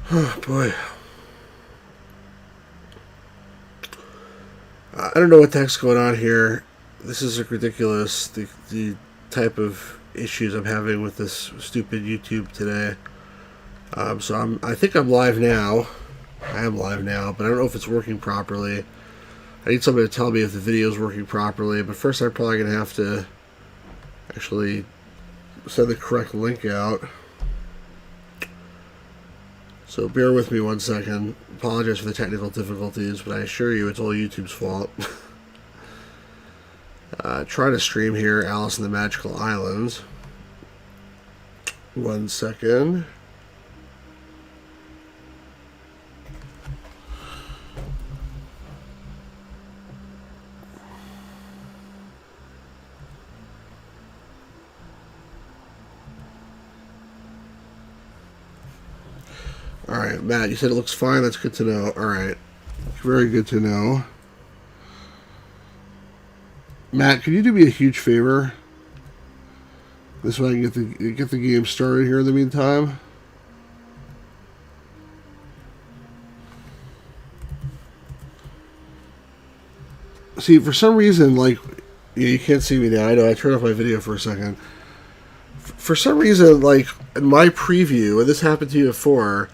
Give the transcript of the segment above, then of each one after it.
Oh, boy. I don't know what the heck's going on here. This is like ridiculous. The type of issues I'm having with this stupid YouTube today. I think I'm live now. I am live now, but I don't know if it's working properly. I need somebody to tell me if the video is working properly. But first, I'm probably going to have to actually send the correct link out. So bear with me 1 second. Apologize for the technical difficulties, but I assure you it's all YouTube's fault. Trying to stream here, Alice in the Magical Islands. 1 second. Alright, Matt, you said it looks fine. That's good to know. Alright. Very good to know. Matt, can you do me a huge favor? This way I can get the game started here in the meantime. See, for some reason, like, yeah, you can't see me now. I know, I turned off my video for a second. For some reason, like, in my preview, and this happened to you before,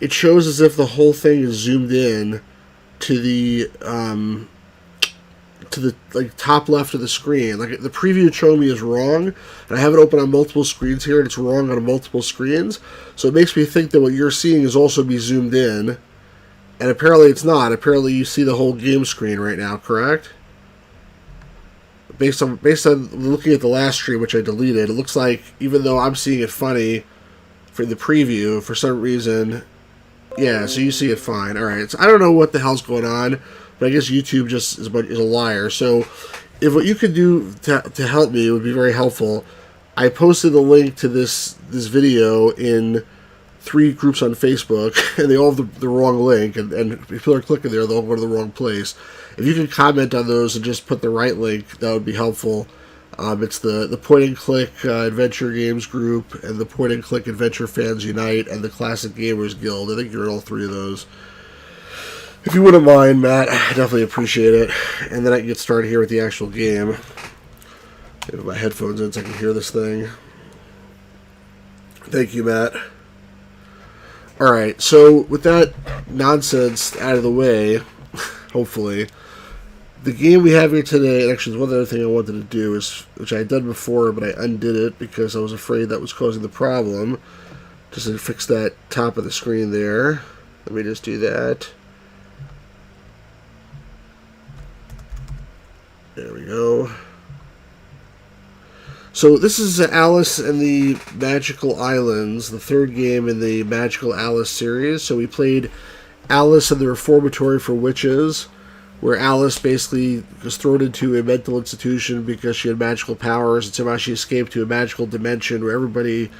it shows as if the whole thing is zoomed in to the like top left of the screen. Like the preview showing me is wrong, and I have it open on multiple screens here, and it's wrong on multiple screens. So it makes me think that what you're seeing is also be zoomed in, and apparently it's not. Apparently you see the whole game screen right now, correct? Based on looking at the last stream, which I deleted, it looks like even though I'm seeing it funny for the preview, for some reason, yeah, so you see it fine. Alright, so I don't know what the hell's going on, but I guess YouTube just is a liar. So if what you could do to help me would be very helpful, I posted the link to this video in 3 groups on Facebook, and they all have the wrong link, and if people are clicking there, they'll go to the wrong place. If you could comment on those and just put the right link, that would be helpful. It's the point-and-click adventure games group, and the point-and-click adventure fans unite, and the classic gamers guild. I think you're in all 3 of those. If you wouldn't mind, Matt, I definitely appreciate it. And then I can get started here with the actual game. Get my headphones in so I can hear this thing. Thank you, Matt. Alright, so with that nonsense out of the way, hopefully, the game we have here today, and actually one other thing I wanted to do, is which I had done before, but I undid it because I was afraid that was causing the problem. Just to fix that top of the screen there. Let me just do that. There we go. So this is Alice and the Magical Islands, the 3rd game in the Magical Alice series. So we played Alice in the Reformatory for Witches, where Alice basically was thrown into a mental institution because she had magical powers, and somehow she escaped to a magical dimension where everybody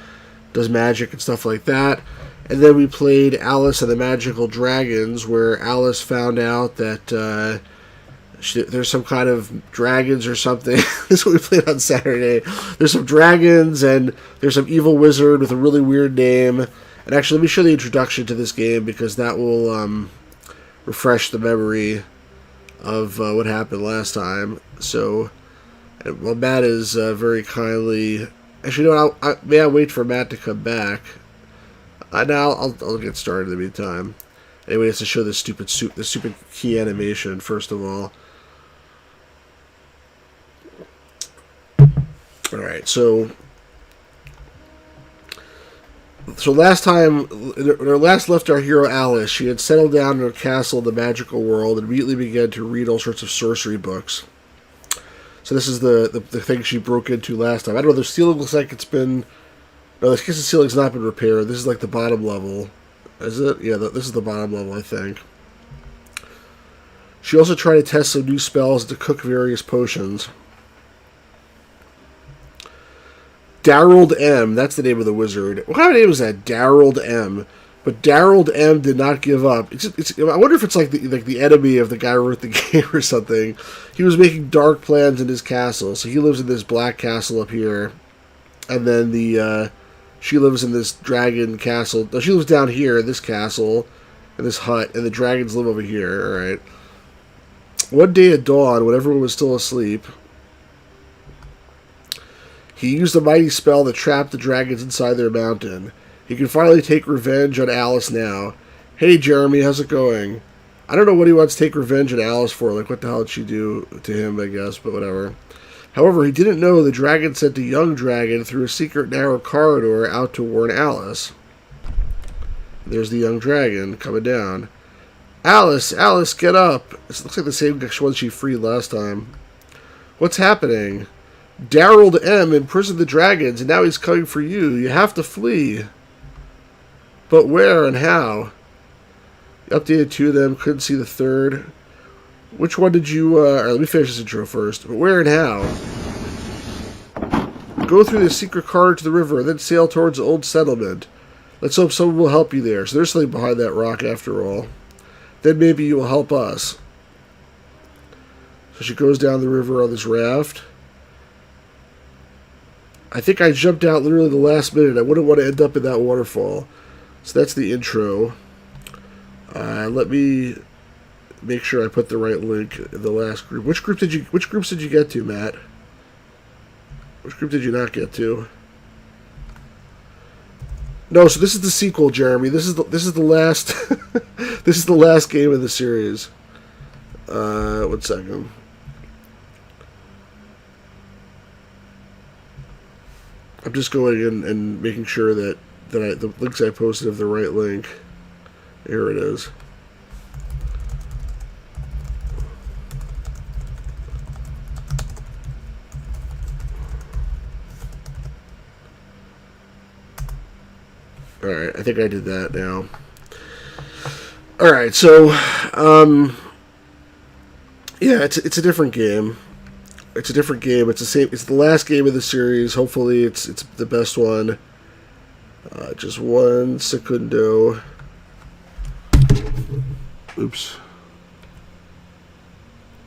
does magic and stuff like that. And then we played Alice and the Magical Dragons, where Alice found out that there's some kind of dragons or something. This is what we played on Saturday. There's some dragons, and there's some evil wizard with a really weird name. And actually, let me show the introduction to this game, because that will refresh the memory of what happened last time. So, well, Matt is very kindly... Actually, you know what? May I wait for Matt to come back? Now I'll get started in the meantime. Anyway, it's to show this stupid key animation, first of all. Alright, so last time, when our last left our hero Alice, she had settled down in her castle in the magical world and immediately began to read all sorts of sorcery books. So this is the thing she broke into last time. I don't know, the ceiling looks like it's been... No, I guess the ceiling's not been repaired. This is like the bottom level. Is it? Yeah, this is the bottom level, I think. She also tried to test some new spells to cook various potions. Daryl M, that's the name of the wizard. What kind of name is that? Daryl M. But Daryl M did not give up. I wonder if it's like the enemy of the guy who wrote the game or something. He was making dark plans in his castle. So he lives in this black castle up here. And then the She lives in this dragon castle. No, she lives down here in this castle, in this hut, and the dragons live over here. All right. One day at dawn, when everyone was still asleep, he used a mighty spell that trapped the dragons inside their mountain. He can finally take revenge on Alice now. Hey, Jeremy, how's it going? I don't know what he wants to take revenge on Alice for. Like, what the hell did she do to him, I guess, but whatever. However, he didn't know the dragon sent a young dragon through a secret narrow corridor out to warn Alice. There's the young dragon coming down. Alice, Alice, get up. This looks like the same one she freed last time. What's happening? Daryl M. imprisoned the dragons, and now he's coming for you. You have to flee. But where and how? Updated two of them, couldn't see the third. Which one did you... let me finish this intro first. But where and how? Go through the secret corridor to the river, and then sail towards the old settlement. Let's hope someone will help you there. So there's something behind that rock after all. Then maybe you will help us. So she goes down the river on this raft. I think I jumped out literally the last minute. I wouldn't want to end up in that waterfall. So that's the intro. Let me make sure I put the right link in the last group. Which groups did you get to, Matt? Which group did you not get to? No, so this is the sequel, Jeremy. This is the last this is the last game of the series. 1 second. I'm just going in and making sure that the links I posted have the right link. Here it is. Alright, I think I did that now. Alright, so, yeah, it's a different game. It's a different game. It's the last game of the series. Hopefully it's the best one. Just 1 secundo. Oops.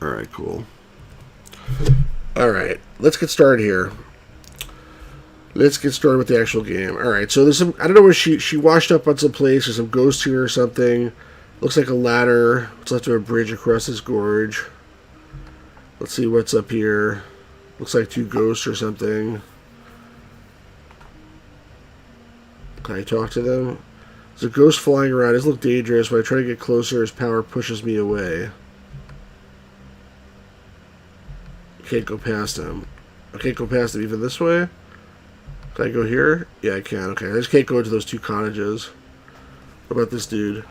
Alright, cool. Alright, let's get started here. Let's get started with the actual game. Alright, so there's some... I don't know where she washed up on some place. There's some ghosts here or something. Looks like a ladder. It's left to a bridge across this gorge. Let's see what's up here. Looks like 2 ghosts or something. Can I talk to them? There's a ghost flying around. It doesn't look dangerous. When I try to get closer, his power pushes me away. Can't go past him. I can't go past him even this way? Can I go here? Yeah, I can. Okay, I just can't go into those 2 cottages. What about this dude?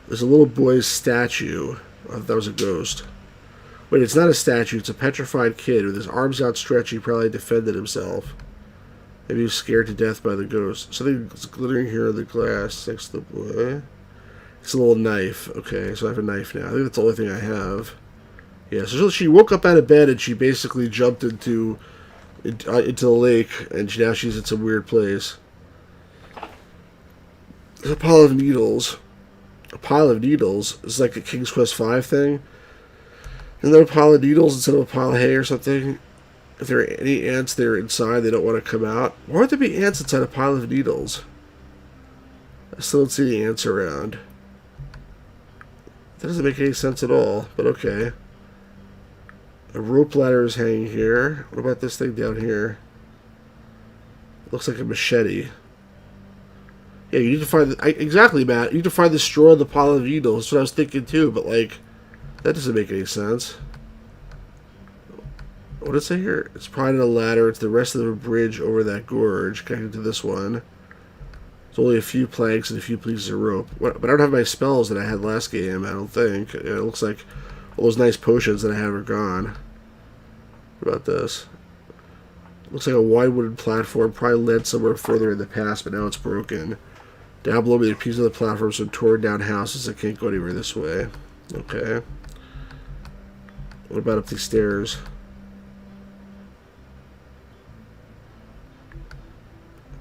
There's a little boy's statue. I thought that was a ghost. Wait, it's not a statue. It's a petrified kid. With his arms outstretched, he probably defended himself. Maybe he was scared to death by the ghost. Something's glittering here in the glass next to the boy. It's a little knife. Okay, so I have a knife now. I think that's the only thing I have. Yeah, so she woke up out of bed and she basically jumped into the lake, and now she's in some weird place. There's a pile of needles. A pile of needles? It's like a King's Quest V thing. And then a pile of needles instead of a pile of hay or something. If there are any ants there inside, they don't want to come out. Why would there be ants inside a pile of needles? I still don't see any ants around. That doesn't make any sense at all, but okay. A rope ladder is hanging here. What about this thing down here? It looks like a machete. Yeah, you need to find... exactly, Matt. You need to find the straw in the pile of needles. That's what I was thinking, too, but, like... that doesn't make any sense. What did it say here? It's probably a ladder. It's the rest of the bridge over that gorge connected to this one. There's only a few planks and a few pieces of rope. But I don't have my spells that I had last game, I don't think. It looks like all those nice potions that I have are gone. What about this? Looks like a wide wooden platform. Probably led somewhere further in the past, but now it's broken. Down below me, there are pieces of the platform, some torn down houses that can't go anywhere this way. Okay. What about up these stairs?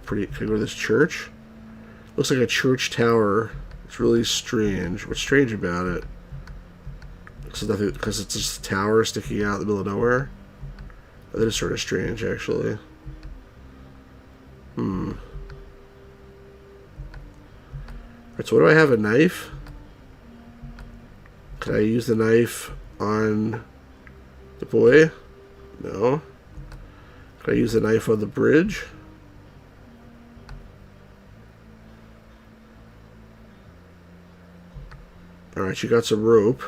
Can I go to this church? Looks like a church tower. It's really strange. What's strange about it? Because it's just a tower sticking out in the middle of nowhere. That is sort of strange, actually. Alright, so what do I have? A knife? Can I use the knife on the boy? No. Can I use the knife on the bridge? Alright, she got some rope.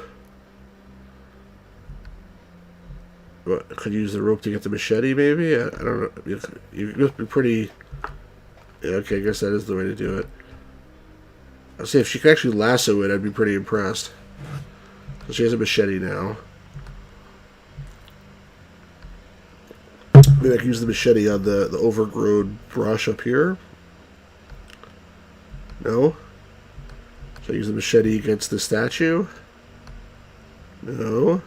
What, could you use the rope to get the machete, maybe? I don't know. You must be pretty... Yeah, okay, I guess that is the way to do it. I'll say if she could actually lasso it, I'd be pretty impressed. So she has a machete now. Maybe I can use the machete on the overgrown brush up here. No? Should I use the machete against the statue? No.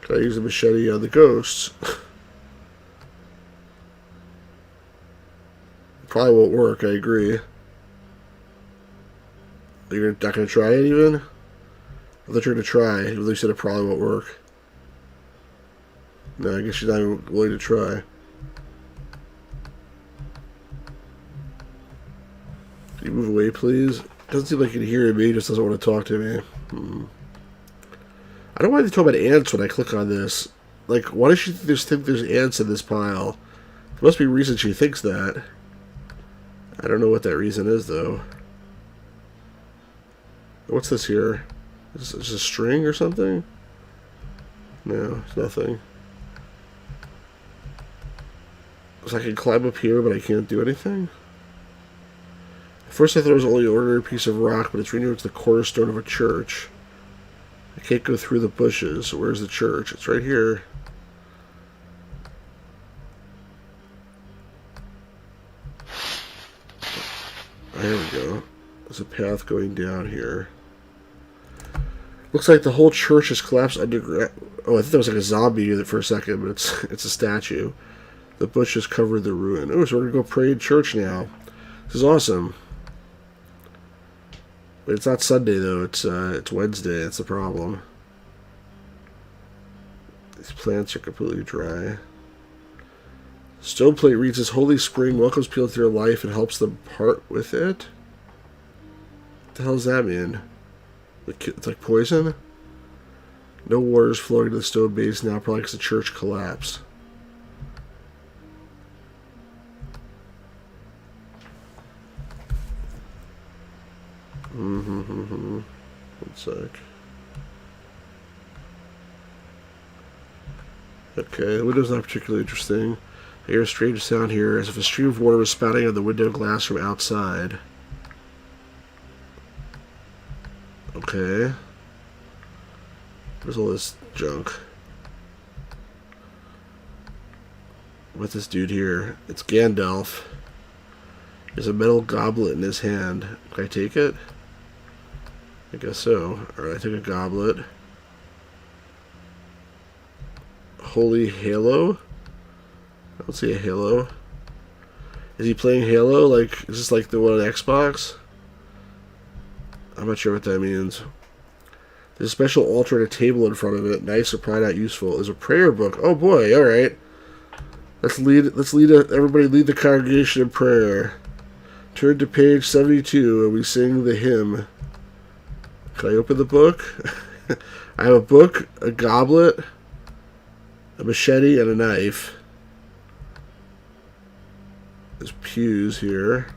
Can I use the machete on the ghosts? Probably won't work, I agree. You're not going to try it even? I thought you were going to try. At least said it probably won't work. No, I guess she's not even willing to try. Can you move away, please? Doesn't seem like you can hear me. He just doesn't want to talk to me. I don't want to talk about ants when I click on this. Like, why does she just think there's ants in this pile? There must be a reason she thinks that. I don't know what that reason is, though. What's this here? Is this a string or something? No, it's nothing. So I can climb up here, but I can't do anything? At first I thought it was only an ordinary piece of rock, but it's renewed it's the cornerstone of a church. I can't go through the bushes. Where's the church? It's right here. There we go. There's a path going down here. Looks like the whole church has collapsed underground. Oh, I thought that was like a zombie for a second, but it's a statue. The bushes covered the ruin. Oh, so we're gonna go pray in church now. This is awesome. But it's not Sunday though. It's Wednesday. That's the problem. These plants are completely dry. Stone plate reads, "This holy spring welcomes people to their life and helps them part with it." What the hell does that mean? It's like poison? No water is flowing to the stone base now, probably because the church collapsed. One sec. Okay, the window's not particularly interesting. I hear a strange sound here, as if a stream of water was spouting on the window glass from outside. Okay. There's all this junk. What's this dude here? It's Gandalf. There's a metal goblet in his hand. Can I take it? I guess so. Alright, I take a goblet. Holy Halo? I don't see a Halo. Is he playing Halo? Like, is this like the one on Xbox? I'm not sure what that means. There's a special altar and a table in front of it. Nice, but probably not useful. There's a prayer book. Oh boy, alright. Let's lead everybody lead the congregation in prayer. Turn to page 72 and we sing the hymn. Can I open the book? I have a book, a goblet, a machete, and a knife. There's pews here.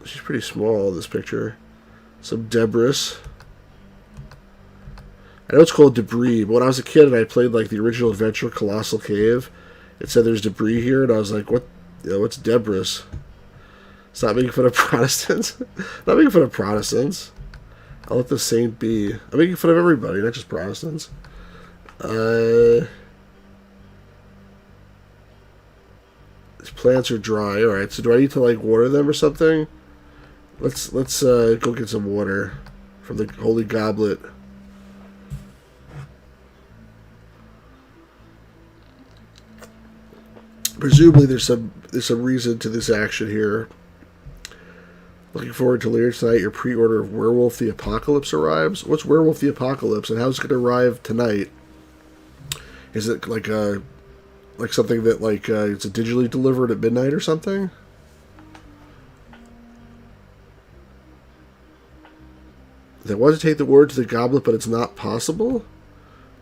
She's pretty small in this picture. Some debris. I know it's called debris, but when I was a kid and I played like the original Adventure Colossal Cave, it said there's debris here, and I was like, what? You know, what's debris? Stop making fun of Protestants. Not making fun of Protestants. I'll let the saint be. I'm making fun of everybody, not just Protestants. These plants are dry. Alright, so do I need to like water them or something? Let's go get some water from the holy goblet. Presumably there's some reason to this action here. Looking forward to later tonight. Your pre-order of Werewolf the Apocalypse arrives. What's Werewolf the Apocalypse, and how's it going to arrive tonight? Is it like something that it's digitally delivered at midnight or something? They want to take the water to the goblet, but it's not possible?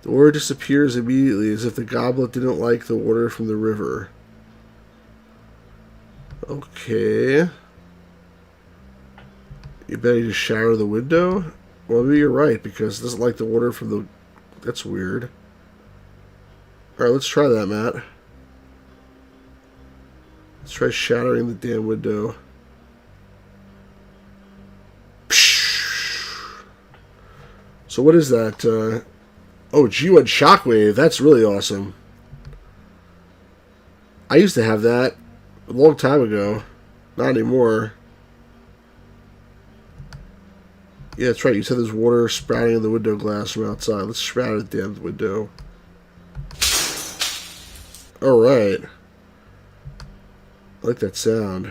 The water disappears immediately as if the goblet didn't like the water from the river. Okay. You better just shatter the window? Well, maybe you're right, because it doesn't like the water from the... That's weird. Alright, let's try that, Matt. Let's try shattering the damn window. So what is that? Oh, G1 Shockwave. That's really awesome. I used to have that a long time ago. Not anymore. Yeah, that's right. You said there's water spouting in the window glass from outside. Let's shatter the damn window. Alright. I like that sound.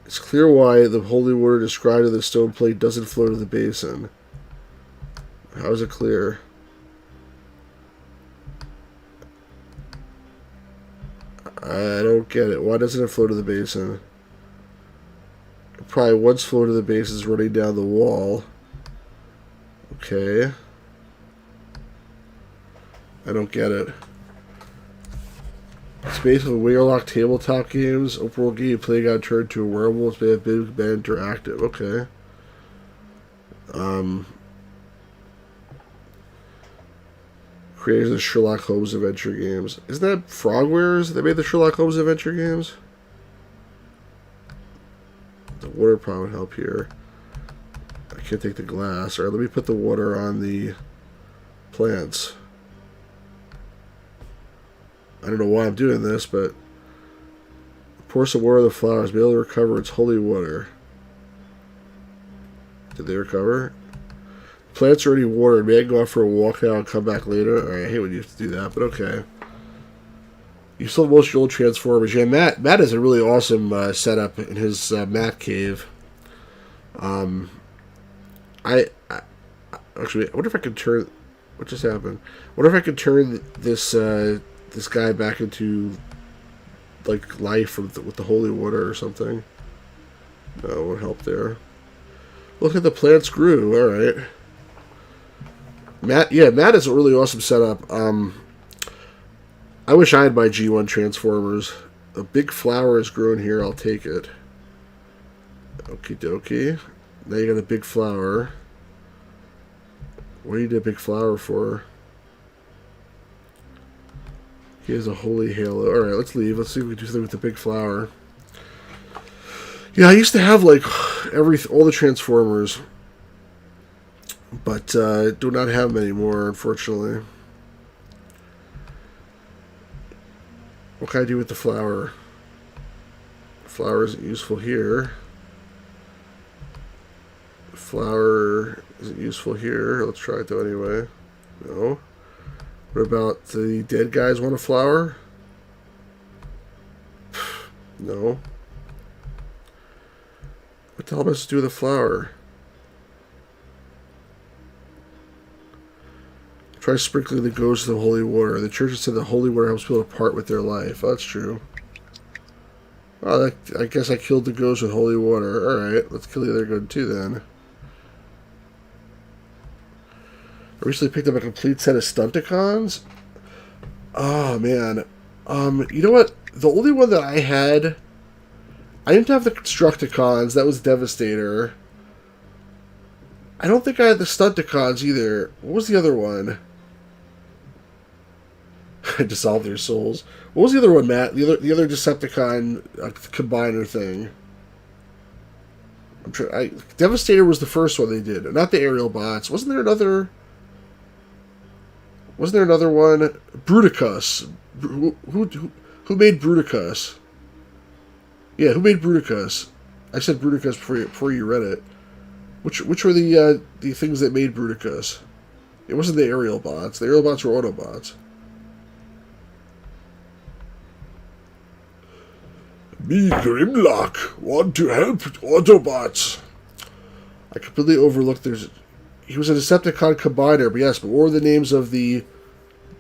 It's clear why the holy water described in the stone plate doesn't flow to the basin. How is it clear? I don't get it. Why doesn't it flow to the basin? It probably once flow to the basin is running down the wall. Okay. I don't get it. It's based on Waylock tabletop games. Open world game play got turned to a werewolf. May have been interactive. Okay. Creators of Sherlock Holmes adventure games. Isn't that Frogwares that made the Sherlock Holmes adventure games? The water probably would help here. I can't take the glass. Alright, let me put the water on the plants. I don't know why I'm doing this, but pour some water on the flowers. Be able to recover its holy water. Did they recover? Plants are already watered. May I go out for a walk now and come back later? Alright, I hate when you have to do that, but okay. You still have most of your old Transformers. Yeah, Matt has a really awesome setup in his Matt cave. Actually, I wonder if I can turn... What just happened? I wonder if I can turn this this guy back into like life with the holy water or something. No, it won't help there. Look at the plants grew. Alright. Matt has a really awesome setup. I wish I had my G1 Transformers. A big flower is grown here. I'll take it. Okie dokie. Now you got a big flower. What do you need a big flower for? He has a holy halo. Alright, let's leave. Let's see if we can do something with the big flower. Yeah, I used to have like all the Transformers, but do not have them anymore, unfortunately. What can I do with the flower? The flower isn't useful here. The flower isn't useful here. Let's try it though anyway. No. What about the dead guys want a flower? No. What the hell am I supposed to do with a flower? Try sprinkling the ghost of the holy water. The church has said the holy water helps people to part with their life. Oh, that's true. Oh, I guess I killed the ghost with holy water. Alright, let's kill the other good too then. I recently picked up a complete set of Stunticons. Oh, man. You know what? The only one that I had... I didn't have the Constructicons. That was Devastator. I don't think I had the Stunticons either. What was the other one? I dissolved their souls. What was the other one, Matt? The other Decepticon combiner thing. Devastator was the first one they did, not the aerial bots. Wasn't there another one? Bruticus. Who made Bruticus? Yeah, who made Bruticus? I said Bruticus before you read it. Which were the things that made Bruticus? It wasn't the aerial bots. The aerial bots were Autobots. Me, Grimlock, want to help Autobots. I completely overlooked he was a Decepticon combiner, but yes, but what were the names of the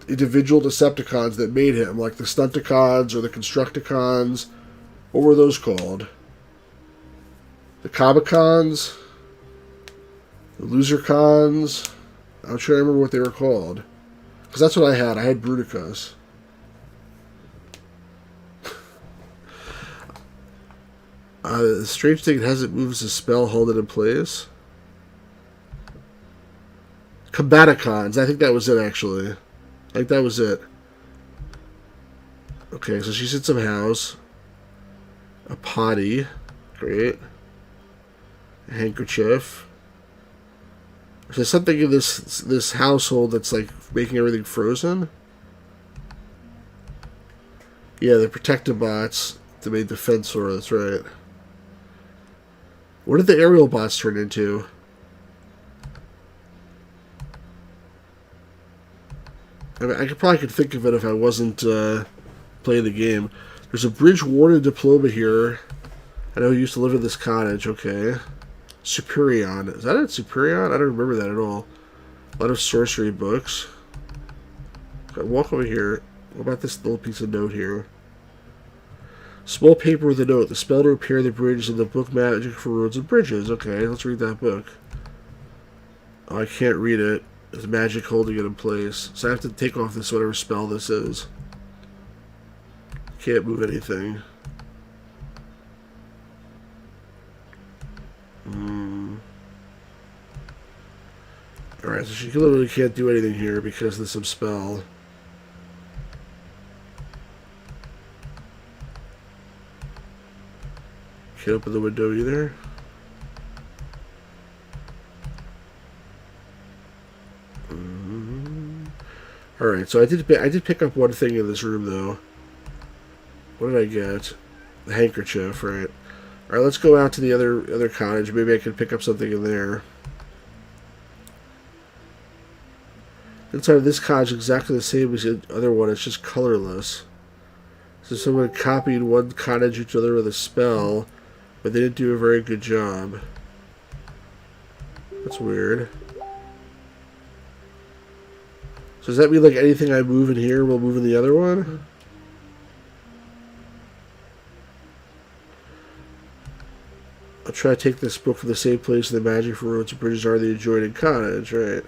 individual Decepticons that made him? Like the Stunticons or the Constructicons? What were those called? The Comicons? The loser cons. I'm trying to remember what they were called. Because that's what I had. I had Bruticus. The strange thing, it hasn't moved as a spell, hold it in place. Combaticons. I think that was it, actually. I think that was it. Okay, so she's in some house. A potty. Great. A handkerchief. There's something in this household that's like making everything frozen. Yeah, the protective bots that made Defensor, that's right. What did the aerial bots turn into? I mean, I probably could think of it if I wasn't playing the game. There's a Bridgewater diploma here. I know he used to live in this cottage. Okay. Superion. Is that it? Superion? I don't remember that at all. A lot of sorcery books. Okay, walk over here. What about this little piece of note here? Small paper with a note. The spell to repair the bridge in the book Magic for Roads and Bridges. Okay, let's read that book. Oh, I can't read it. There's magic holding it in place. So I have to take off this whatever spell this is. Can't move anything. Alright, so she literally can't do anything here because there's some spell. Can't open the window either. Alright, so I did pick up one thing in this room though. What did I get? The handkerchief, right? Alright, let's go out to the other cottage. Maybe I can pick up something in there. Inside of this cottage, exactly the same as the other one. It's just colorless. So someone copied one cottage each other with a spell, but they didn't do a very good job. That's weird. So does that mean like anything I move in here will move in the other one? I'll try to take this book from the same place the Magic for Roads and Bridges are the adjoining cottage, right?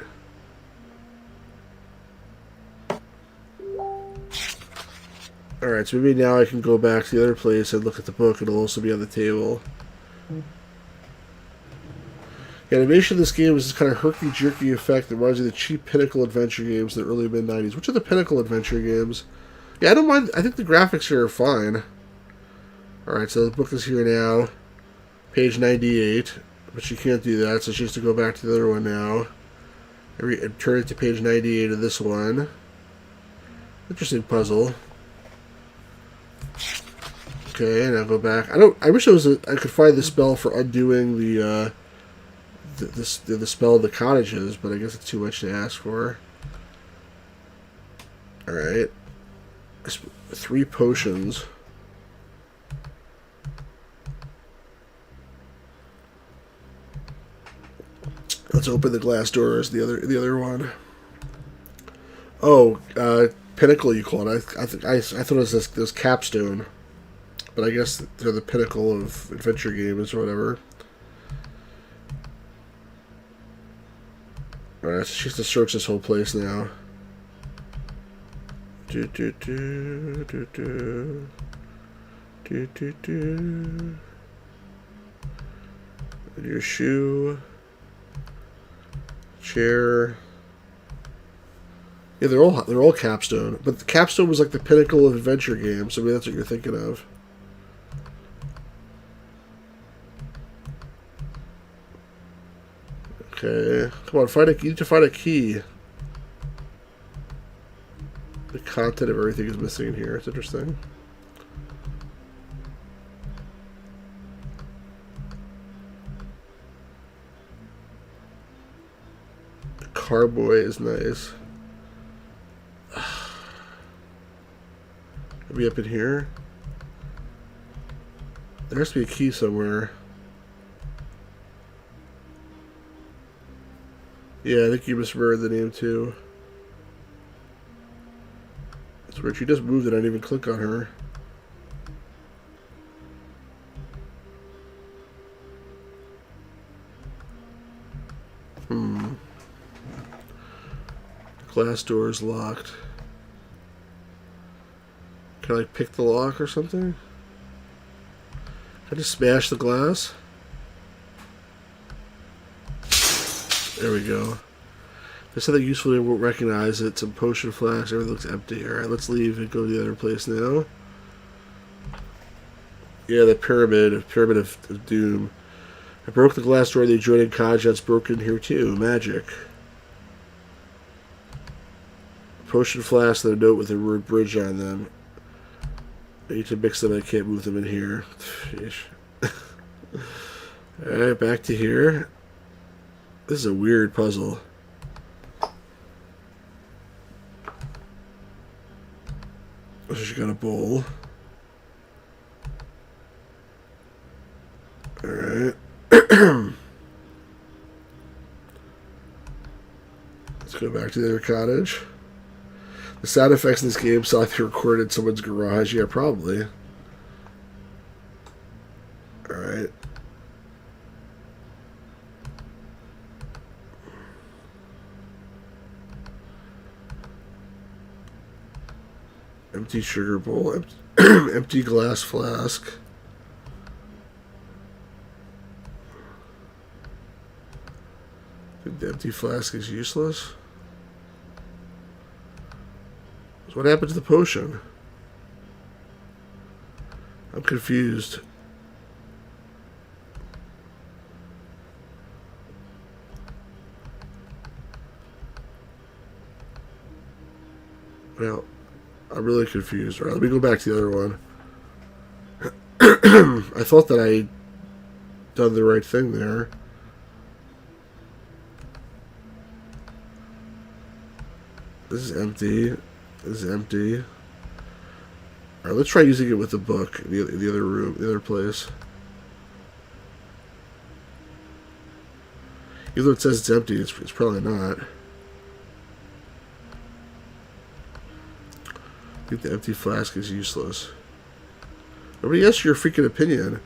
Alright, so maybe now I can go back to the other place and look at the book. It'll also be on the table. The animation of this game is this kind of herky-jerky effect that reminds me of the cheap Pinnacle adventure games in the early mid-90s. Which are the Pinnacle adventure games? Yeah, I don't mind. I think the graphics here are fine. Alright, so the book is here now. Page 98. But she can't do that, so she has to go back to the other one now. And turn it to page 98 of this one. Interesting puzzle. Okay, now go back. I wish I could find the spell for undoing the spell of the cottages, but I guess it's too much to ask for. Alright. 3 potions. Let's open the glass doors, the other one. Oh, Pinnacle you call it. I thought it was this capstone. But I guess they're the pinnacle of adventure games or whatever. Alright, so she has to search this whole place now. Do do do do do do do do. And your shoe, chair. Yeah, they're all capstone, but the capstone was like the pinnacle of adventure games. So maybe that's what you're thinking of. Okay, come on, you need to find a key. The content of everything is missing in here. It's interesting. The carboy is nice. Are we up in here? There has to be a key somewhere. Yeah, I think you misread the name too. That's weird. She just moved it. I didn't even click on her. Glass door is locked. Can I like pick the lock or something? Can I just smash the glass? There we go. There's something useful we won't recognize it. Some potion flask. Everything looks empty. Alright, let's leave and go to the other place now. Yeah, the pyramid of doom. I broke the glass door of the adjoining cottage. That's broken here too. Magic. Potion flask and a note with the word bridge on them. I need to mix them. I can't move them in here. Alright, back to here. This is a weird puzzle. She got a bowl. Alright. Let's go back to the other cottage. The sound effects in this game sound like they recorded in someone's garage. Yeah, probably. Alright. Empty sugar bowl. Empty glass flask. The empty flask is useless. So what happened to the potion? I'm confused. Well, I'm really confused. All right, let me go back to the other one. I thought that I done the right thing there. This is empty. This is empty. Alright, let's try using it with the book in the other room, the other place. Even though it says it's empty, it's probably not. I think the empty flask is useless. Nobody asked your freaking opinion.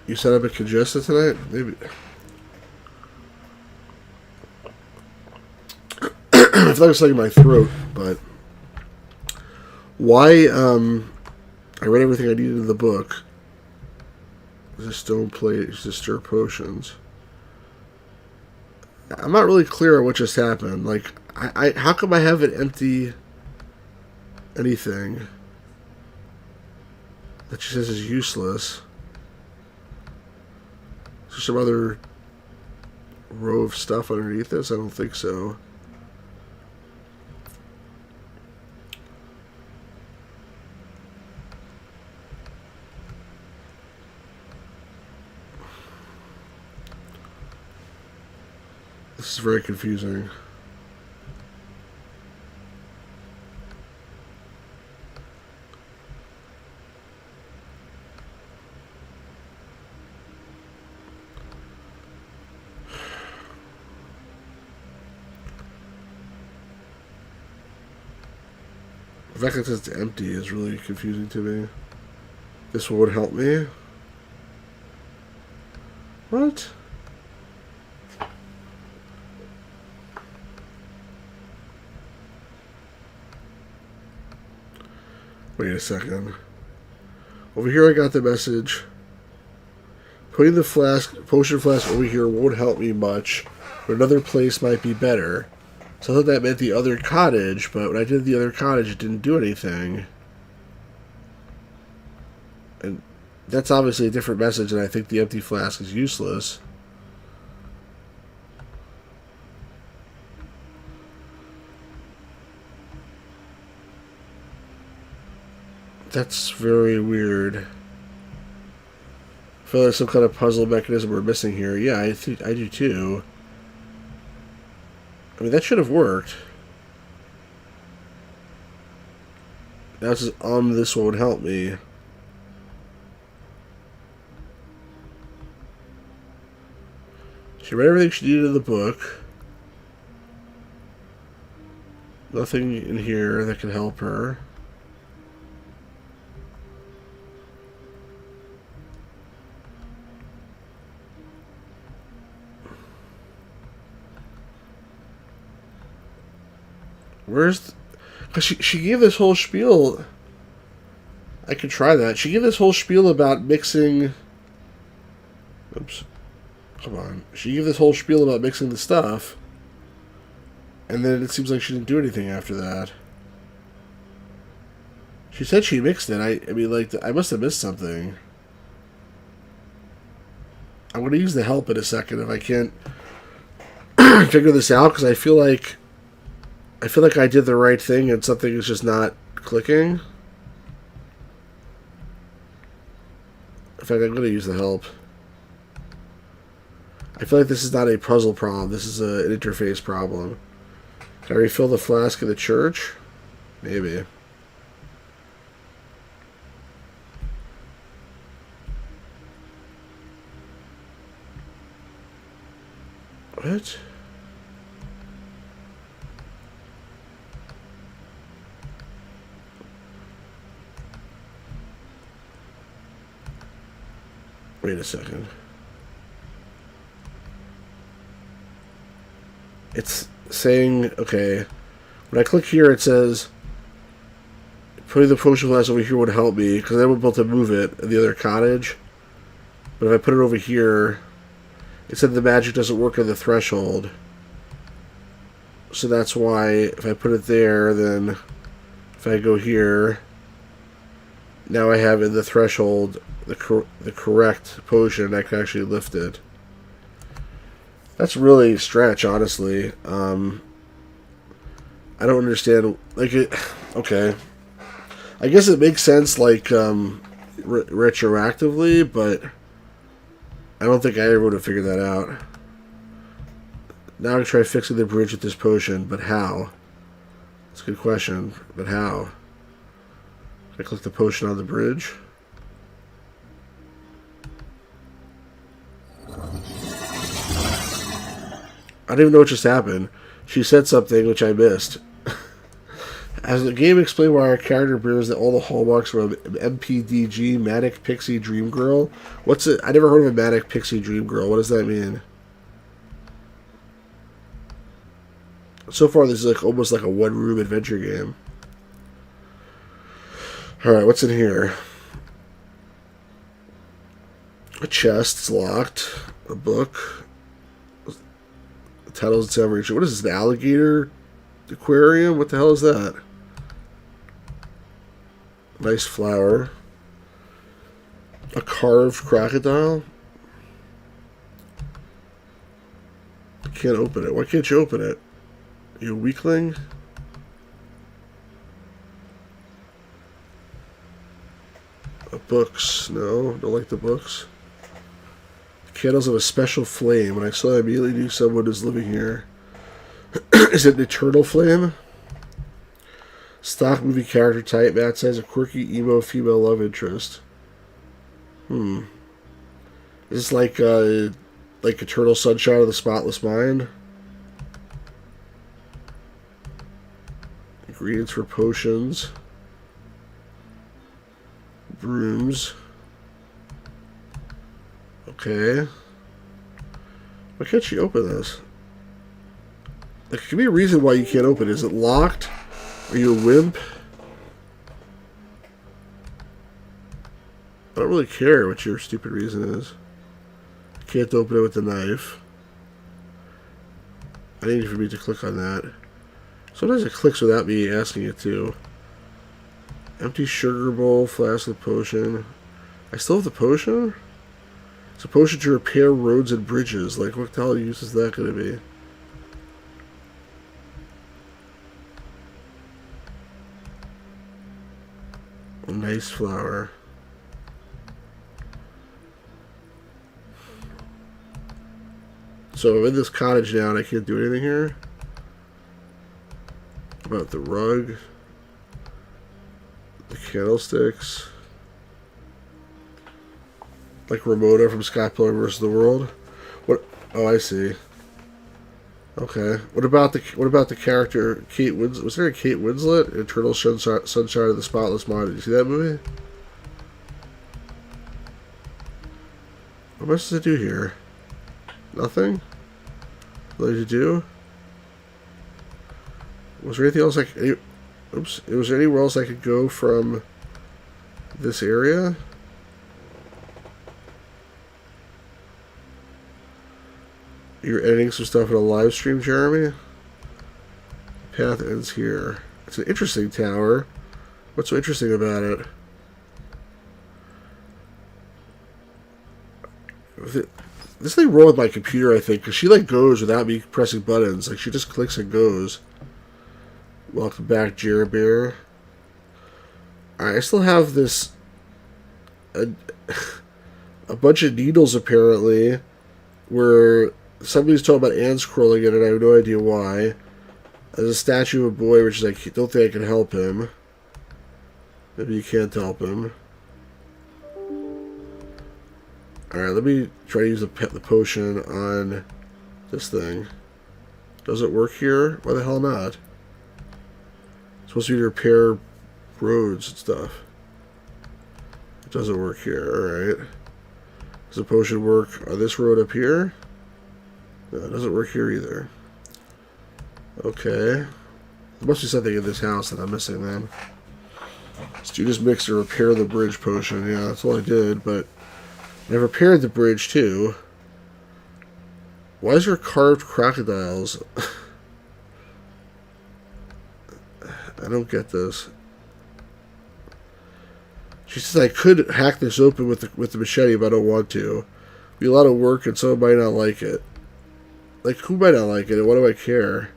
You said I've been congested tonight? Maybe. I feel like it's like in my throat, but why? I read everything I needed in the book. There's a stone plate used to stir potions. I'm not really clear on what just happened. Like, how come I have an empty anything that she says is useless? Is there some other row of stuff underneath this? I don't think so. This is very confusing. The fact that it's empty is really confusing to me. This one would help me. What? Wait a second. Over here I got the message. Putting the potion flask over here won't help me much, but another place might be better. So I thought that meant the other cottage, but when I did the other cottage it didn't do anything. And that's obviously a different message, and I think the empty flask is useless. That's very weird. I feel like some kind of puzzle mechanism we're missing here. Yeah, I do too. I mean, that should have worked. Now it says, this one would help me. She read everything she needed in the book. Nothing in here that can help her. Where's... Because she gave this whole spiel... I could try that. She gave this whole spiel about mixing... Oops. Come on. She gave this whole spiel about mixing the stuff. And then it seems like she didn't do anything after that. She said she mixed it. I mean, like, I must have missed something. I'm going to use the help in a second if I can't figure this out, because I feel like I did the right thing and something is just not clicking. In fact, I'm going to use the help. I feel like this is not a puzzle problem. This is an interface problem. Can I refill the flask in the church? Maybe. What? Wait a second. It's saying, okay, when I click here it says putting the potion glass over here would help me, because I would be able to move it in the other cottage. But if I put it over here, it said the magic doesn't work on the threshold. So that's why if I put it there, then if I go here, now I have in the threshold the correct potion, I can actually lift it. That's really a stretch, honestly. I don't understand, like, it. Okay, I guess it makes sense, like, retroactively, but I don't think I ever would have figured that out. Now I can try fixing the bridge with this potion, but how? That's a good question, but how? I click the potion on the bridge. I don't even know what just happened. She said something which I missed. As the game explained why our character bears all the hallmarks from MPDG, Manic Pixie Dream Girl. What's it? I never heard of a Manic Pixie Dream Girl. What does that mean? So far, this is like almost like a one-room adventure game. Alright, what's in here? A chest, it's locked. A book. Titles and summary. What is this, an alligator aquarium? What the hell is that? Nice flower. A carved crocodile? I can't open it. Why can't you open it? You weakling? Books. No, don't like the books. Candles of a special flame. When I saw it, I immediately knew someone was living here. Is it an eternal flame? Stock movie character type. Matt says a quirky emo female love interest. Is this like Eternal Sunshine of the Spotless Mind? Ingredients for potions. Brooms. Okay. Why can't she open this? There could be a reason why you can't open it. Is it locked? Are you a wimp? I don't really care what your stupid reason is. Can't open it with the knife. I need for me to click on that. Sometimes it clicks without me asking it to. Empty sugar bowl, flask of potion. I still have the potion? It's a potion to repair roads and bridges. Like, what the hell use is that going to be? A nice flower. So I'm in this cottage now and I can't do anything here? About the rug. The candlesticks. Like Ramona from Sky Pillar vs. the World. What? Oh, I see. Okay. What about the character Kate Winslet? Was there a Kate Winslet in Eternal Sunshine of the Spotless Mind? Did you see that movie? What am I supposed to do here? Nothing? What did you do? Was there anything else I could... Oops. Was there anywhere else I could go from this area? You're editing some stuff in a live stream, Jeremy? Path ends here. It's an interesting tower. What's so interesting about it? This thing rolled with my computer, I think, because she, like, goes without me pressing buttons. Like, she just clicks and goes. Welcome back, Jeremy. Alright, I still have this... a bunch of needles, apparently, where somebody's talking about ants crawling in it, and I have no idea why. There's a statue of a boy, which is like, I don't think I can help him. Maybe you can't help him. Alright, let me try to use the potion on this thing. Does it work here? Why the hell not? It's supposed to be to repair roads and stuff. It doesn't work here, alright. Does the potion work on this road up here? No, it doesn't work here either. Okay. There must be something in this house that I'm missing then. Let's do this mix to repair the bridge potion. Yeah, that's all I did, but I repaired the bridge too. Why is there carved crocodiles? I don't get this. She says I could hack this open with the machete, but I don't want to. It'd be a lot of work, and someone might not like it. Like, who might not like it, and why do I care?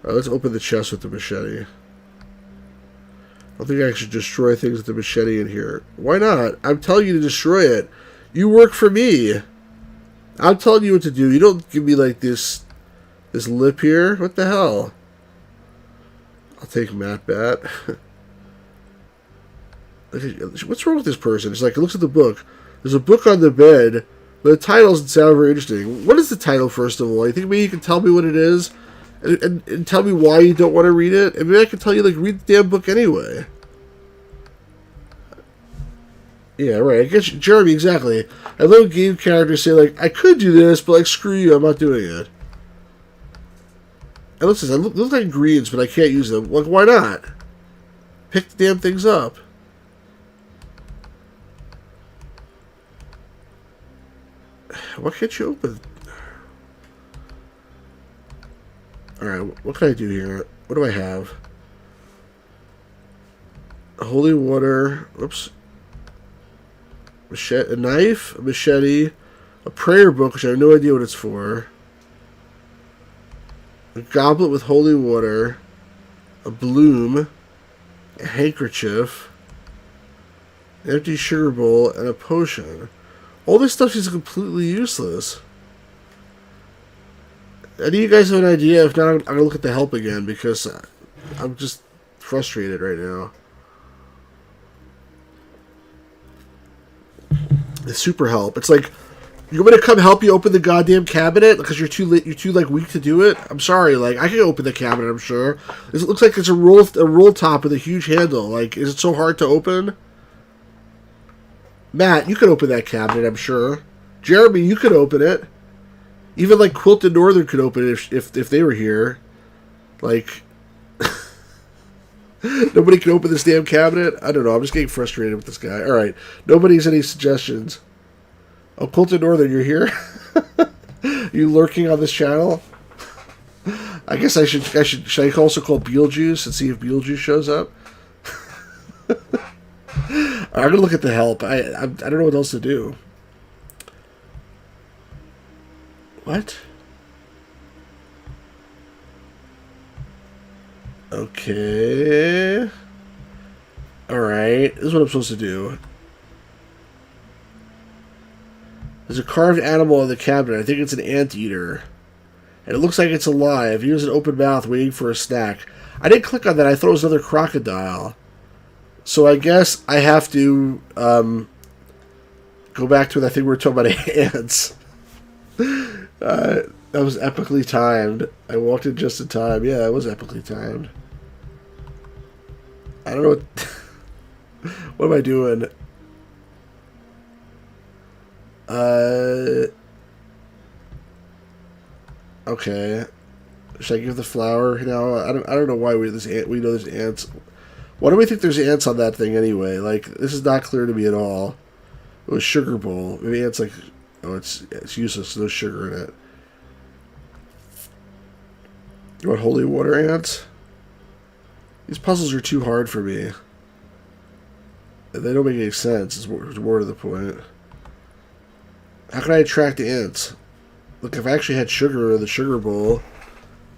Alright, let's open the chest with the machete. I don't think I should destroy things with the machete in here. Why not? I'm telling you to destroy it. You work for me. I'm telling you what to do. You don't give me, like, this lip here. What the hell? I'll take Matt Bat. What's wrong with this person? It's like, it looks at the book. There's a book on the bed, but the title doesn't sound very interesting. What is the title, first of all? You think maybe you can tell me what it is? And tell me why you don't want to read it? And maybe I can tell you, like, read the damn book anyway. Yeah, right. I guess, Jeremy, exactly. I love game characters say, like, I could do this, but, like, screw you, I'm not doing it. And listen, I look like greens, but I can't use them. Like, why not? Pick the damn things up. Why can't you open? Alright, what can I do here? What do I have? Holy water. Oops. A knife, a machete, a prayer book, which I have no idea what it's for. A goblet with holy water, a bloom, a handkerchief, an empty sugar bowl, and a potion. All this stuff is completely useless. I think you guys have an idea. If not, I'm going to look at the help again because I'm just frustrated right now. The super help. It's like, you're going to come help you open the goddamn cabinet because you're too late. You're too like weak to do it. I'm sorry. Like, I can open the cabinet. I'm sure. It looks like it's a roll top with a huge handle. Like, is it so hard to open? Matt, you could open that cabinet. I'm sure. Jeremy, you could open it. Even like Quilted Northern could open it if they were here. Like, nobody can open this damn cabinet. I don't know. I'm just getting frustrated with this guy. All right, nobody has any suggestions. Oh, Quilted Northern, you're here. You lurking on this channel? I guess I should. Should I also call Beetlejuice and see if Beetlejuice shows up? All right, I'm gonna look at the help. I don't know what else to do. What? Okay. Alright. This is what I'm supposed to do. There's a carved animal in the cabinet. I think it's an anteater. And it looks like it's alive. He has an open mouth waiting for a snack. I didn't click on that. I thought it was another crocodile. So I guess I have to go back to it. I think we were talking about ants. That was epically timed. I walked in just in time. Yeah, it was epically timed. I don't know what... what am I doing? Okay. Should I give the flower? No, I don't know why we know there's ants. Why do we think there's ants on that thing anyway? Like, this is not clear to me at all. It was sugar bowl. Maybe ants like, oh, it's useless. No sugar in it. You want holy water ants? These puzzles are too hard for me. They don't make any sense. It's more to the point. How can I attract ants? Look, if I actually had sugar in the sugar bowl,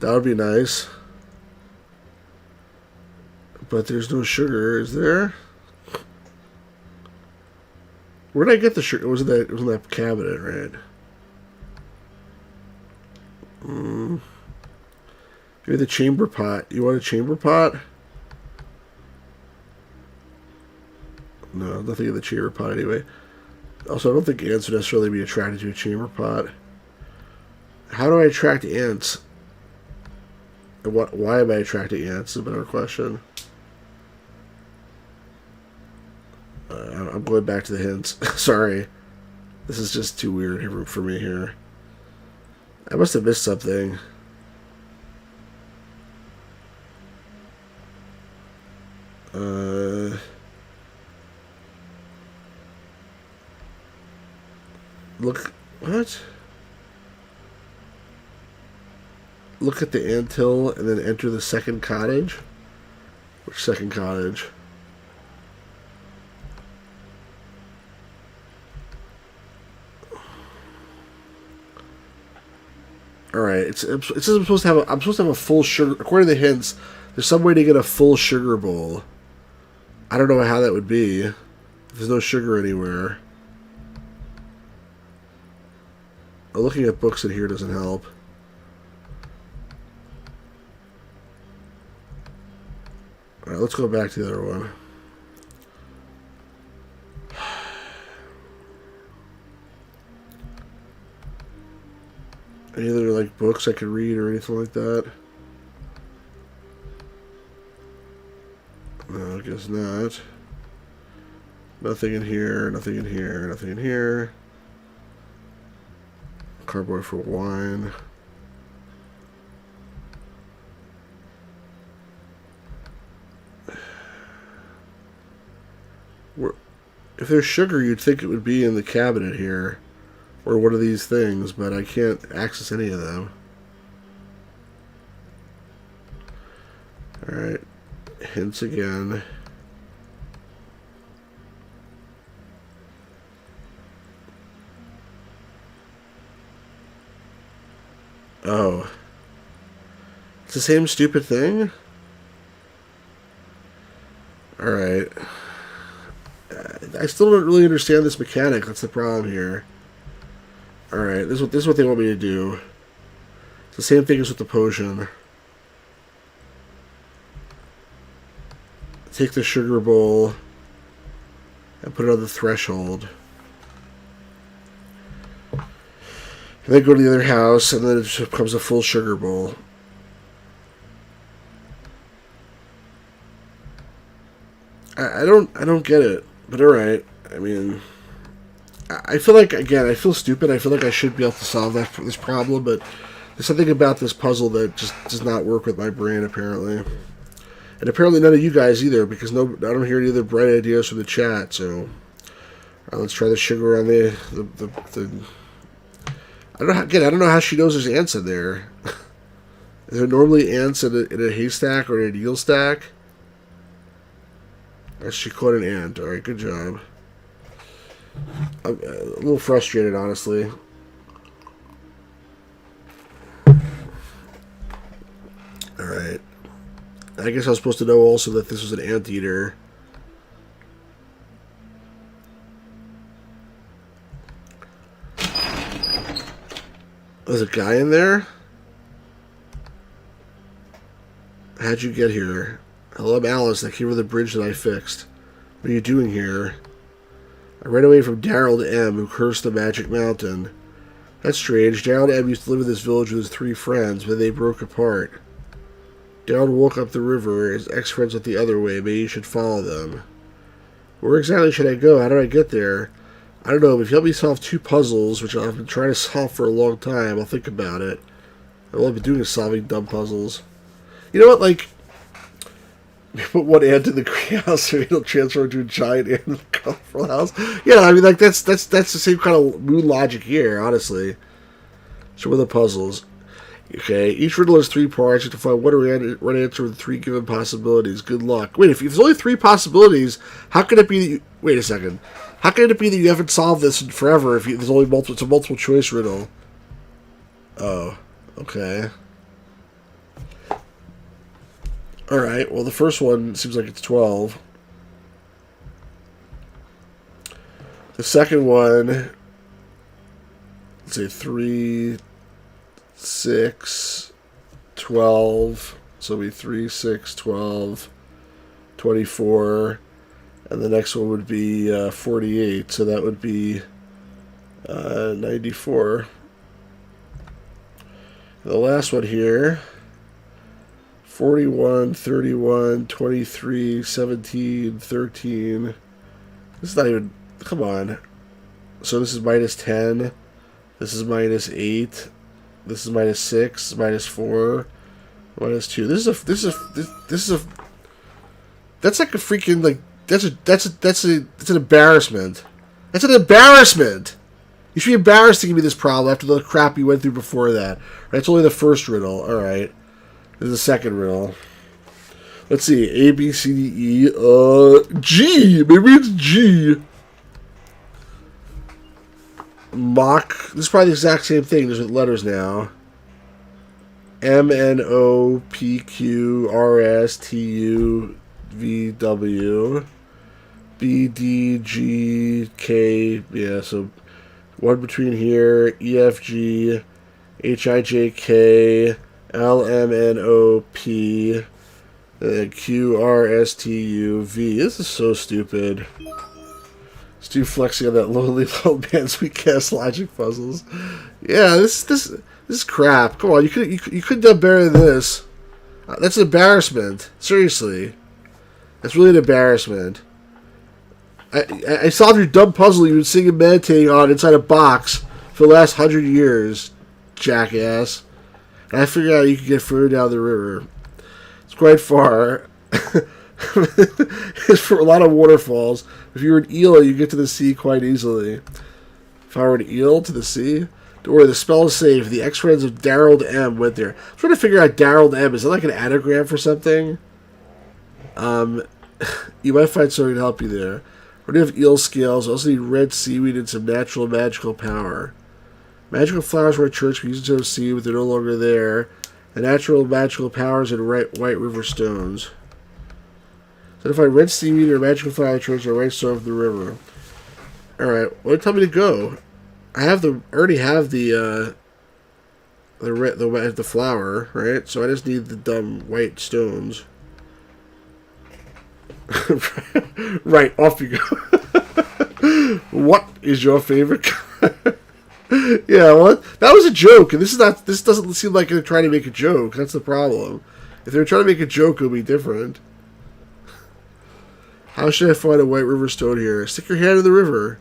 that would be nice. But there's no sugar, is there? Where did I get the sugar? It was in that cabinet, right? Maybe the chamber pot. You want a chamber pot? No, nothing in the chamber pot anyway. Also, I don't think ants would necessarily be attracted to a chamber pot. How do I attract ants? And why am I attracting ants is a better question. I'm going back to the hints. Sorry. This is just too weird for me here. I must have missed something. Look, what? Look at the anthill and then enter the second cottage? Which second cottage? Alright, it says I'm supposed to have a full sugar. According to the hints, there's some way to get a full sugar bowl. I don't know how that would be. If there's no sugar anywhere. Looking at books in here doesn't help. Alright, let's go back to the other one. Any other like books I could read or anything like that? No, I guess not. Nothing in here, nothing in here, nothing in here. Cardboard for wine. If there's sugar, you'd think it would be in the cabinet here. Or one of these things, but I can't access any of them. Alright. Hints again. Oh. It's the same stupid thing? Alright. I still don't really understand this mechanic. That's the problem here. Alright, this is what they want me to do. It's the same thing as with the potion. Take the sugar bowl and put it on the threshold. And then go to the other house, and then it just becomes a full sugar bowl. I don't get it, but alright. I mean, I feel like, again, I feel stupid. I feel like I should be able to solve this problem, but there's something about this puzzle that just does not work with my brain, apparently. And apparently none of you guys either, because I don't hear any other bright ideas from the chat, so... let's try the sugar on the I don't know how she knows there's ants in there. Is there normally ants in a haystack or in a needle stack? She caught an ant. Alright, good job. I'm a little frustrated, honestly. Alright. I guess I was supposed to know also that this was an anteater. There's a guy in there? How'd you get here? Hello, I'm Alice. I came over the bridge that I fixed. What are you doing here? I ran away from Daryl to M, who cursed the Magic Mountain. That's strange. Daryl and M used to live in this village with his 3 friends, but they broke apart. Daryl woke up the river. His ex-friends went the other way. Maybe you should follow them. Where exactly should I go? How do I get there? I don't know, but if you help me solve 2 puzzles, which I've been trying to solve for a long time, I'll think about it. All I've been doing is solving dumb puzzles. You know what, like, put one ant in the greenhouse so it'll transfer into a giant ant in the colorful house. Yeah, I mean, like, that's the same kind of moon logic here, honestly. So what are the puzzles? Okay, each riddle has 3 parts. You have to find one answer with 3 given possibilities. Good luck. Wait, if there's only 3 possibilities, how can it be that you... Wait a second. How can it be that you haven't solved this in forever if there's only multiple... It's a multiple choice riddle. Oh, okay. Alright, well, the first one seems like it's 12. The second one, let's say 3, 6, 12. So it'll be 3, 6, 12, 24. And the next one would be 48. So that would be 94. And the last one here... 41, 31, 23, 17, 13. This is not even... Come on. So this is minus 10. This is minus 8. This is minus 6. Minus 4. Minus 2. This is a... That's like a freaking, like... That's an embarrassment. That's an embarrassment! You should be embarrassed to give me this problem after the crap you went through before that. Right, it's only the first riddle. Alright. This is the second riddle. Let's see. A, B, C, D, E. G. Maybe it's G. Mock. This is probably the exact same thing, just with letters now. M, N, O, P, Q, R, S, T, U, V, W. B, D, G, K. Yeah, so one between here. E, F, G. H, I, J, K. L, M, N, O, P, Q, R, S, T, U, V. This is so stupid. Stu flexing on that lonely little man's weak cast logic puzzles. Yeah, this is crap. Come on, you could have done better than this. That's an embarrassment. Seriously, that's really an embarrassment. I solved your dumb puzzle you've been sitting and meditating on inside a box for the last 100 years, jackass. And I figured out you could get further down the river. It's quite far. It's for a lot of waterfalls. If you were an eel, you get to the sea quite easily. If I were an eel to the sea? Don't worry, the spell is safe. The ex-friends of Daryl M went there. I'm trying to figure out Daryl M. Is that like an anagram for something? You might find something to help you there. We're going to have eel scales. Also need red seaweed and some natural magical power. Magical flowers were at church. We used to see, but they're no longer there. The natural magical powers and white river stones. So if I red seaweed or magical flower at church, or right stone of the river. Alright, well, tell me to go. I already have the flower, right? So I just need the dumb white stones. Right, off you go. What is your favorite color? Yeah, well, that was a joke, and this doesn't seem like they're trying to make a joke. That's the problem. If they were trying to make a joke, it would be different. How should I find a white river stone here? Stick your hand in the river.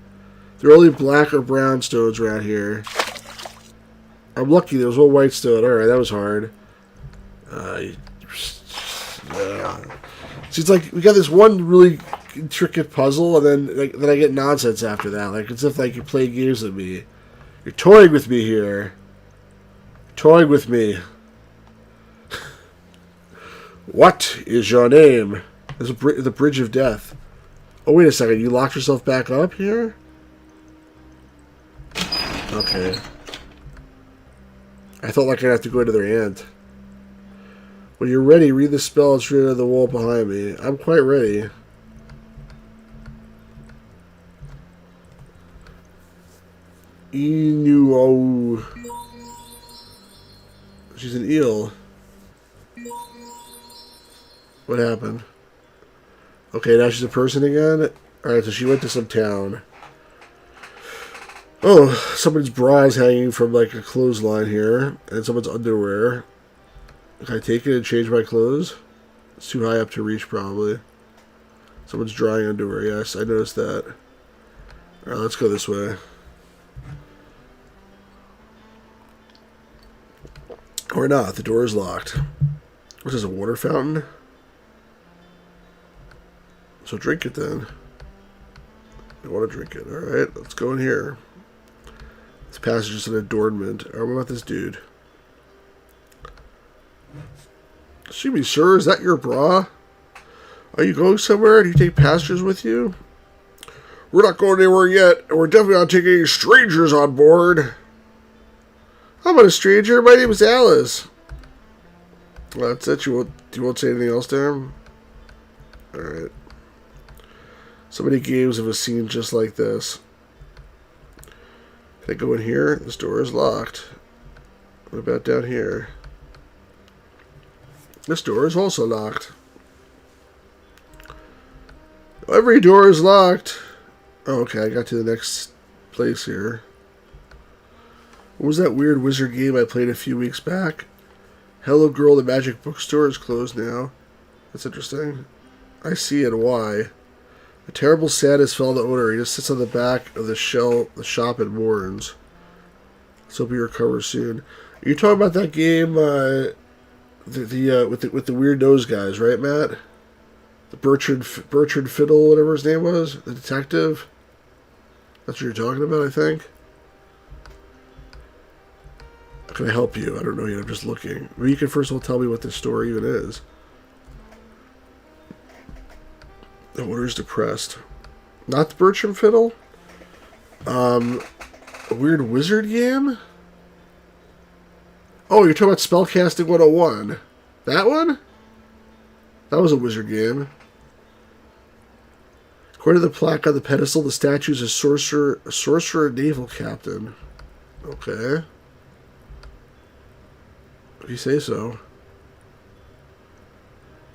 There are only black or brown stones around here. I'm lucky there was one white stone. Alright, that was hard. See, it's like we got this one really intricate puzzle, and then I get nonsense after that. Like, it's if like you're playing games with me. You're toying with me here. Toying with me. What is your name? There's the Bridge of Death. Oh, wait a second. You locked yourself back up here? Okay. I felt like I'd have to go into their ant. When you're ready, read the spell that's written on the wall behind me. I'm quite ready. Inuo. She's an eel. What happened? Okay, now she's a person again? Alright, so she went to some town. Oh, someone's bra is hanging from like a clothesline here. And someone's underwear. Can I take it and change my clothes? It's too high up to reach, probably. Someone's drying underwear, yes, I noticed that. Alright, let's go this way. Or not, the door is locked. What is a water fountain? So drink it then. I want to drink it. Alright, let's go in here. This passage is an adornment. Alright, what about this dude? Excuse me, sir, is that your bra? Are you going somewhere? Do you take passengers with you? We're not going anywhere yet, and we're definitely not taking any strangers on board. I'm not a stranger. My name is Alice. Well, that's it. You won't say anything else to him? Alright. So many games have a scene just like this. Can I go in here? This door is locked. What about down here? This door is also locked. Every door is locked. Oh, okay, I got to the next place here. What was that weird wizard game I played a few weeks back? Hello Girl, the Magic Bookstore is closed now. That's interesting. I see and why. A terrible sadness fell on the owner. He just sits on the back of the shop and mourns. Let's hope he recovers soon. Are you talking about that game, with the weird nose guys, right, Matt? The Bertrand Fiddle, whatever his name was, the detective. That's what you're talking about, I think. How can I help you? I don't know yet. I'm just looking. Maybe you can first of all tell me what this story even is. The owner's depressed. Not the Bertram Fiddle? A weird wizard game? Oh, you're talking about Spellcasting 101. That one? That was a wizard game. According to the plaque on the pedestal, the statue is a sorcerer and naval captain. Okay. If you say so.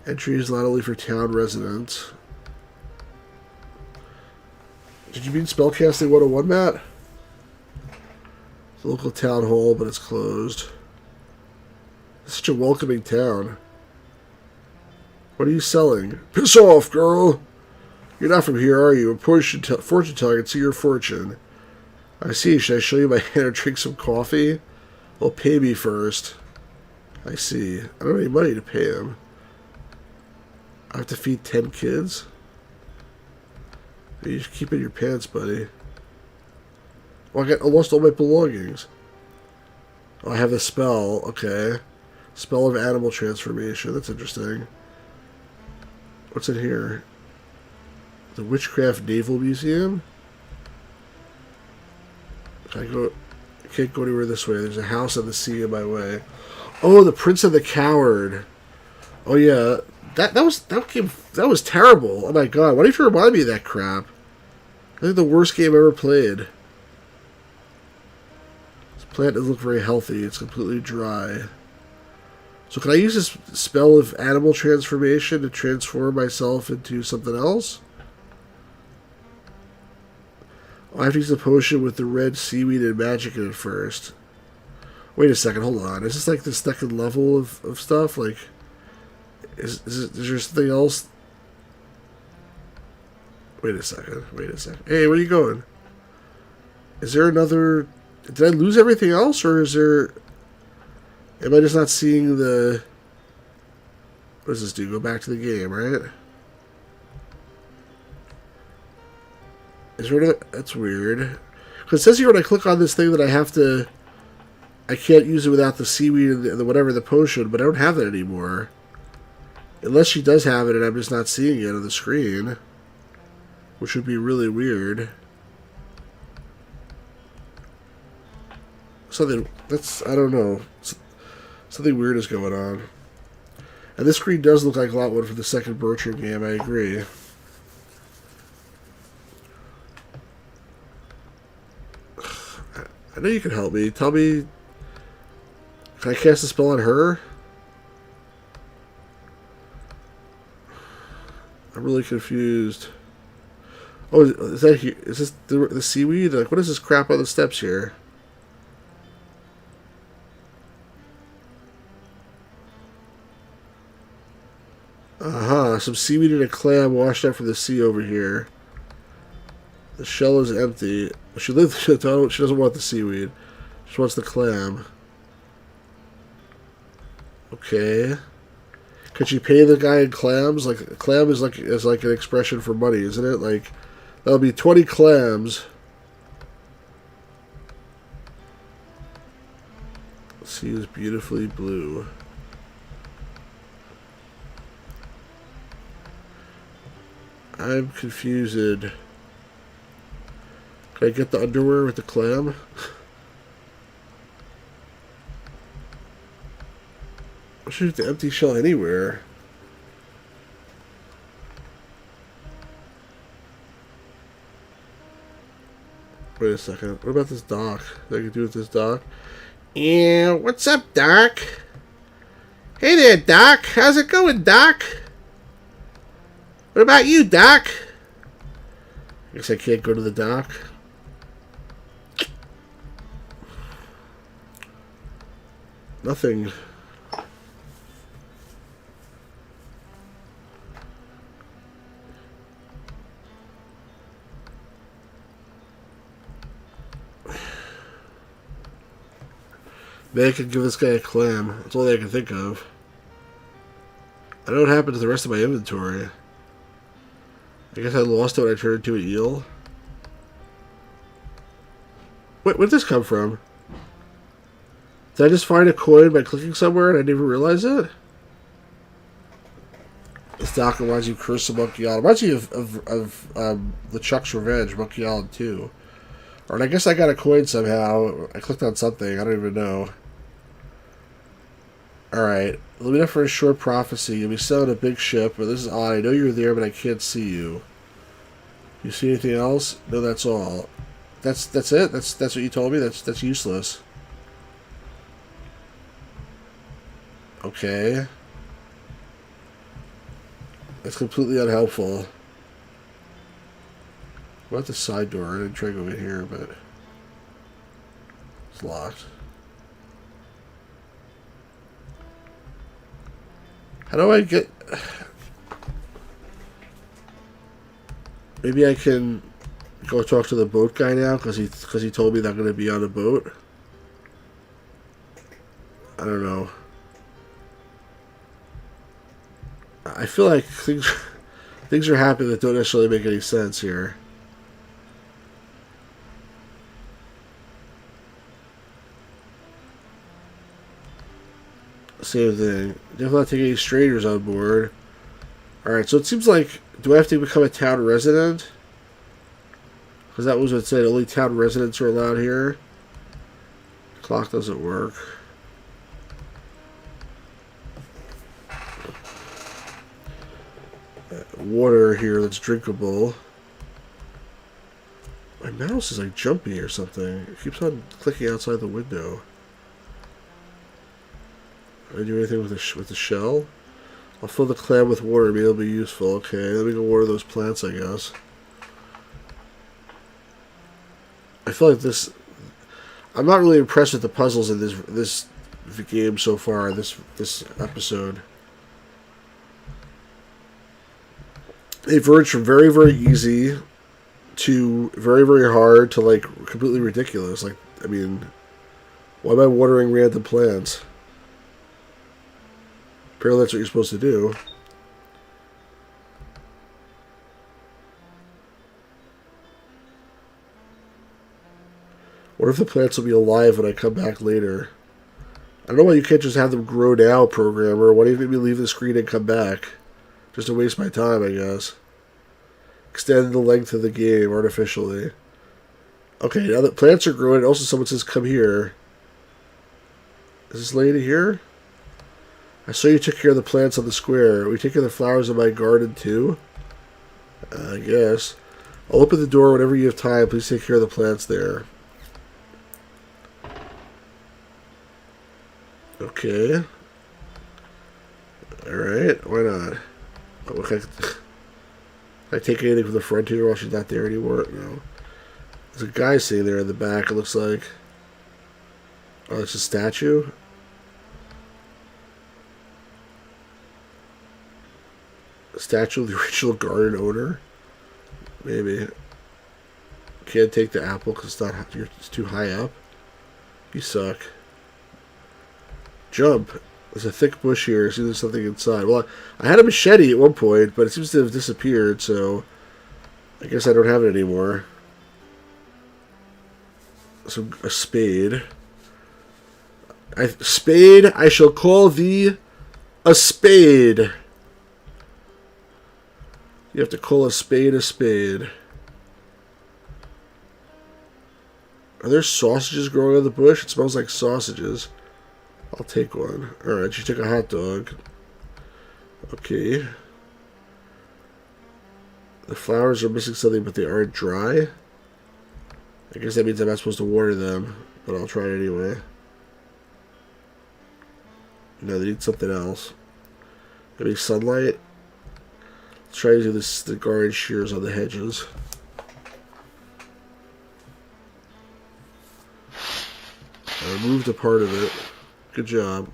Entry is not only for town residents. Did you mean Spellcasting 101, Matt? It's a local town hall, but it's closed. It's such a welcoming town. What are you selling? Piss off, girl! You're not from here, are you? A fortune teller can see your fortune. I see. Should I show you my hand or drink some coffee? Well, pay me first. I see. I don't have any money to pay him. I have to feed 10 kids? You should keep it in your pants, buddy. Oh, I lost all my belongings. Oh, I have the spell. Okay. Spell of animal transformation. That's interesting. What's in here? The Witchcraft Naval Museum? I can't go anywhere this way. There's a house on the sea in my way. Oh, the Prince of the Coward. Oh yeah, that was terrible. Oh my god, why did you remind me of that crap? I think the worst game I ever played. This plant doesn't look very healthy. It's completely dry. So can I use this spell of animal transformation to transform myself into something else? I have to use the potion with the red seaweed and magic in it first. Wait a second, hold on. Is this like the second level of stuff? Like, is there something else? Wait a second. Hey, where are you going? Is there another... Did I lose everything else, or is there... Am I just not seeing the... What does this do? Go back to the game, right? Is there another... That's weird. Because it says here when I click on this thing that I have to... I can't use it without the seaweed and the whatever, the potion, but I don't have that anymore. Unless she does have it and I'm just not seeing it on the screen. Which would be really weird. Something... That's... I don't know. Something weird is going on. And this screen does look like a lot one from the second Bertram game, I agree. I know you can help me. Tell me... Can I cast a spell on her? I'm really confused. Oh, is that here? Is this the seaweed? Like, what is this crap on the steps here? Aha, some seaweed and a clam washed up from the sea over here. The shell is empty. She doesn't want the seaweed. She wants the clam. Okay. Could you pay the guy in clams? Like, a clam is like an expression for money, isn't it? Like, that'll be 20 clams. The sea is beautifully blue. I'm confused. Can I get the underwear with the clam? I should have the empty shell anywhere. Wait a second. What about this dock? What I can do with this dock? Yeah, what's up, Doc? Hey there, Doc. How's it going, Doc? What about you, Doc? I guess I can't go to the dock. Nothing. Maybe I could give this guy a clam. That's all I can think of. I know what happened to the rest of my inventory. I guess I lost it when I turned into an eel. Wait, where did this come from? Did I just find a coin by clicking somewhere and I didn't even realize it? This dock reminds you of Curse of Monkey Island. Reminds you of the Chuck's Revenge, Monkey Island 2. Or I guess I got a coin somehow. I clicked on something. I don't even know. Alright. Let me know for a short prophecy. You'll be sailing a big ship, but this is odd. I know you're there, but I can't see you. You see anything else? No, that's all. That's it? That's what you told me? That's useless. Okay. That's completely unhelpful. What about the side door? I didn't try to go in here, but it's locked. How do I get... Maybe I can go talk to the boat guy now because he told me that I'm going to be on a boat. I don't know. I feel like things are happening that don't necessarily make any sense here. Same thing. Definitely not taking any strangers on board. Alright, so it seems like... Do I have to become a town resident? Because that was what it said. Only town residents are allowed here. Clock doesn't work. Water here that's drinkable. My mouse is like jumpy or something. It keeps on clicking outside the window. Can I do anything with the shell? I'll fill the clam with water. Maybe it'll be useful. Okay, let me go water those plants, I guess. I feel like this... I'm not really impressed with the puzzles in this game so far, this episode. They've verged from very, very easy to very, very hard to, like, completely ridiculous. Like, I mean, why am I watering random plants? Apparently that's what you're supposed to do. What if the plants will be alive when I come back later? I don't know why you can't just have them grow now, programmer. Why do you make me leave the screen and come back? Just to waste my time, I guess. Extend the length of the game artificially. Okay, now that plants are growing, also someone says, come here. Is this lady here? I saw you took care of the plants on the square. We take care of the flowers in my garden, too? I guess. I'll open the door whenever you have time. Please take care of the plants there. Okay. Alright, why not? Oh, can I take anything from the frontier while she's not there anymore? No. There's a guy sitting there in the back, it looks like. Oh, it's a statue? A statue of the original garden owner? Maybe. Can't take the apple because it's too high up. You suck. Jump. There's a thick bush here. See, there's something inside. Well, I had a machete at one point, but it seems to have disappeared, so I guess I don't have it anymore. So, a spade. Spade, I shall call thee a spade. You have to call a spade a spade. Are there sausages growing on the bush? It smells like sausages. I'll take one. Alright, she took a hot dog. Okay. The flowers are missing something, but they aren't dry. I guess that means I'm not supposed to water them, but I'll try it anyway. No, they need something else. Maybe sunlight. Let's try to do this, the garden shears on the hedges. I removed a part of it. Good job.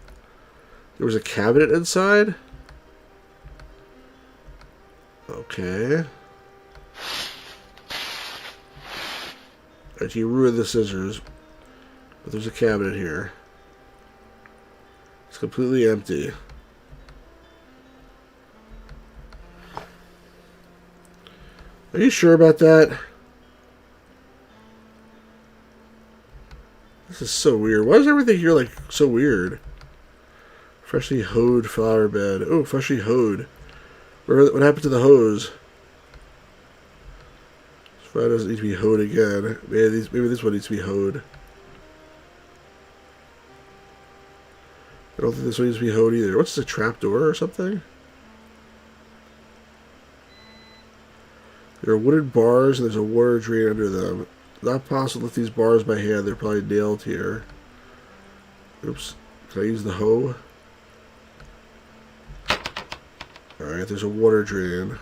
There was a cabinet inside? Okay. Alright, you ruined the scissors. But there's a cabinet here. It's completely empty. Are you sure about that? This is so weird. Why is everything here like so weird? Freshly hoed flower bed. Oh, freshly hoed. What happened to the hose? This flower doesn't need to be hoed again. Maybe this one needs to be hoed. I don't think this one needs to be hoed either. What's this, a trapdoor or something? There are wooden bars and there's a water drain under them. Not possible to lift these bars by hand. They're probably nailed here. Oops. Can I use the hoe? Alright, there's a water drain.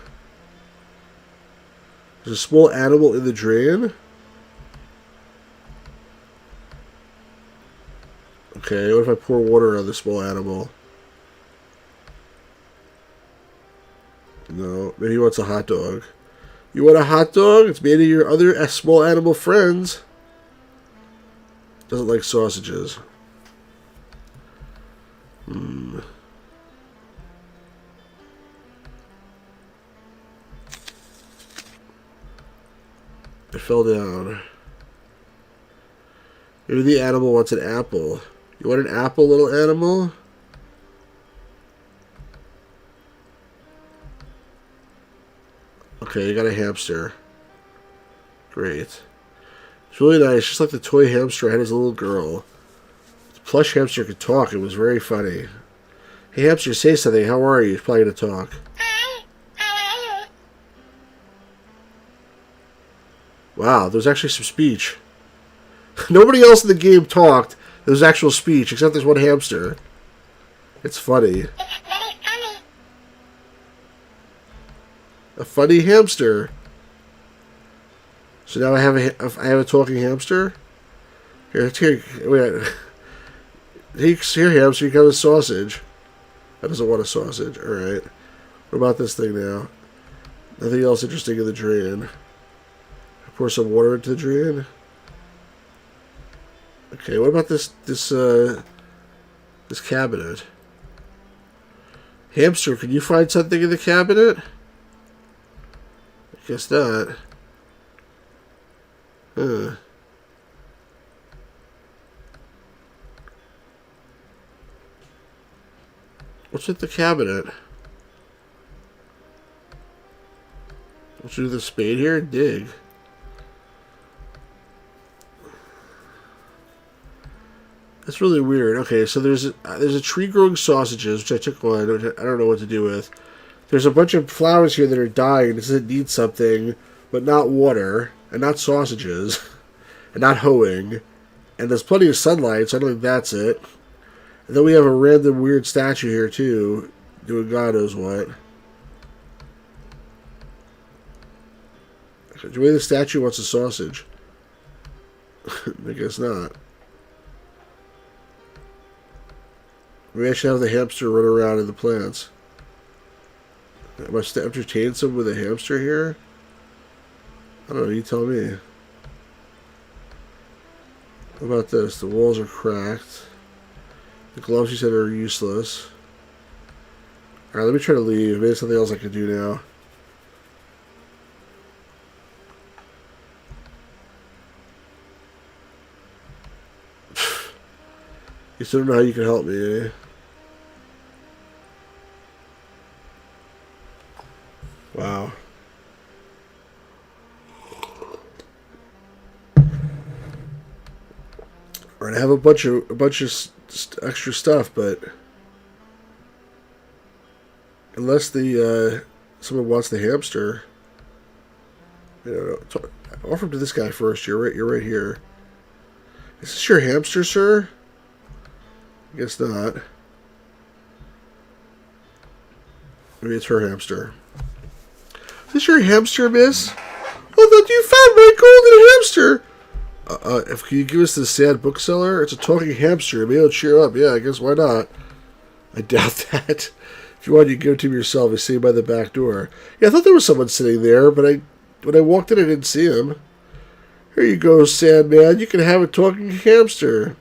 There's a small animal in the drain. Okay, what if I pour water on the small animal? No, maybe he wants a hot dog. You want a hot dog? It's made of your other small animal friends. Doesn't like sausages. It fell down. Maybe the animal wants an apple. You want an apple, little animal? Okay, you got a hamster. Great. It's really nice, just like the toy hamster I had as a little girl. The plush hamster could talk. It was very funny. Hey, hamster, say something. How are you? He's probably going to talk. Wow, there's actually some speech. Nobody else in the game talked. There was actual speech, except there's one hamster. It's funny. A funny hamster. So now I have a talking hamster. Here, wait. Here, hamster, you got a sausage. That doesn't want a sausage. All right. What about this thing now? Nothing else interesting in the drain. I pour some water into the drain. Okay, what about this cabinet? Hamster, can you find something in the cabinet? I guess not. Huh. What's with the cabinet? Let's do the spade here and dig. That's really weird. Okay, so there's a tree growing sausages, which I took one, which I don't know what to do with. There's a bunch of flowers here that are dying. This doesn't need something, but not water, and not sausages, and not hoeing. And there's plenty of sunlight, so I don't think that's it. And then we have a random weird statue here, too, doing God knows what. The way the statue wants a sausage. I guess not. Maybe I should have the hamster run around in the plants. Am I to entertain someone with a hamster here? I don't know, you tell me. What about this? The walls are cracked. The gloves you said are useless. Alright, let me try to leave. Maybe there's something else I can do now. You still don't know how you can help me, eh? Wow. Alright, I have a bunch of extra stuff, but unless the someone wants the hamster, you know, offer him to this guy first. You're right here. Is this your hamster, sir? I guess not. Maybe it's her hamster. Is this your hamster, miss? Oh, that you found my golden hamster! If you give us the sad bookseller, it's a talking hamster. Maybe it'll cheer up. Yeah, I guess why not? I doubt that. If you want, you can give it to him yourself. He's sitting by the back door. Yeah, I thought there was someone sitting there, but when I walked in, I didn't see him. Here you go, sad man. You can have a talking hamster.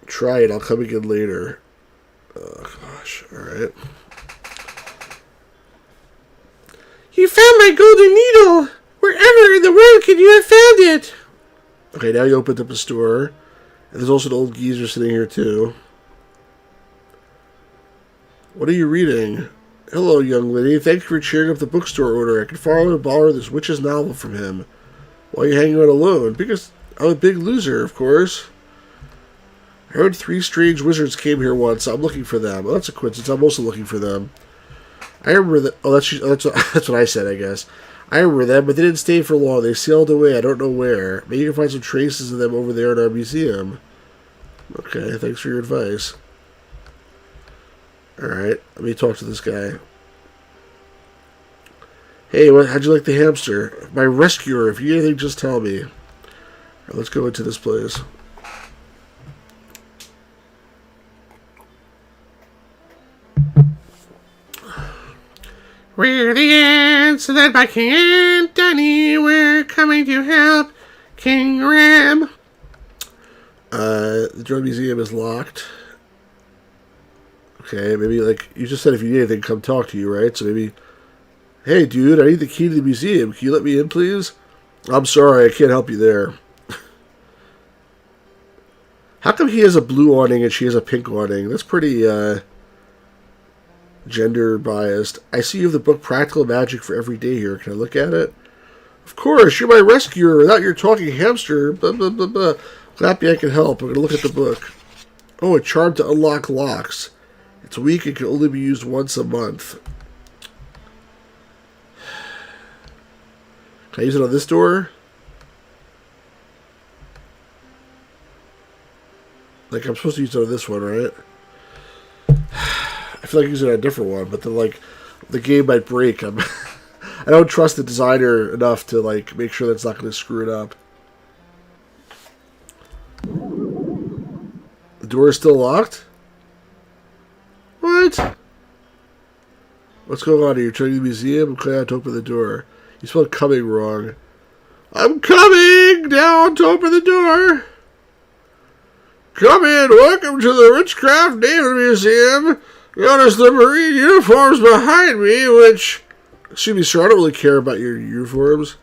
Try it. I'll come again later. Oh, gosh. Alright. You found my golden needle! Wherever in the world could you have found it? Okay, now you opened up a store. And there's also an old geezer sitting here, too. What are you reading? Hello, young lady. Thanks for cheering up the bookstore order. I can borrow this witch's novel from him. Why are you hanging out alone? Because I'm a big loser, of course. I heard 3 strange wizards came here once. So I'm looking for them. Well, that's a coincidence. I'm also looking for them. I remember that. Oh, that's what I said, I guess. I remember them, but they didn't stay for long. They sailed away. I don't know where. Maybe you can find some traces of them over there in our museum. Okay, thanks for your advice. Alright, let me talk to this guy. Hey, how'd you like the hamster? My rescuer. If you need anything, just tell me. Alright, let's go into this place. We're the ants led by King Anthony. We're coming to help King Ram. The drug museum is locked. Okay, maybe, like, you just said if you need anything, come talk to you, right? So maybe, hey, dude, I need the key to the museum. Can you let me in, please? I'm sorry, I can't help you there. How come he has a blue awning and she has a pink awning? That's pretty, gender biased. I see you have the book Practical Magic for Every Day here. Can I look at it? Of course, you're my rescuer. Without your talking hamster. Blah, blah, blah, blah. Happy I can help. I'm going to look at the book. Oh, a charm to unlock locks. It's weak and can only be used once a month. Can I use it on this door? Like, I'm supposed to use it on this one, right? I feel like using a different one, but then, like, the game might break. I don't trust the designer enough to, like, make sure that's not going to screw it up. The door is still locked? What? What's going on here? You're trying to the museum? I'm trying to open the door. You spelled coming wrong. I'm coming down to open the door. Come in. Welcome to the Richcraft Naval Museum. Notice the Marine uniforms behind me, which... Excuse me, sir, I don't really care about your uniforms.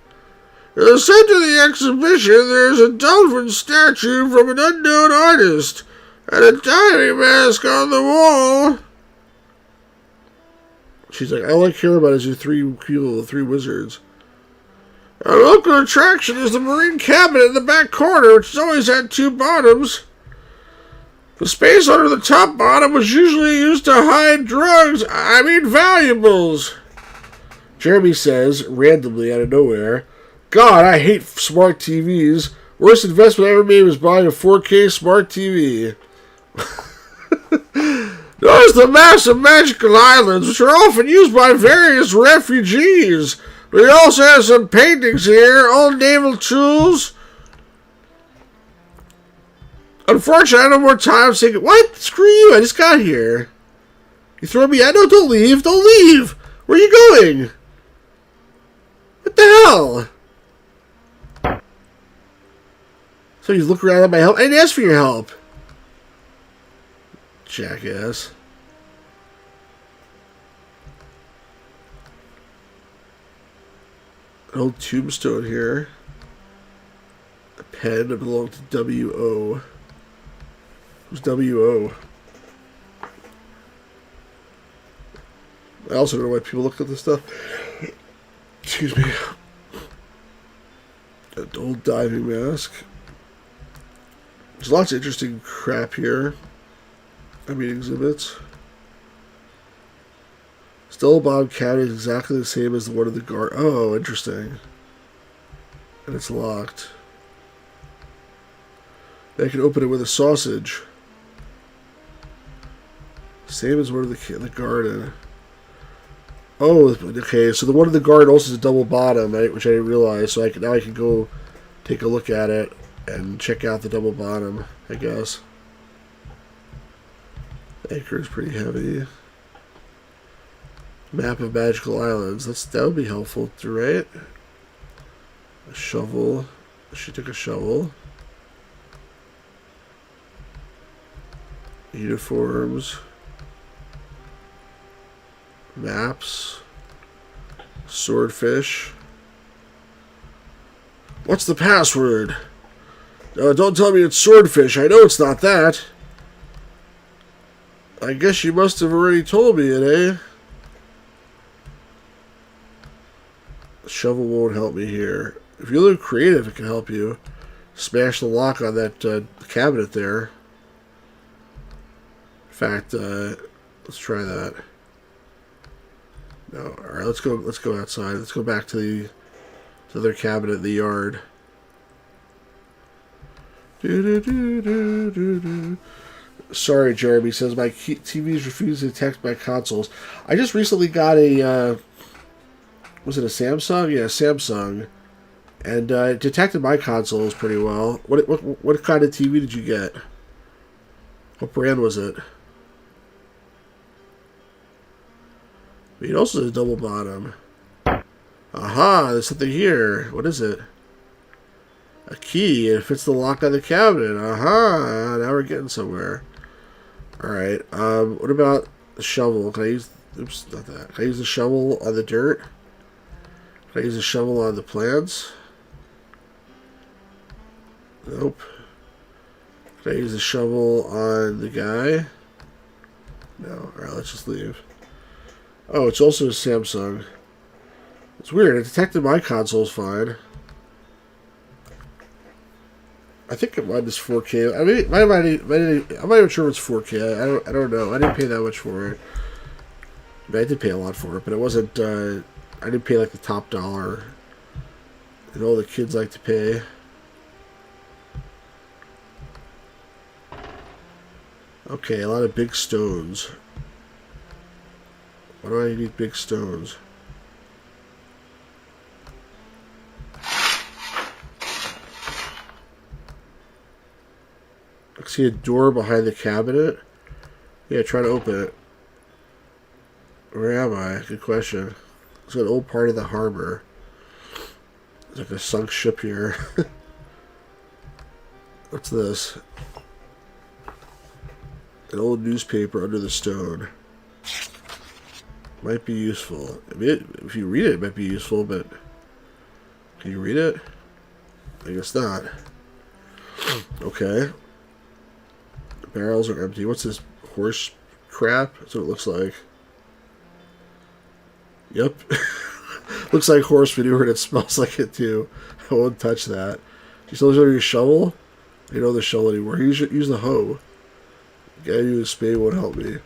In the center of the exhibition, there's a dolphin statue from an unknown artist, and a diving mask on the wall. She's like, all I care about is your 3 people, the 3 wizards. Our local attraction is the Marine cabinet in the back corner, which has always had 2 bottoms. The space under the top bottom was usually used to hide drugs, valuables. Jeremy says, randomly out of nowhere, God, I hate smart TVs. Worst investment I ever made was buying a 4K smart TV. Notice the massive magical islands, which are often used by various refugees. We also have some paintings here, old naval tools. Unfortunately, I have no more time to what? Screw you, I just got here. You throw me out? No, don't leave. Don't leave. Where are you going? What the hell? So you look around at my help. I didn't ask for your help. Jackass. An old tombstone here. A pen that belonged to W.O. Who's W.O.? I also don't know why people look at this stuff. Excuse me. An old diving mask. There's lots of interesting crap here. I mean, exhibits. Still Bob cabinet is exactly the same as the one of the guard. Oh, interesting. And it's locked. I can open it with a sausage. Same as one of the garden. Oh, okay. So the one in the garden also has a double bottom, right, which I didn't realize. So now I can go take a look at it and check out the double bottom, I guess. The anchor is pretty heavy. Map of magical islands. That would be helpful, right? A shovel. She took a shovel. Uniforms. Maps. Swordfish. What's the password? Don't tell me it's swordfish. I know it's not that. I guess you must have already told me it, eh? The shovel won't help me here. If you look creative, it can help you. Smash the lock on that cabinet there. In fact, let's try that. No, all right. Let's go outside. Let's go back to the other cabinet in the yard. Sorry, Jeremy says my TV is refusing to detect my consoles. I just recently got a. Was it a Samsung? Yeah, Samsung, and it detected my consoles pretty well. What kind of TV did you get? What brand was it? It also has a double bottom. Aha, there's something here. What is it? A key. It fits the lock on the cabinet. Aha, now we're getting somewhere. Alright, what about the shovel? Can I use... Oops, not that. Can I use the shovel on the dirt? Can I use the shovel on the plants? Nope. Can I use the shovel on the guy? No. Alright, let's just leave. Oh, it's also a Samsung. It's weird. It detected my consoles fine. I think mine is 4K. I mean, I'm not even sure if it's 4K. I don't know. I didn't pay that much for it. I mean, I did pay a lot for it, but it wasn't. I didn't pay like the top dollar that all the kids like to pay. Okay, a lot of big stones. Why do I need big stones? I see a door behind the cabinet. Yeah, try to open it. Where am I? Good question. It's an old part of the harbor. There's like a sunk ship here. What's this? An old newspaper under the stone. Might be useful. I mean, if you read it, it might be useful, but can you read it? I guess not. Okay. The barrels are empty. What's this horse crap? That's what it looks like. Yep. Looks like horse manure and it smells like it too. I won't touch that. You still use your shovel? You don't know the shovel anymore. Use the hoe. The guy who used a spade won't help me.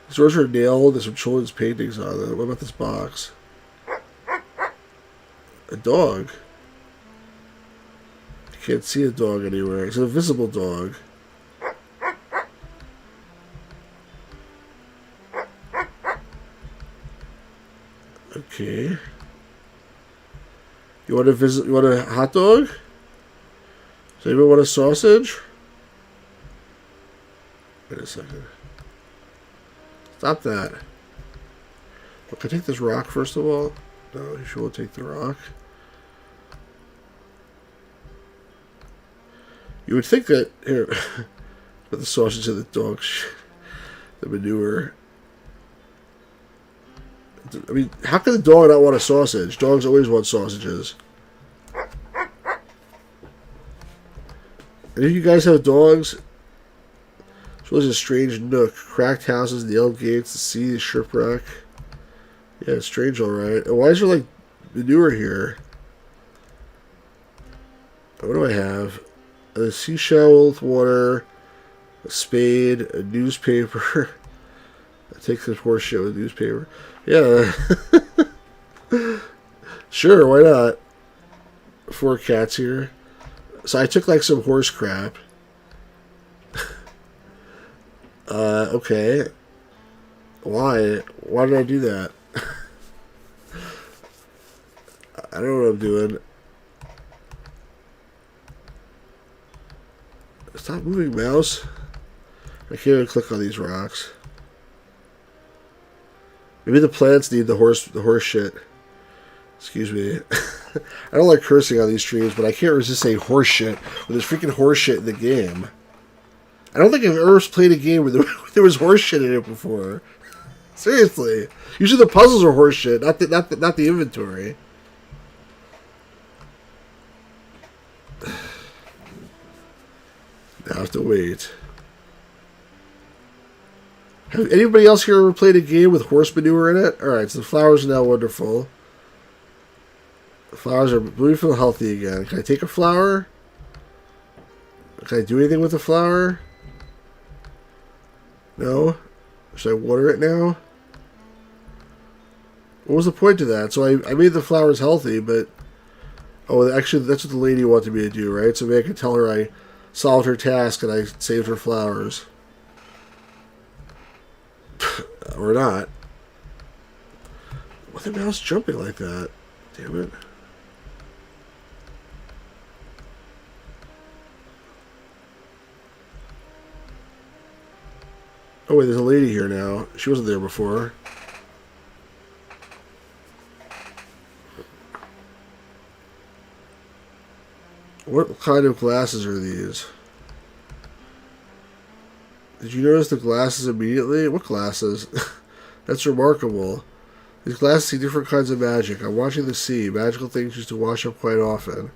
These doors are nailed. There's some children's paintings on them. What about this box? A dog. I can't see a dog anywhere. It's an invisible dog. Okay. You want to visit? You want a hot dog? Does anyone want a sausage? Wait a second. Stop that. Well, can I take this rock first of all? No, you should take the rock. You would think that here, put the sausage in the dog, the manure. I mean, how can the dog not want a sausage? Dogs always want sausages. And if you guys have dogs, it's really a strange nook. Cracked houses, nailed gates, the sea, the shipwreck. Yeah, it's strange, alright. And why is there, like, manure here? What do I have? A seashell with water, a spade, a newspaper. I take some horse shit with newspaper. Yeah. Sure, why not? 4 cats here. So I took like some horse crap. Okay. Why? Why did I do that? I don't know what I'm doing. Stop moving, mouse. I can't even click on these rocks. Maybe the plants need the horse shit. Excuse me. I don't like cursing on these streams, but I can't resist saying horse shit when there's freaking horse shit in the game. I don't think I've ever played a game where there was horse shit in it before. Seriously. Usually the puzzles are horse shit, not the inventory. Now I have to wait. Have anybody else here ever played a game with horse manure in it? Alright, so the flowers are now wonderful. The flowers are beautiful and healthy again. Can I take a flower? Can I do anything with the flower? No? Should I water it now? What was the point of that? So I made the flowers healthy, but... Oh, actually, that's what the lady wanted me to do, right? So maybe I could tell her I solved her task and I saved her flowers. Or not. Why the mouse jumping like that? Damn it. Oh wait, there's a lady here now. She wasn't there before. What kind of glasses are these? Did you notice the glasses immediately? What glasses? That's remarkable. These glasses see different kinds of magic. I'm watching the sea. Magical things used to wash up quite often.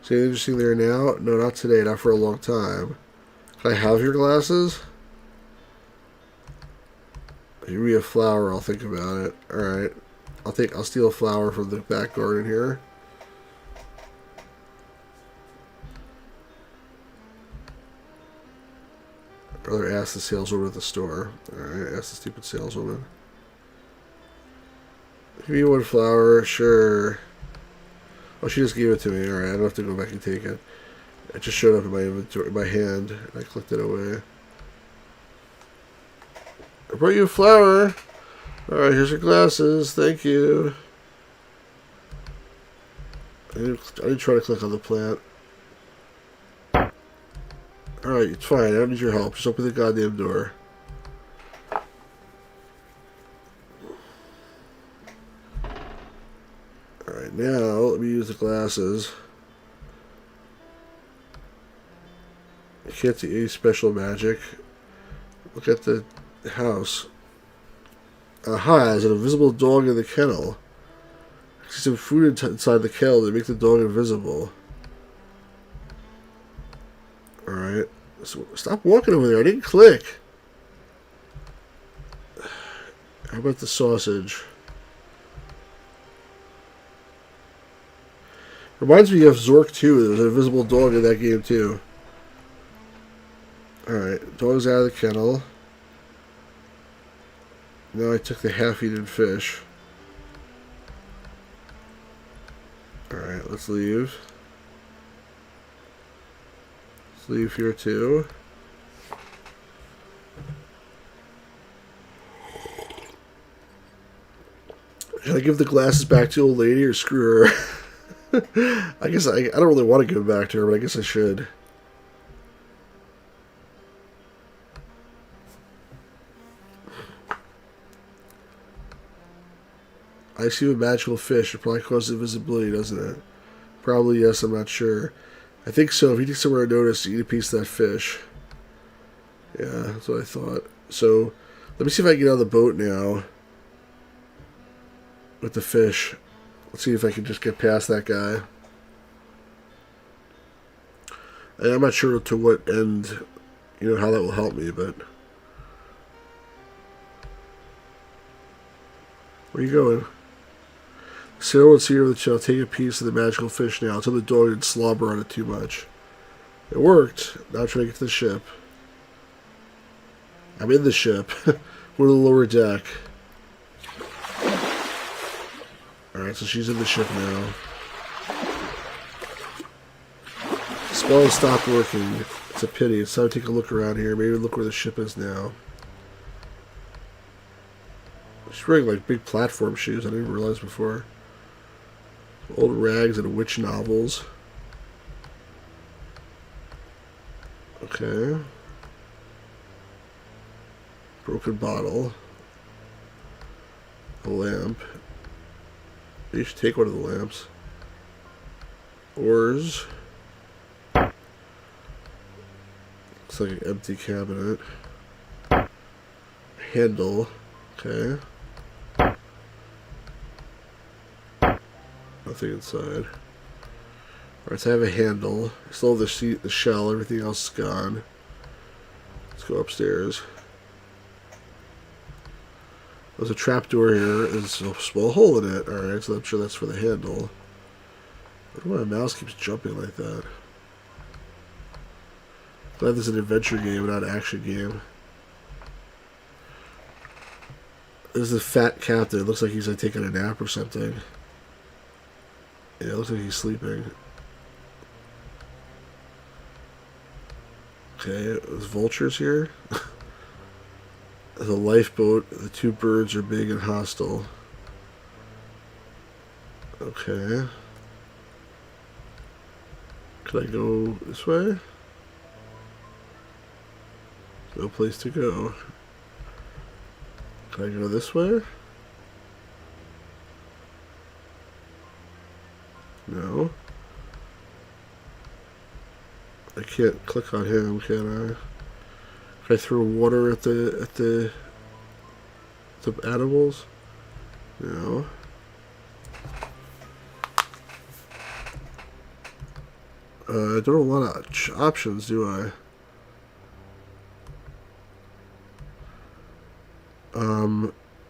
See anything interesting there now? No, not today. Not for a long time. Can I have your glasses? Give me a flower. I'll think about it. Alright. I'll steal a flower from the back garden here. I'd rather ask the saleswoman at the store. Alright, ask the stupid saleswoman. Give me one flower, sure. Oh, she just gave it to me. Alright, I don't have to go back and take it. It just showed up in my inventory, in my hand, and I clicked it away. I brought you a flower. Alright, here's your glasses. Thank you. I didn't try to click on the plant. Alright, it's fine. I don't need your help. Just open the goddamn door. Alright, now let me use the glasses. I can't see any special magic. Look at the house. Aha, there's an invisible dog in the kennel. I see some food inside the kennel to make the dog invisible. Alright. So stop walking over there. I didn't click. How about the sausage? Reminds me of Zork 2. There was an invisible dog in that game too. Alright. Dog's out of the kennel. Now I took the half-eaten fish. Alright, let's leave. Let's leave here too. Should I give the glasses back to the old lady or screw her? I guess I don't really want to give them back to her, but I guess I should. I see a magical fish. It probably causes invisibility, doesn't it? Probably, yes, I'm not sure. I think so. If you take somewhere unnoticed, you eat a piece of that fish. Yeah, that's what I thought. So, let me see if I can get on the boat now. With the fish. Let's see if I can just get past that guy. And I'm not sure to what end, how that will help me, but... Where are you going? Sarah wants to hear that she'll take a piece of the magical fish now. Tell the dog didn't slobber on it too much. It worked. Now trying to get to the ship. I'm in the ship. We're on the lower deck. Alright, so she's in the ship now. The spell has stopped working. It's a pity. It's time to take a look around here. Maybe look where the ship is now. She's wearing like big platform shoes. I didn't even realize before. Old rags and witch novels. Okay. Broken bottle. A lamp. You should take one of the lamps. Oars. Looks like an empty cabinet. Handle. Okay. Nothing inside. Alright, so I have a handle. I still have the seat, the shell, everything else is gone. Let's go upstairs. There's a trapdoor here. There's a small hole in it. Alright, so I'm sure that's for the handle. I don't know why my mouse keeps jumping like that. Glad this is an adventure game, not an action game. There's a fat captain. It looks like he's like taking a nap or something. Yeah, it looks like he's sleeping. Okay, there's vultures here. There's a lifeboat. The two birds are big and hostile. Okay. Could I go this way? No place to go. Can I go this way? No. I can't click on him, can I? Can I throw water at the animals? No. I don't have a lot of options, do I?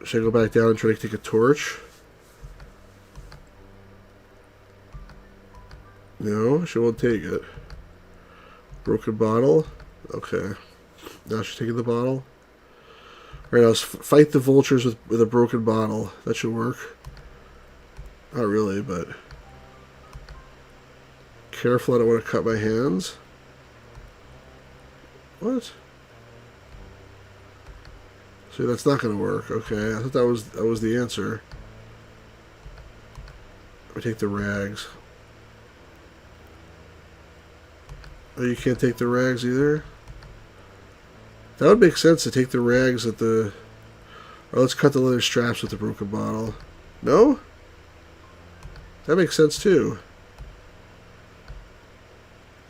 Should I go back down and try to take a torch? No, she won't take it. Broken bottle? Okay. Now she's taking the bottle. Alright, let's fight the vultures with a broken bottle. That should work. Not really, but... Careful, I don't want to cut my hands. What? See, that's not going to work. Okay, I thought that was the answer. I take the rags. Oh, you can't take the rags either? That would make sense to take the rags at the... Or let's cut the leather straps with the broken bottle. No? That makes sense too.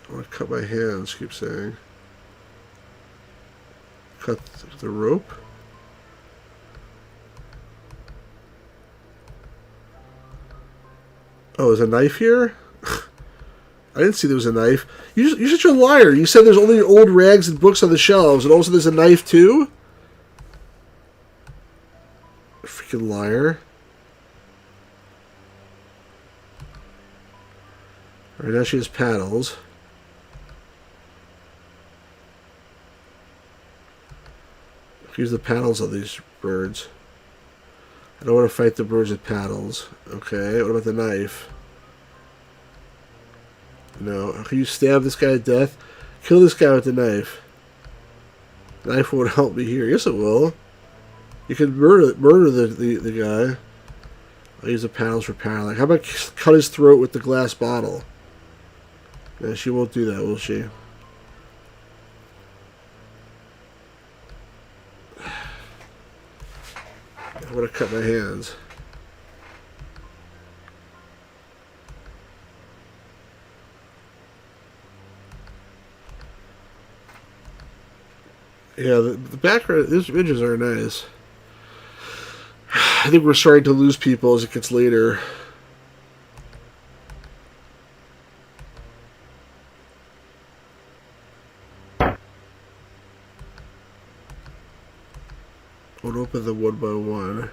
I want to cut my hands, keep saying. Cut the rope. Oh, is a knife here? I didn't see there was a knife. You're such a liar. You said there's only old rags and books on the shelves, and also there's a knife too? Freaking liar. Alright, now she has paddles. Use the paddles on these birds. I don't want to fight the birds with paddles. Okay, what about the knife? No. Can you stab this guy to death? Kill this guy with the knife. The knife won't help me here. Yes, it will. You can murder the guy. I'll use the paddles for paddling. How about cut his throat with the glass bottle? Yeah, she won't do that, will she? I'm going to cut my hands. Yeah, the background, these images are nice. I think we're starting to lose people as it gets later. Won't open them one by one.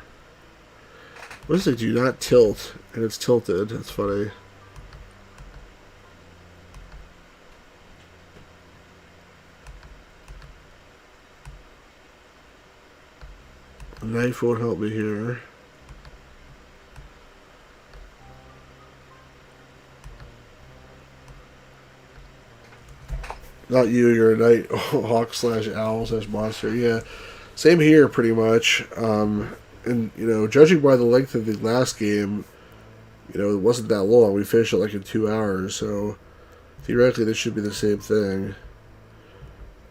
What is it? Do not tilt, and it's tilted. That's funny. A knife won't help me here. Not you, you're a night hawk slash owl slash monster. Yeah, same here pretty much. And judging by the length of the last game, it wasn't that long. We finished it like in 2 hours, so theoretically this should be the same thing.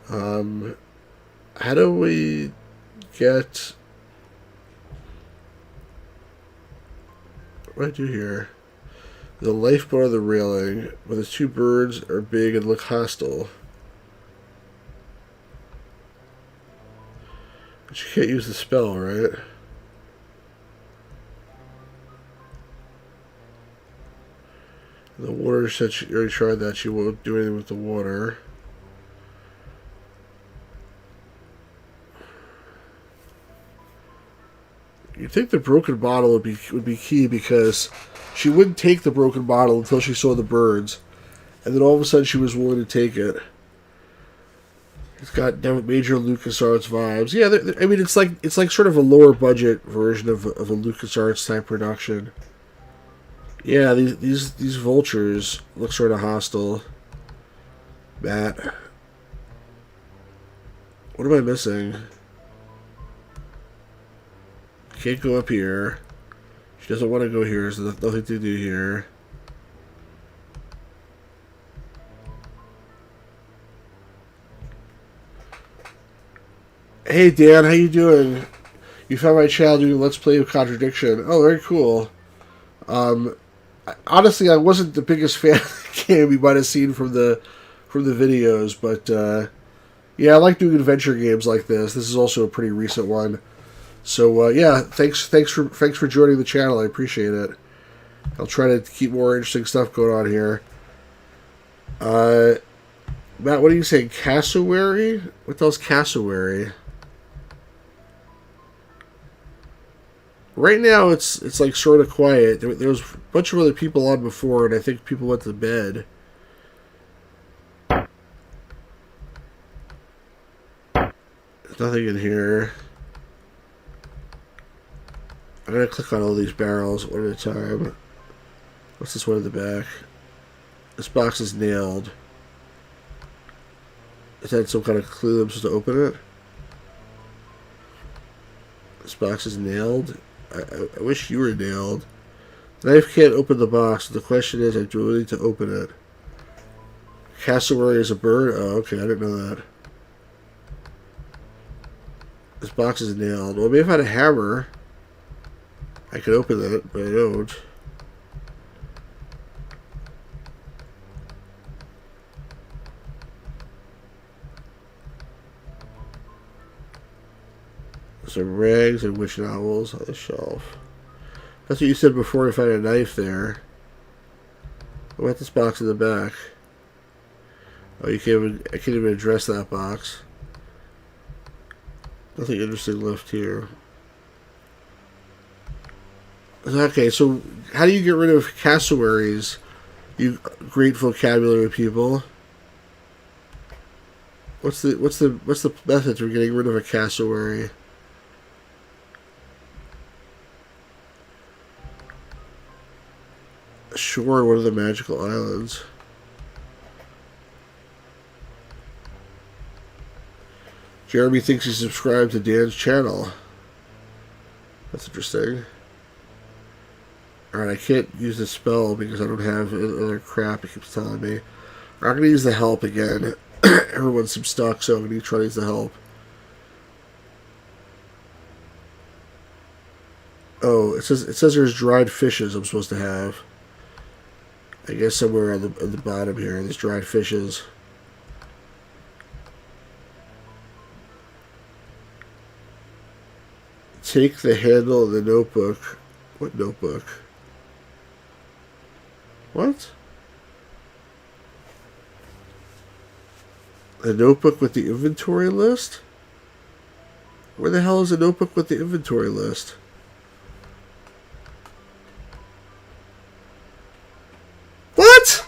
How do we get? What do I do here? The lifeboat on the railing, where the two birds are big and look hostile. But you can't use the spell, right? The water said she already tried that. She won't do anything with the water. You'd think the broken bottle would be key because she wouldn't take the broken bottle until she saw the birds, and then all of a sudden she was willing to take it. It's got major LucasArts vibes. Yeah, I mean it's like sort of a lower budget version of a LucasArts type production. Yeah, these vultures look sort of hostile. Matt, what am I missing? Can't go up here. She doesn't want to go here, so there's nothing to do here. Hey Dan, how you doing? You found my channel doing Let's Play of Contradiction. Oh, very cool. Honestly, I wasn't the biggest fan of the game you might have seen from the videos, but yeah, I like doing adventure games like this. This is also a pretty recent one. So yeah, thanks for joining the channel. I appreciate it. I'll try to keep more interesting stuff going on here. Matt, what are you saying? Cassowary? What the hell's cassowary? Right now, it's like sort of quiet. There was a bunch of other people on before, and I think people went to bed. There's nothing in here. I'm gonna click on all these barrels one at a time. What's this one in the back? This box is nailed. Is that some kind of clue I'm supposed to open it? This box is nailed. I wish you were nailed. The knife can't open the box. The question is, I do need to open it. Cassowary is a bird? Oh, okay, I didn't know that. This box is nailed. Well, maybe if I had a hammer, I could open it, but I don't. Some rags and witch novels on the shelf. That's what you said before I found a knife there. What about this box in the back? Oh, I can't even address that box. Nothing interesting left here. Okay, so how do you get rid of cassowaries, you great vocabulary people? What's the method for getting rid of a cassowary? Sure, one of the magical islands. Jeremy thinks he subscribed to Dan's channel. That's interesting. Alright, I can't use the spell because I don't have other crap it keeps telling me. I'm going to use the help again. Everyone seems stuck, so I'm going to try to use the help. Oh, it says there's dried fishes I'm supposed to have. I guess somewhere on the bottom here, there's dried fishes. Take the handle of the notebook. What notebook? What? A notebook with the inventory list? Where the hell is a notebook with the inventory list? What?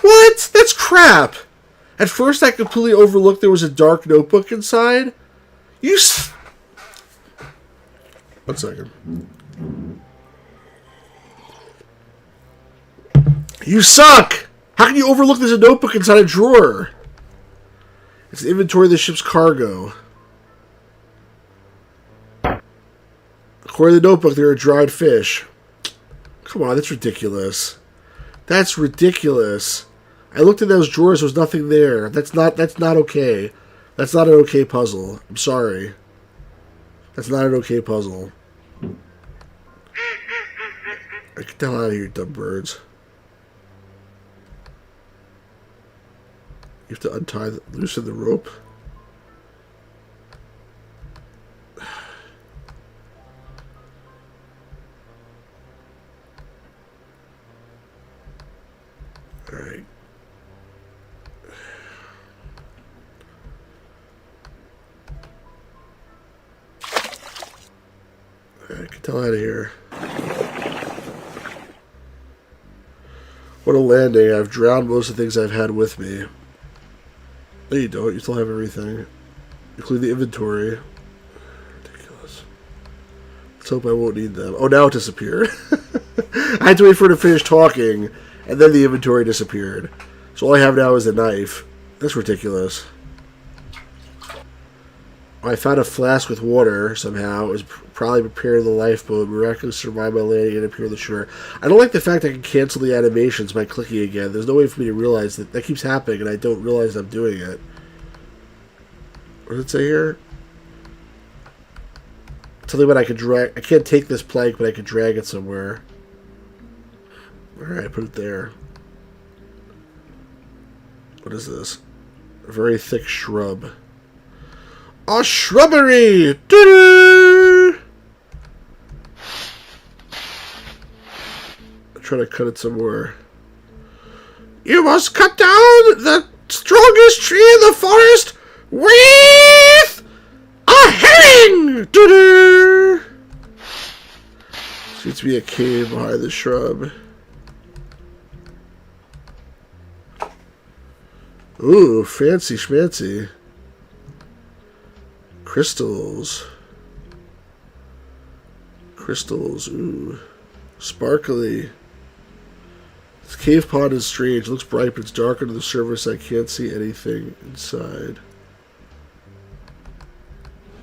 What? That's crap! At first I completely overlooked there was a dark notebook inside. One second. You suck! How can you overlook there's a notebook inside a drawer? It's the inventory of the ship's cargo. According to the notebook, there are dried fish. Come on, that's ridiculous. That's ridiculous. I looked in those drawers, there was nothing there. That's not okay. That's not an okay puzzle. I'm sorry. That's not an okay puzzle. Get the hell out of here, you dumb birds. You have to loosen the rope. Alright. Alright, get the hell out of here. What a landing. I've drowned most of the things I've had with me. No, you don't. You still have everything. Including the inventory. Ridiculous. Let's hope I won't need them. Oh, now it disappeared. I had to wait for it to finish talking, and then the inventory disappeared. So all I have now is a knife. That's ridiculous. I found a flask with water somehow. It was probably prepared the lifeboat. Miraculously survived my landing and appeared on the shore. I don't like the fact I can cancel the animations by clicking again. There's no way for me to realize that that keeps happening and I don't realize I'm doing it. What does it say here? Tell me what I can drag. I can't take this plank, but I can drag it somewhere. Alright, put it there. What is this? A very thick shrub. A shrubbery! Doo-doo! I'm trying to cut it some more. You must cut down the strongest tree in the forest with a herring! Doo-doo! Seems to be a cave behind the shrub. Ooh, fancy schmancy. Crystals. Crystals, ooh. Sparkly. This cave pond is strange. It looks bright, but it's dark under the surface. I can't see anything inside.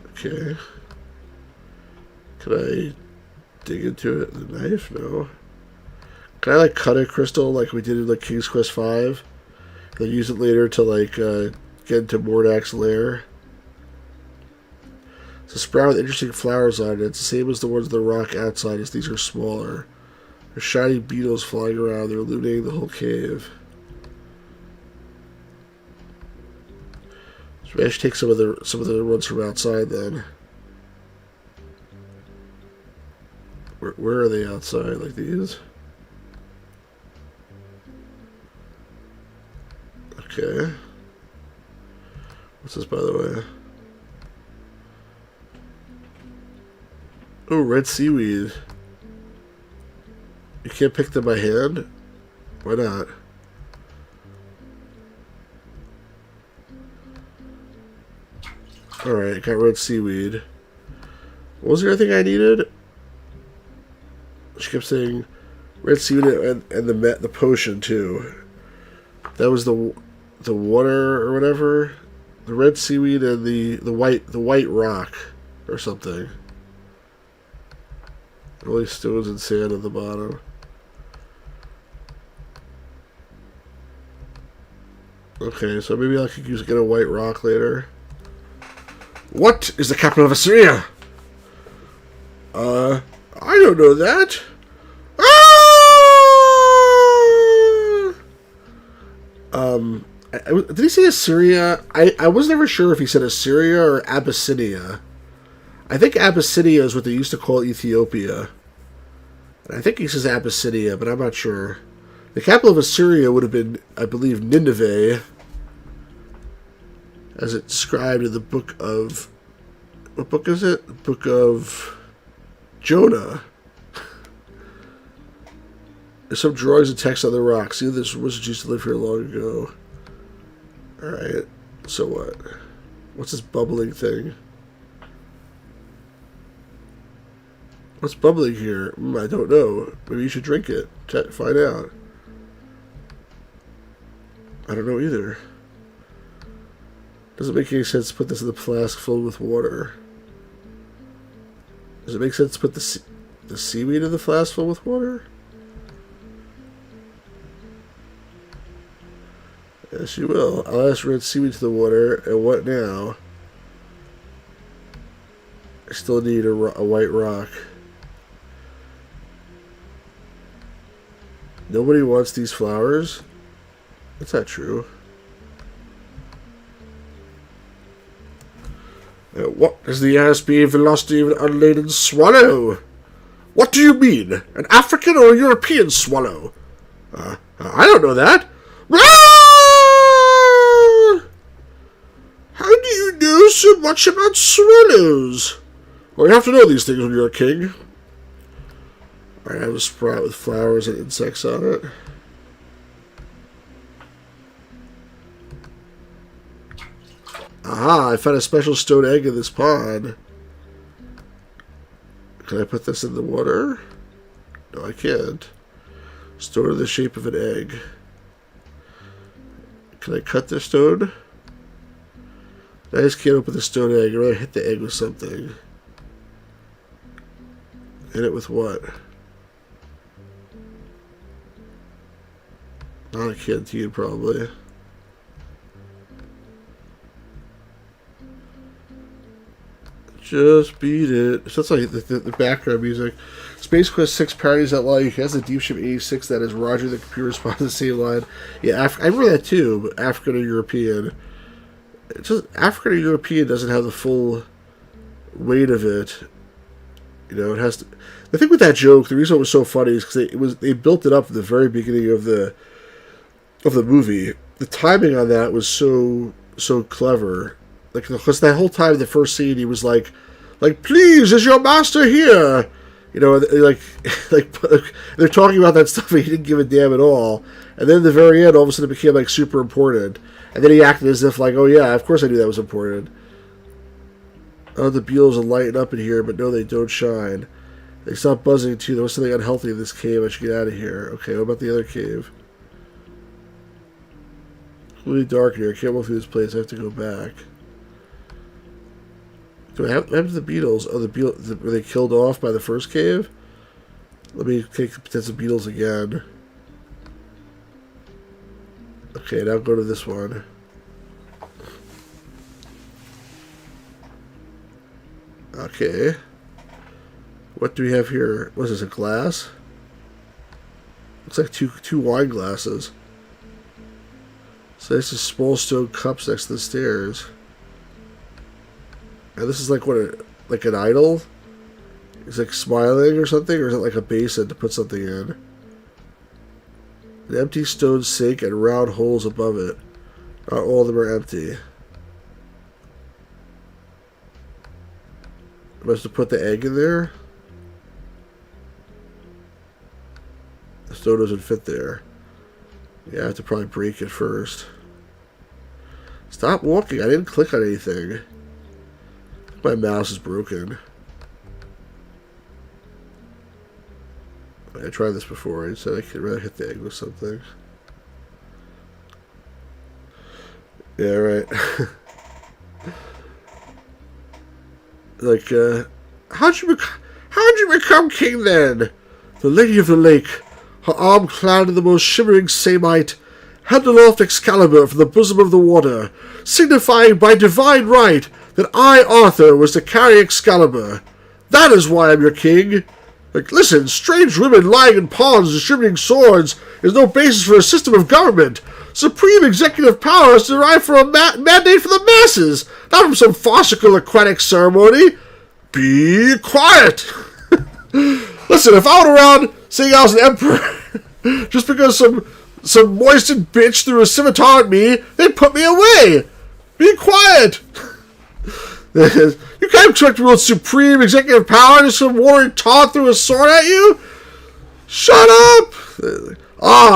Okay. Can I dig into it with a knife? No. Can I, like, cut a crystal like we did in, like, King's Quest V? Then use it later to, like, get into Mordak's lair? It's a sprout with interesting flowers on it. It's the same as the ones on the rock outside, as these are smaller. There's shiny beetles flying around. They're illuminating the whole cave. So maybe I should take some of the ones from outside then. Where are they outside? Like these? Okay. What's this, by the way? Oh, red seaweed. You can't pick them by hand? Why not? Alright, got red seaweed. What was the other thing I needed? She kept saying red seaweed and the potion too. That was the water or whatever. The red seaweed and the white rock or something. Only stones and sand at the bottom. Okay, so maybe I could get a white rock later. What is the capital of Assyria? I don't know that. Did he say Assyria? I was never sure if he said Assyria or Abyssinia. I think Abyssinia is what they used to call Ethiopia. And I think he says Abyssinia, but I'm not sure. The capital of Assyria would have been, I believe, Nineveh, as it's described in the book of... What book is it? The book of Jonah. There's some drawings and text on the rocks. See, this wizard used to live here long ago. Alright, so what? What's this bubbling thing? What's bubbling here? I don't know. Maybe you should drink it. Find out. I don't know either. Doesn't make any sense to put this in the flask filled with water. Does it make sense to put the seaweed in the flask filled with water? Yes, you will. I'll ask red seaweed to the water, and what now? I still need a white rock. Nobody wants these flowers? That's not true. What is the airspeed velocity of an unladen swallow? What do you mean? An African or a European swallow? I don't know that. How do you know so much about swallows? Well, you have to know these things when you're a king. Alright, I have a sprout with flowers and insects on it. Aha, I found a special stone egg in this pond. Can I put this in the water? No, I can't. Stone in the shape of an egg. Can I cut the stone? I just can't open the stone egg. I'd rather hit the egg with something. Hit it with what? Not a canteen, probably. Just beat it. So that's like the background music. Space Quest 6 parodies that line. You can ask the Deep Ship 86 that is Roger the computer responds to the same line. Yeah, I remember that too, but African or European. It's just African or European doesn't have the full weight of it. You know, it has to. The thing with that joke, the reason it was so funny is because they built it up at the very beginning of the movie. The timing on that was so clever. Like, because that whole time, the first scene, he was like, please, is your master here? You know, like they're talking about that stuff, and he didn't give a damn at all. And then at the very end, all of a sudden, it became like super important. And then he acted as if like, oh yeah, of course I knew that was important. Oh, the beetles will lighten up in here, but no, they don't shine. They stop buzzing too. There was something unhealthy in this cave. I should get out of here. Okay, what about the other cave? It's really dark here. I can't walk through this place. I have to go back. Do I have the beetles? Oh, were they killed off by the first cave? Let me take the potential beetles again. Okay, now go to this one. Okay. What do we have here? What is this, a glass? Looks like two wine glasses. So there's just small stone cups next to the stairs. And this is like like an idol? It's like smiling or something? Or is it like a basin to put something in? An empty stone sink and round holes above it. Not all of them are empty. Am I supposed to put the egg in there? The stone doesn't fit there. Yeah, I have to probably break it first. Stop walking. I didn't click on anything. My mouse is broken. I tried this before. I said I could rather hit the egg with something. Yeah, right. Like, how'd you become king then? The Lady of the Lake, her arm clad in the most shimmering samite, held aloft Excalibur from the bosom of the water, signifying by divine right that I, Arthur, was to carry Excalibur. That is why I'm your king. Like, listen, strange women lying in ponds distributing swords is no basis for a system of government. Supreme executive power is derived from a mandate for the masses, not from some farcical aquatic ceremony. Be quiet! Listen, if I went around saying I was an emperor just because some moistened bitch threw a scimitar at me, they'd put me away! Be quiet! You can't expect to wield supreme executive power and some warrior taunt threw a sword at you? Shut up!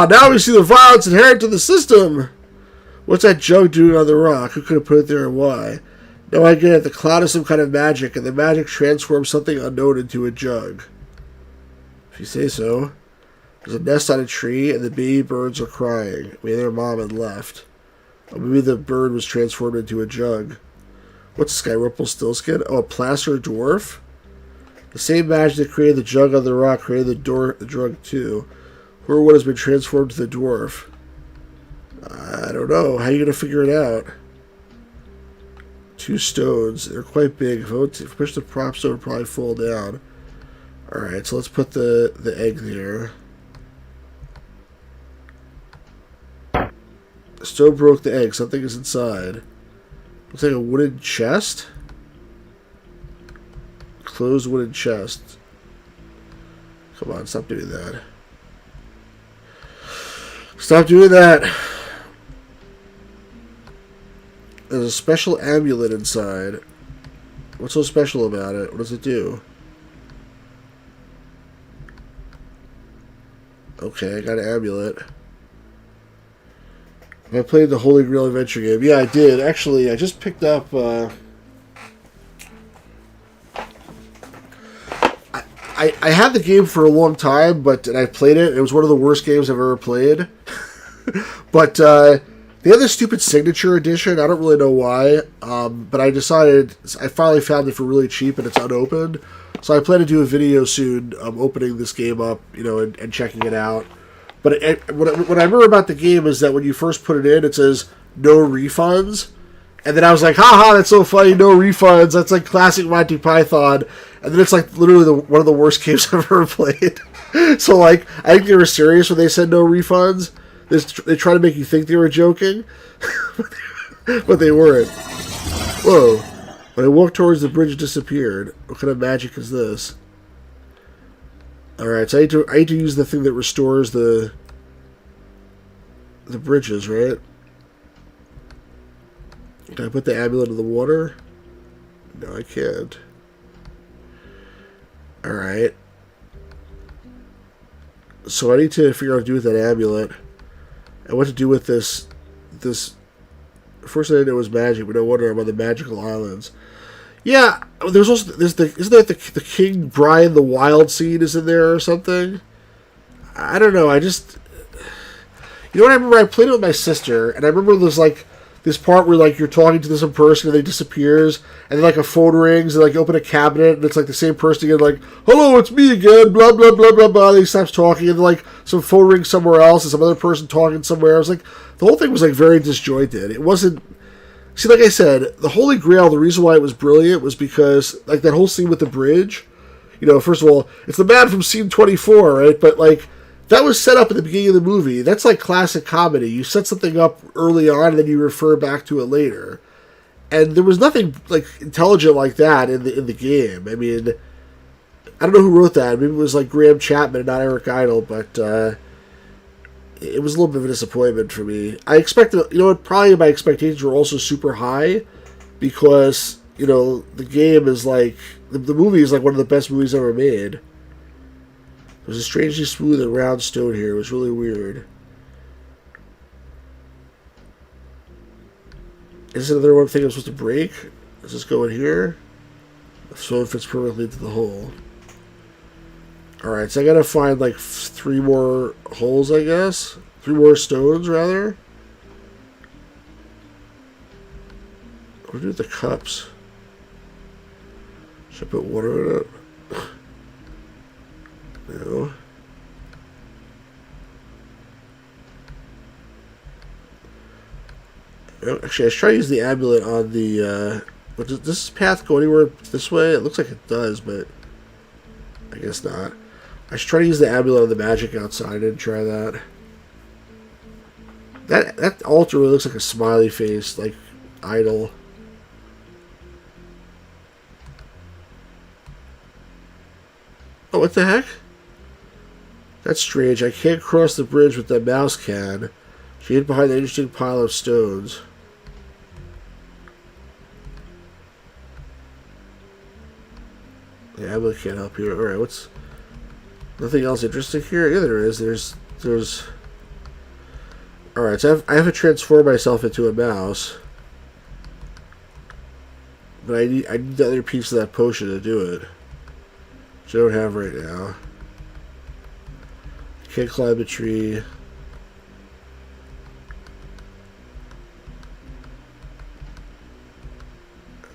Now we see the violence inherent to the system. What's that jug doing on the rock? Who could have put it there and why? No, I get it. The cloud is some kind of magic, and the magic transforms something unknown into a jug. If you say so. There's a nest on a tree, and the baby birds are crying. Maybe their mom had left. Or maybe the bird was transformed into a jug. What's this guy, Rumpelstiltskin? Oh, a plaster dwarf? The same magic that created the jug on the rock created the drug too. Who or what has been transformed to the dwarf? I don't know. How are you going to figure it out? 2 stones. They're quite big. If I push the prop stone, it would probably fall down. Alright, so let's put the egg there. The stone broke the egg. Something is inside. Looks like a wooden chest. Closed wooden chest. Come on, stop doing that. Stop doing that. There's a special amulet inside. What's so special about it? What does it do? Okay, I got an amulet. Have I played the Holy Grail adventure game? Yeah, I did. Actually, I just picked up... I had the game for a long time, and I played it. It was one of the worst games I've ever played. But they had this stupid signature edition. I don't really know why. But I finally found it for really cheap, and it's unopened. So I plan to do a video soon opening this game up, and checking it out. But what I remember about the game is that when you first put it in, it says no refunds. And then I was like, haha, that's so funny, no refunds. That's like classic Monty Python. And then it's like literally one of the worst games I've ever played. So like, I think they were serious when they said no refunds. They try to make you think they were joking. But they weren't. Whoa. When I walked towards the bridge, it disappeared. What kind of magic is this? Alright, so I need to use the thing that restores the bridges, right? Can I put the amulet in the water? No, I can't. Alright. So I need to figure out what to do with that amulet. And what to do with this... First I didn't know it was magic, but no wonder I'm on the magical islands. Yeah, there's also... isn't that the King Brian the Wild scene is in there or something? I don't know, I just... You know what I remember? I played it with my sister, and I remember there's like... This part where, like, you're talking to this one person and they disappears, and then, like, a phone rings, and, like, you open a cabinet, and it's, like, the same person again, like, hello, it's me again, blah, blah, blah, blah, blah, and he stops talking, and then, like, some phone rings somewhere else, and some other person talking somewhere. I was like, the whole thing was, like, very disjointed. It wasn't... See, like I said, the Holy Grail, the reason why it was brilliant was because, like, that whole scene with the bridge, first of all, it's the man from scene 24, right? But, like... That was set up at the beginning of the movie. That's like classic comedy. You set something up early on and then you refer back to it later. And there was nothing like intelligent like that in the game. I mean, I don't know who wrote that. Maybe it was like Graham Chapman and not Eric Idle, but it was a little bit of a disappointment for me. I expected, probably my expectations were also super high because, the game is like, the movie is like one of the best movies ever made. It was a strangely smooth and round stone here. It was really weird. Is there another one thing I'm supposed to break? Does this go in here? The stone fits perfectly into the hole. Alright, so I gotta find like 3 more holes, I guess? 3 more stones, rather? What do I do with the cups? Should I put water in it? No. Actually, I was trying to use the amulet on the... but does this path go anywhere this way? It looks like it does, but... I guess not. I should try to use the amulet on the magic outside. I didn't try that. That altar really looks like a smiley face, like, idol. Oh, what the heck? That's strange. I can't cross the bridge, but the mouse can. She hid behind the interesting pile of stones. Yeah, I can't help you. Alright, what's... Nothing else interesting here? Yeah, there is. There's... Alright, so I have to transform myself into a mouse. But I need the other piece of that potion to do it. Which I don't have right now. Can't climb a tree.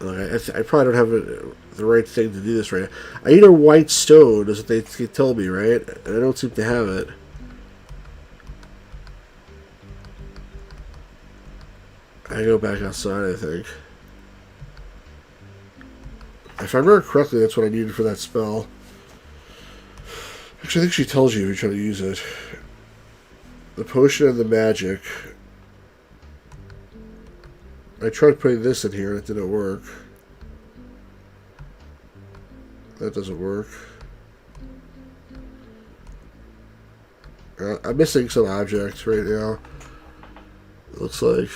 I probably don't have the right thing to do this right now. I need a white stone, is what they told me, right? And I don't seem to have it. I go back outside, I think. If I remember correctly, that's what I needed for that spell. Actually, I think she tells you if you try to use it. The potion and the magic. I tried putting this in here and it didn't work. That doesn't work. I'm missing some objects right now. It looks like.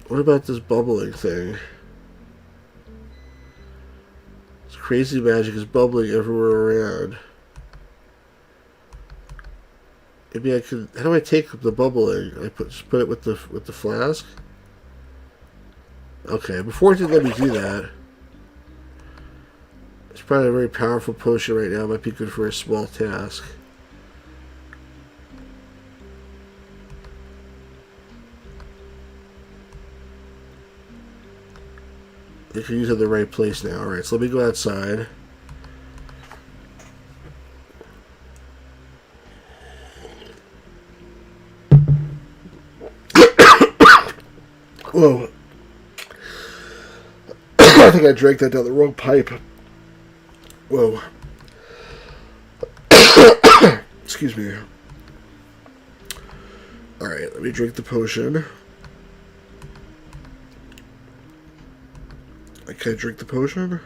What about this bubbling thing? This crazy magic is bubbling everywhere around. Maybe I could. How do I take the bubbling? I just put it with the flask. Okay, before it didn't let me do that. It's probably a very powerful potion right now. It might be good for a small task. I can use it in the right place now. Alright, so let me go outside. Whoa. I think I drank that down the wrong pipe. Whoa. Excuse me. Alright, let me drink the potion. I can't drink the potion.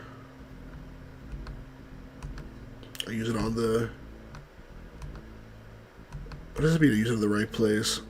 I use it on the... What does it mean to use it in the right place?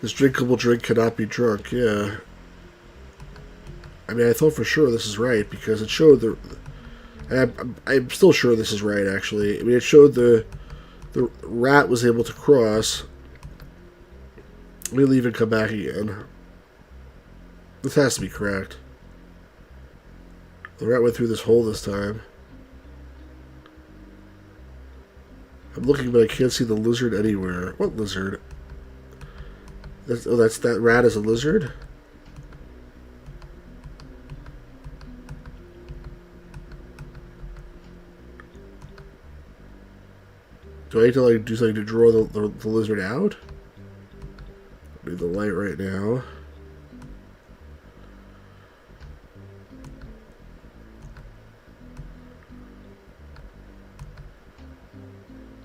This drinkable drink cannot be drunk, yeah. I mean, I thought for sure this is right, because it showed the... I'm still sure this is right, actually. I mean, it showed the rat was able to cross. Let me leave and come back again. This has to be correct. The rat went through this hole this time. I'm looking, but I can't see the lizard anywhere. What lizard? That's that rat is a lizard? Do I need to like do something to draw the lizard out? I need the light right now.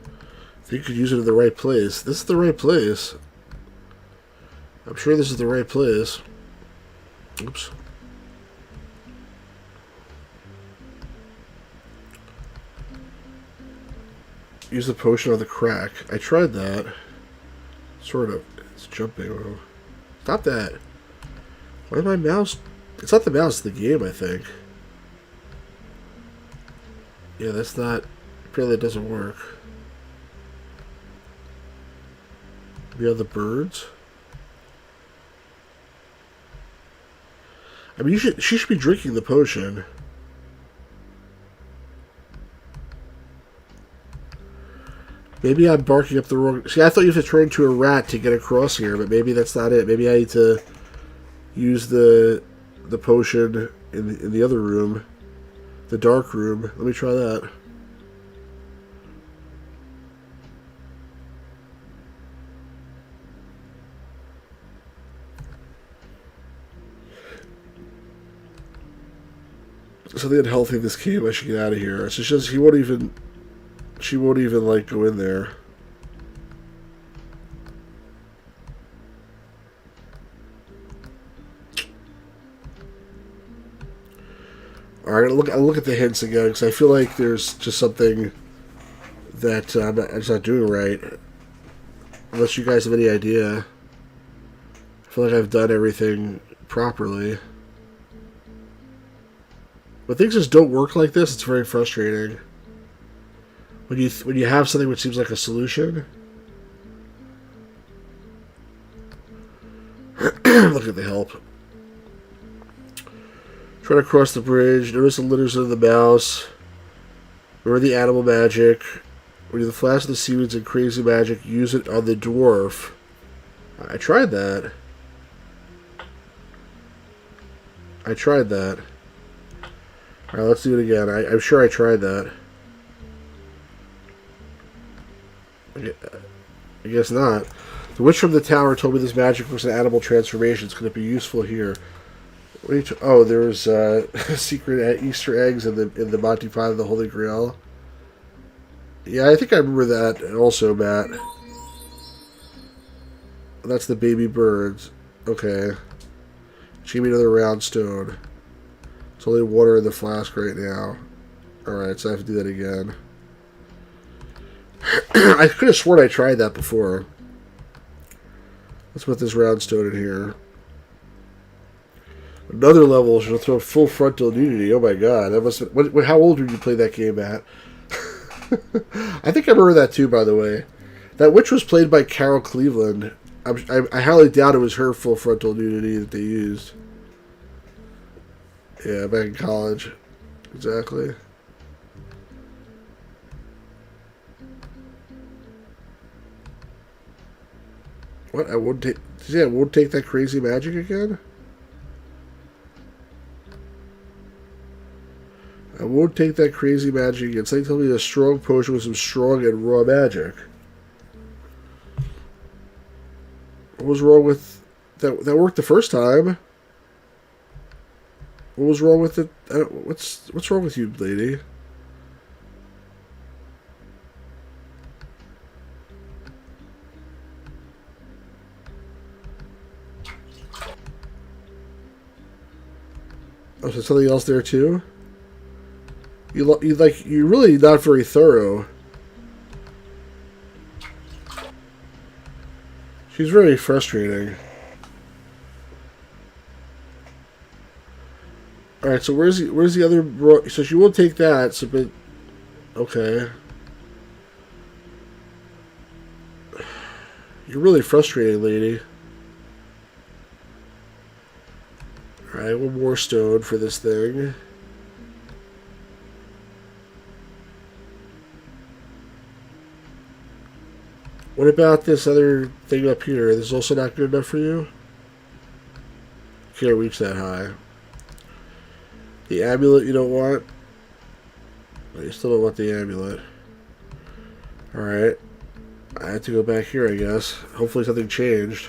I think you could use it in the right place. This is the right place. I'm sure this is the right place. Oops. Use the potion on the crack. I tried that. Sort of. It's jumping. Oh. Stop that. Why did my mouse... It's not the mouse, it's the game, I think. Yeah, that's not... Apparently it doesn't work. We have the birds. I mean, she should be drinking the potion. Maybe I'm barking up the wrong... See, I thought you had to turn into a rat to get across here, but maybe that's not it. Maybe I need to use the potion in the other room. The dark room. Let me try that. Something unhealthy in this cave. I should get out of here. It's just he won't even. She won't even like go in there. All right, I'll look at the hints again because I feel like there's just something that I'm just not doing right. Unless you guys have any idea. I feel like I've done everything properly. But things just don't work like this. It's very frustrating. When you have something which seems like a solution. Look at the help. Try to cross the bridge. Notice the litters of the mouse. Remember the animal magic. When you the flash of the seaweeds and crazy magic, use it on the dwarf. I tried that. Alright, let's do it again. I'm sure I tried that. I guess not. The witch from the tower told me this magic was an animal transformations. Could it be useful here? Oh, there's secret Easter eggs in the Monty Python the Holy Grail. Yeah, I think I remember that also, Matt. That's the baby birds. Okay. She gave me another round stone. There's only water in the flask right now. Alright, so I have to do that again. I could have sworn I tried that before. Let's put this round stone in here. Another level should throw full frontal nudity. Oh my god. That must have, how old did you play that game at? I think I remember that too, by the way. That witch was played by Carol Cleveland. I highly doubt it was her full frontal nudity that they used. Yeah, back in college. Exactly. What? I won't take... Yeah, I won't take that crazy magic again? I won't take that crazy magic again. Something tells me a strong potion with some strong and raw magic. What was wrong with... That worked the first time. What was wrong with it? What's wrong with you, lady? Oh, so something else there too? You're really not very thorough. She's very frustrating. All right, so where's the other? So she won't take that. So, but okay. You're really frustrating, lady. All right, one more stone for this thing. What about this other thing up here? This is also not good enough for you? Can't reach that high. The amulet you don't want? You still don't want the amulet. Alright. I have to go back here, I guess. Hopefully something changed.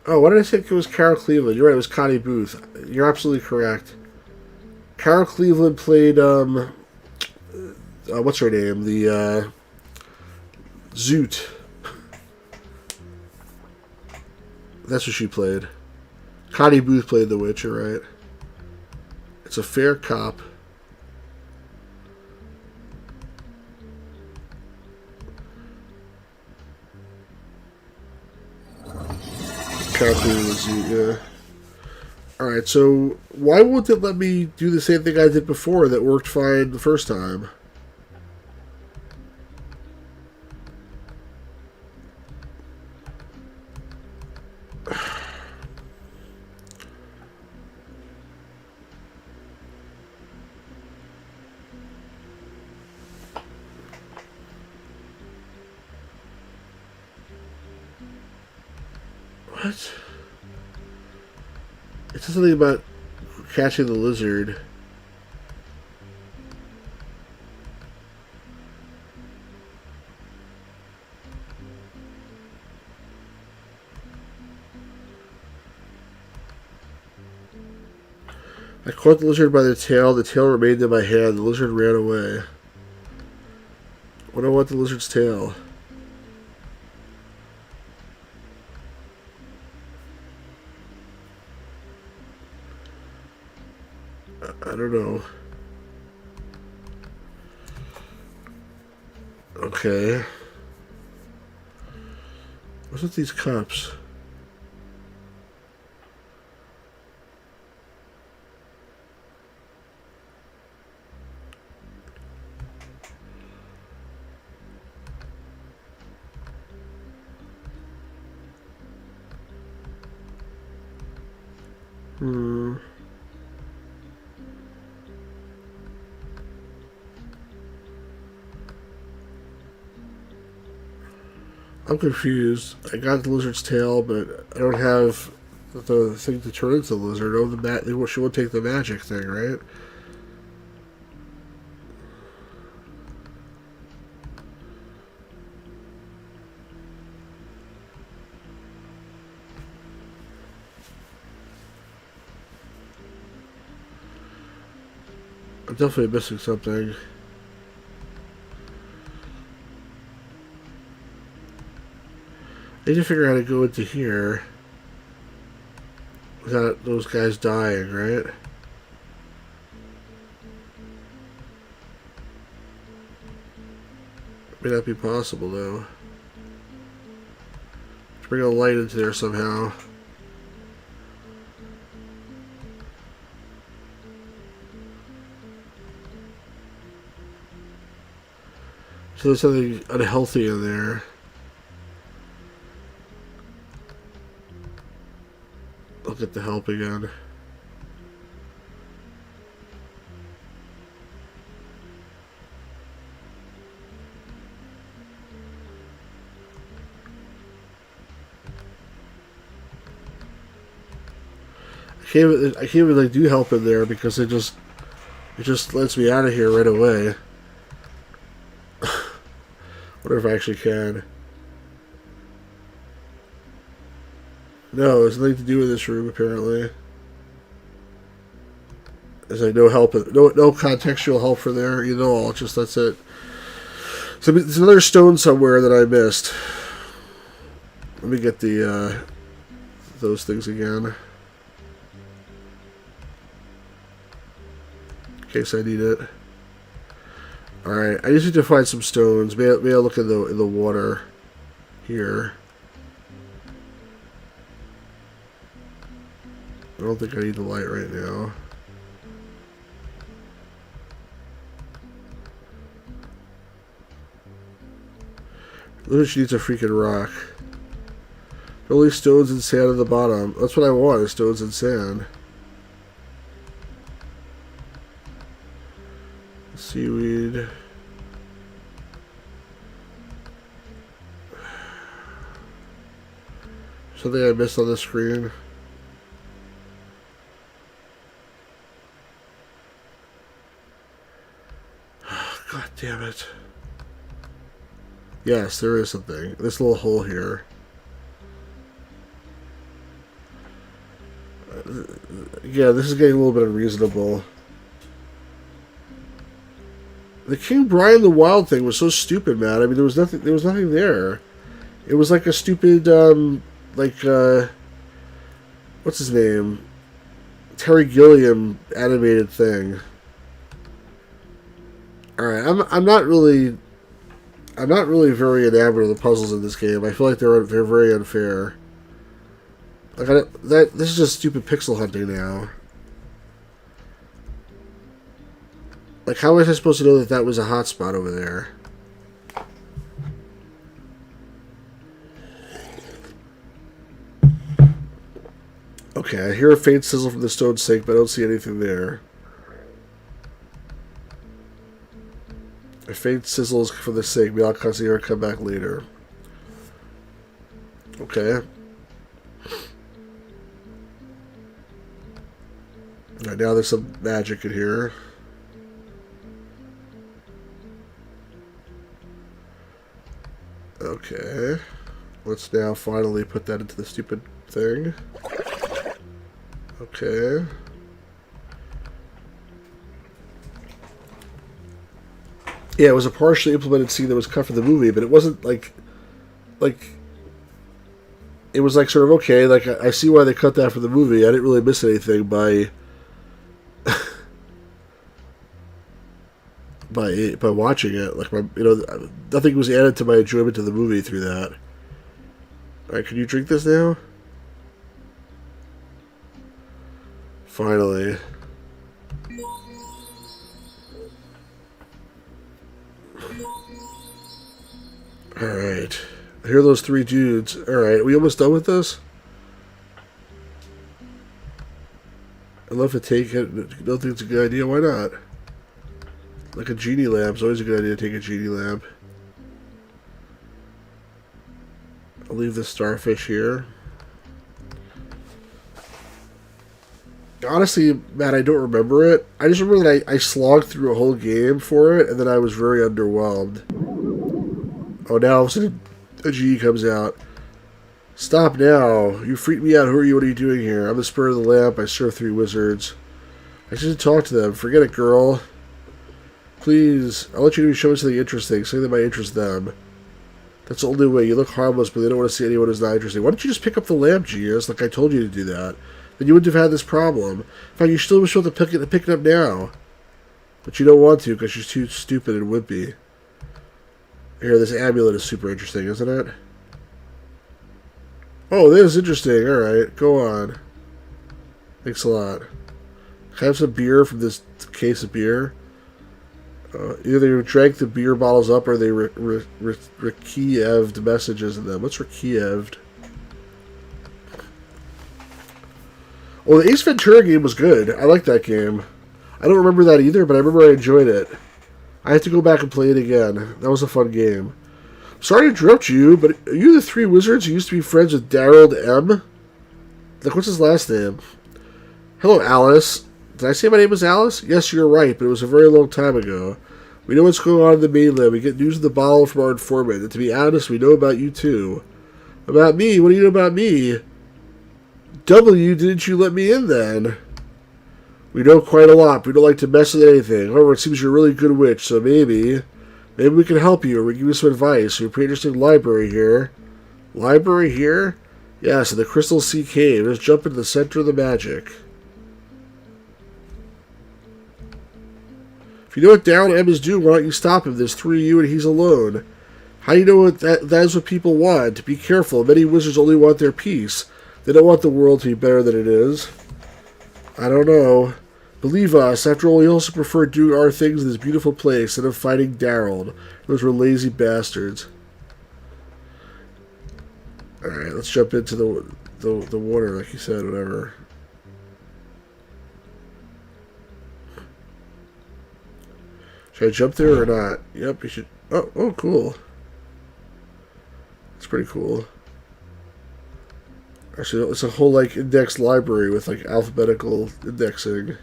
Oh, why did I think it was Carol Cleveland? You're right, it was Connie Booth. You're absolutely correct. Carol Cleveland played, what's her name? The, Zoot. That's what she played. Connie Booth played the witch, you're right. It's a fair cop. Carol Cleveland was Zoot, yeah. Alright, so why won't it let me do the same thing I did before that worked fine the first time? What? It says something about catching the lizard. I caught the lizard by the tail. The tail remained in my hand. The lizard ran away. What do I want the lizard's tail? I don't know. Okay. What's with these cups? I'm confused. I got the lizard's tail, but I don't have the thing to turn into the lizard. Oh, she won't take the magic thing, right? I'm definitely missing something. I need to figure out how to go into here without those guys dying, right? May not be possible, though. Let's bring a light into there somehow. So there's something unhealthy in there. I'll get the help again. I can't even like do help in there because it just lets me out of here right away. Wonder if I actually can. No, there's nothing to do with this room apparently. There's like no help, no contextual help for there at all. Just that's it. So there's another stone somewhere that I missed. Let me get the those things again. In case I need it. Alright, I just need to find some stones. May I look in the water here. I don't think I need the light right now. Literally, she needs a freaking rock. Only stones and sand at the bottom. That's what I want, is stones and sand. Seaweed. Something I missed on the screen. God damn it. Yes, there is something. This little hole here. Yeah, this is getting a little bit unreasonable. The King Brian the Wild thing was so stupid, man. I mean, there was nothing there. It was like a stupid, what's his name? Terry Gilliam animated thing. Alright, I'm not really very enamored of the puzzles in this game. I feel like they're very unfair. Like this is just stupid pixel hunting now. Like, how was I supposed to know that that was a hotspot over there? Okay, I hear a faint sizzle from the stone sink, but I don't see anything there. A faint sizzle from the sink. Maybe I'll see her come back later. Okay. Alright, now there's some magic in here. Okay. Let's now finally put that into the stupid thing. Okay. Yeah, it was a partially implemented scene that was cut from the movie, but it wasn't like it was like sort of okay. Like I see why they cut that from the movie. I didn't really miss anything by watching it. Like nothing was added to my enjoyment of the movie through that. All right, can you drink this now? Finally. All right. Here are those three dudes. All right, we almost done with this? I'd love to take it. I don't think it's a good idea. Why not? Like a genie lamp. It's always a good idea to take a genie lamp. I'll leave the starfish here. Honestly, Matt, I don't remember it. I just remember that I slogged through a whole game for it, and then I was very underwhelmed. Oh, now all of a sudden a genie comes out. Stop now. You freaked me out. Who are you? What are you doing here? I'm the Spirit of the Lamp. I serve three wizards. I should talk to them. Forget it, girl. Please, I'll let you show me something interesting. Something that might interest them. That's the only way. You look harmless, but they don't want to see anyone who's not interesting. Why don't you just pick up the lamp, genius, like I told you to do that? Then you wouldn't have had this problem. In fact, you still wish to pick it up now. But you don't want to because you're too stupid and wimpy. Here, this amulet is super interesting, isn't it? Oh, this is interesting. Alright, go on. Thanks a lot. Can I have some beer from this case of beer? Either they drank the beer bottles up or they Rekieved messages in them. What's Rekieved? Oh, the Ace Ventura game was good. I like that game. I don't remember that either, but I remember I enjoyed it. I have to go back and play it again. That was a fun game. Sorry to interrupt you, but are you the three wizards who used to be friends with Daryl M? Like, what's his last name? Hello, Alice. Did I say my name was Alice? Yes, you're right, but it was a very long time ago. We know what's going on in the mainland. We get news of the bottle from our informant. And to be honest, we know about you, too. About me? What do you know about me? W, didn't you let me in, then? We know quite a lot, but we don't like to mess with anything. However, it seems you're a really good witch, so maybe we can help you, or we can give you some advice. We have a pretty interesting library here. Library here? Yes, in the Crystal Sea Cave. Just jump into the center of the magic. If you know what Daryl M is doing, why don't you stop him? There's three of you and he's alone. How do you know what that is what people want? Be careful. Many wizards only want their peace. They don't want the world to be better than it is. I don't know. Believe us, after all, we also prefer doing our things in this beautiful place instead of fighting Daryl. Those were lazy bastards. Alright, let's jump into the water, like you said, whatever. Should I jump there or not? Yep, you should. Oh, cool. That's pretty cool. Actually, it's a whole, like, index library with, like, alphabetical indexing.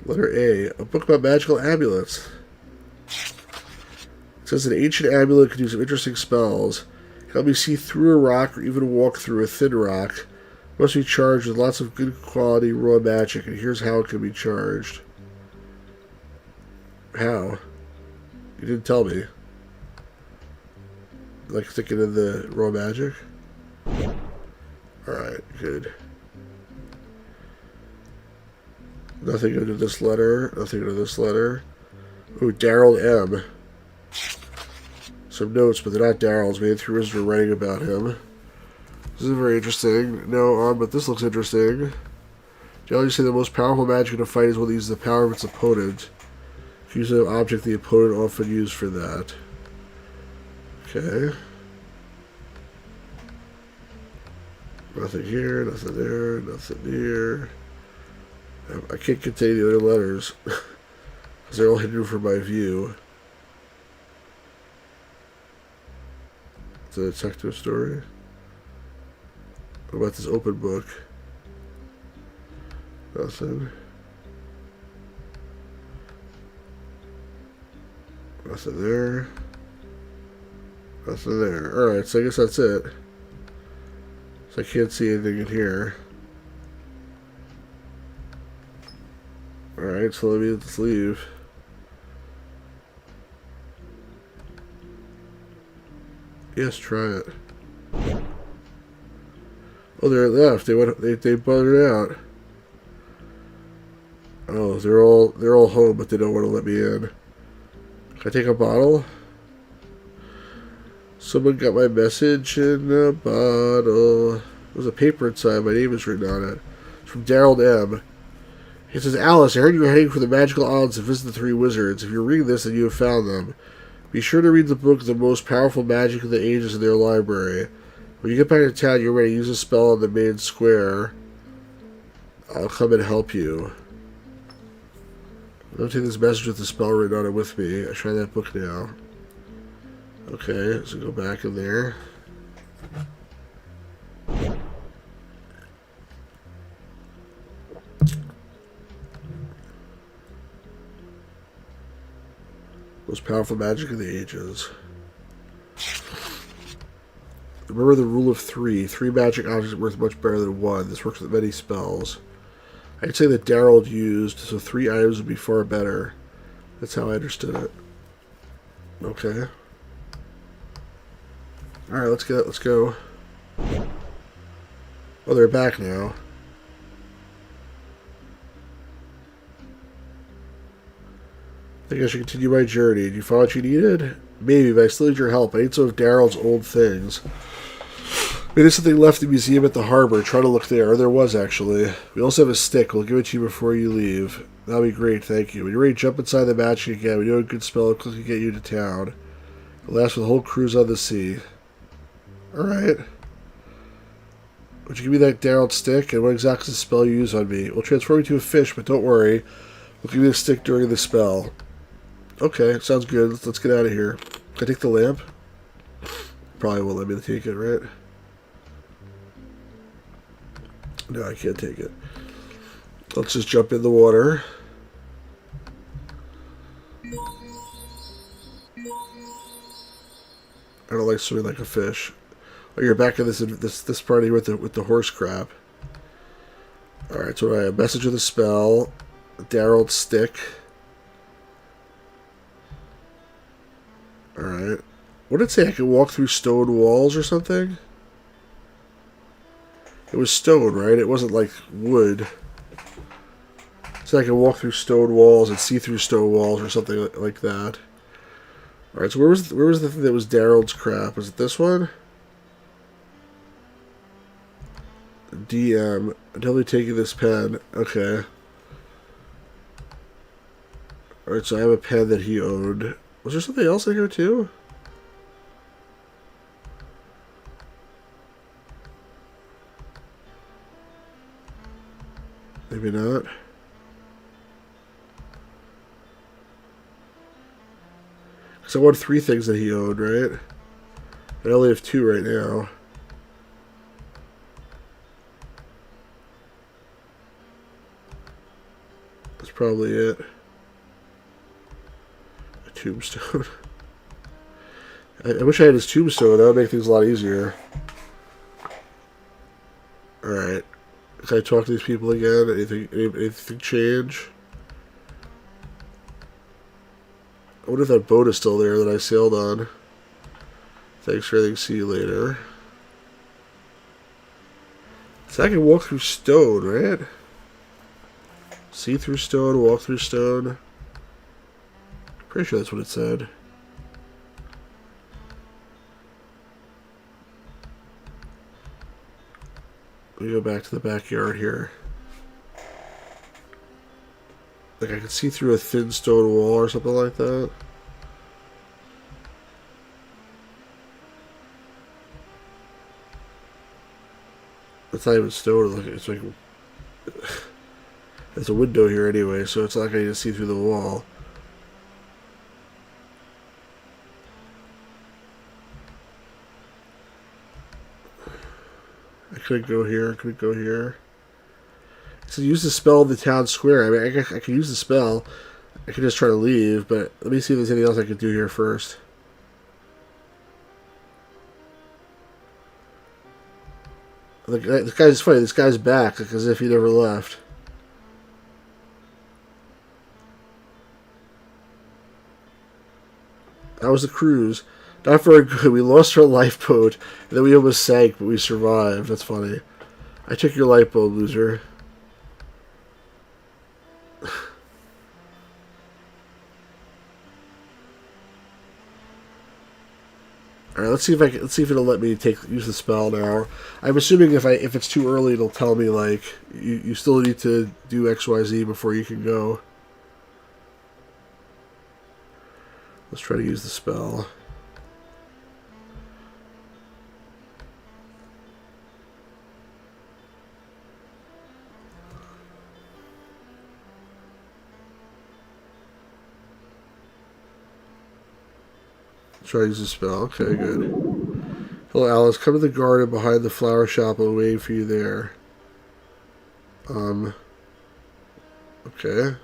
Letter A. A book about magical amulets. It says an ancient amulet can do some interesting spells. Help me see through a rock or even walk through a thin rock. It must be charged with lots of good quality raw magic, and here's how it can be charged. How? You didn't tell me. Like sticking in the raw magic? Alright, good. Nothing into this letter. Nothing into this letter. Ooh, Daryl M. Some notes, but they're not Daryl's. Maybe three wizards were writing about him. This is very interesting. No, but this looks interesting. Daryl say the most powerful magic in a fight is one that uses the power of its opponent. Use an object the opponent often used for that. Okay. Nothing here, nothing there, nothing here. I can't contain the other letters because they're all hidden from my view. It's a detective story. What about this open book? Nothing. Nothing there. Nothing there. Alright, so I guess that's it. So I can't see anything in here. Alright, so let's leave. Yes, try it. Oh, they're left. They buttered out. Oh, they're all home, but they don't want to let me in. Can I take a bottle? Someone got my message in a bottle. There's a paper inside. My name is written on it. It's from Daryl M. He says, Alice, I heard you were heading for the magical islands to visit the three wizards. If you're reading this, then you have found them. Be sure to read the book The Most Powerful Magic of the Ages in their library. When you get back to town, you're ready to use a spell on the main square. I'll come and help you. I'm going to take this message with the spell written on it with me. I try that book now. Okay, so go back in there. Most powerful magic of the ages. Remember the rule of three. 3 magic objects are worth much better than 1. This works with many spells. I'd say that Daryl used, so 3 items would be far better. That's how I understood it. Okay. Alright, let's go. Oh, they're back now. I think I should continue my journey. Did you find what you needed? Maybe, but I still need your help. I need some of Daryl's old things. Maybe there's something left in the museum at the harbor. Try to look there. Or there was, actually. We also have a stick. We'll give it to you before you leave. That'll be great, thank you. When you're ready to jump inside the magic again, we know a good spell will quickly get you to town. It'll last for the whole cruise on the sea. Alright. Would you give me that Daryl stick? And what exactly is the spell you use on me? We'll transform you to a fish, but don't worry. We'll give you the stick during the spell. Okay, sounds good. Let's get out of here. Can I take the lamp? Probably won't let me take it, right? No, I can't take it. Let's just jump in the water. I don't like swimming like a fish. Oh, you're back in this party with the horse crap. All right, so I have message with a spell, Daryl's stick. All right, what did it say? I can walk through stone walls or something. It was stone, right? It wasn't like wood. So I can walk through stone walls and see through stone walls or something like that. All right, so where was the thing that was Daryl's crap? Was it this one? DM. Until they take you this pen. Okay. Alright, so I have a pen that he owned. Was there something else in here too? Maybe not. Because I want 3 things that he owned, right? I only have 2 right now. That's probably it. A tombstone. I wish I had his tombstone. That would make things a lot easier. Alright. Can I talk to these people again? Anything change? I wonder if that boat is still there that I sailed on. Thanks for everything. See you later. So I can walk through stone, right? See through stone, walk through stone. Pretty sure that's what it said. Let me go back to the backyard here. Like I can see through a thin stone wall or something like that. It's not even stone. It's like there's a window here anyway, so it's not like I need to see through the wall. I couldn't go here. I couldn't go here. So use the spell in the town square. I mean, I can use the spell. I could just try to leave, but let me see if there's anything else I could do here first. This guy's funny. This guy's back, like as if he never left. That was the cruise. Not very good. We lost our lifeboat, and then we almost sank, but we survived. That's funny. I took your lifeboat, loser. All right, let's see if it'll let me use the spell now. I'm assuming if it's too early, it'll tell me like you still need to do XYZ before you can go. Let's try to use the spell. Try to use the spell. Okay, good. Hello, Alice. Come to the garden behind the flower shop. I'll wait for you there. Okay.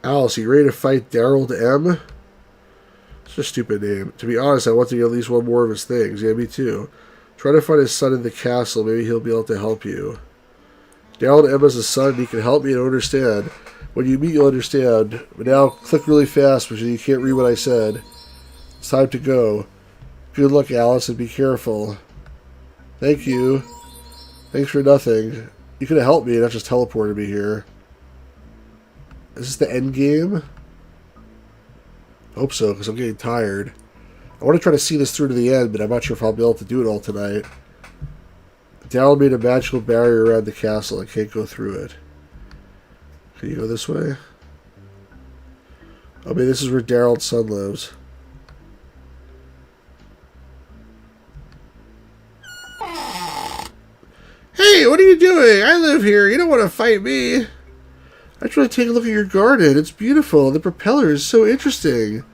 Alice, you ready to fight Daryl M? It's a stupid name. To be honest, I want to get at least one more of his things. Yeah, me too. Try to find his son in the castle. Maybe he'll be able to help you. Daryl and Emma's his son. He can help me and understand. When you meet, you'll understand. But now, click really fast because you can't read what I said. It's time to go. Good luck, Alice, and be careful. Thank you. Thanks for nothing. You could have helped me, not just teleported me here. Is this the end game? I hope so, because I'm getting tired. I want to try to see this through to the end, but I'm not sure if I'll be able to do it all tonight. Daryl made a magical barrier around the castle. I can't go through it. Can you go this way? Oh, maybe this is where Daryl's son lives. Hey, what are you doing? I live here. You don't want to fight me. I just want to take a look at your garden. It's beautiful. The propeller is so interesting.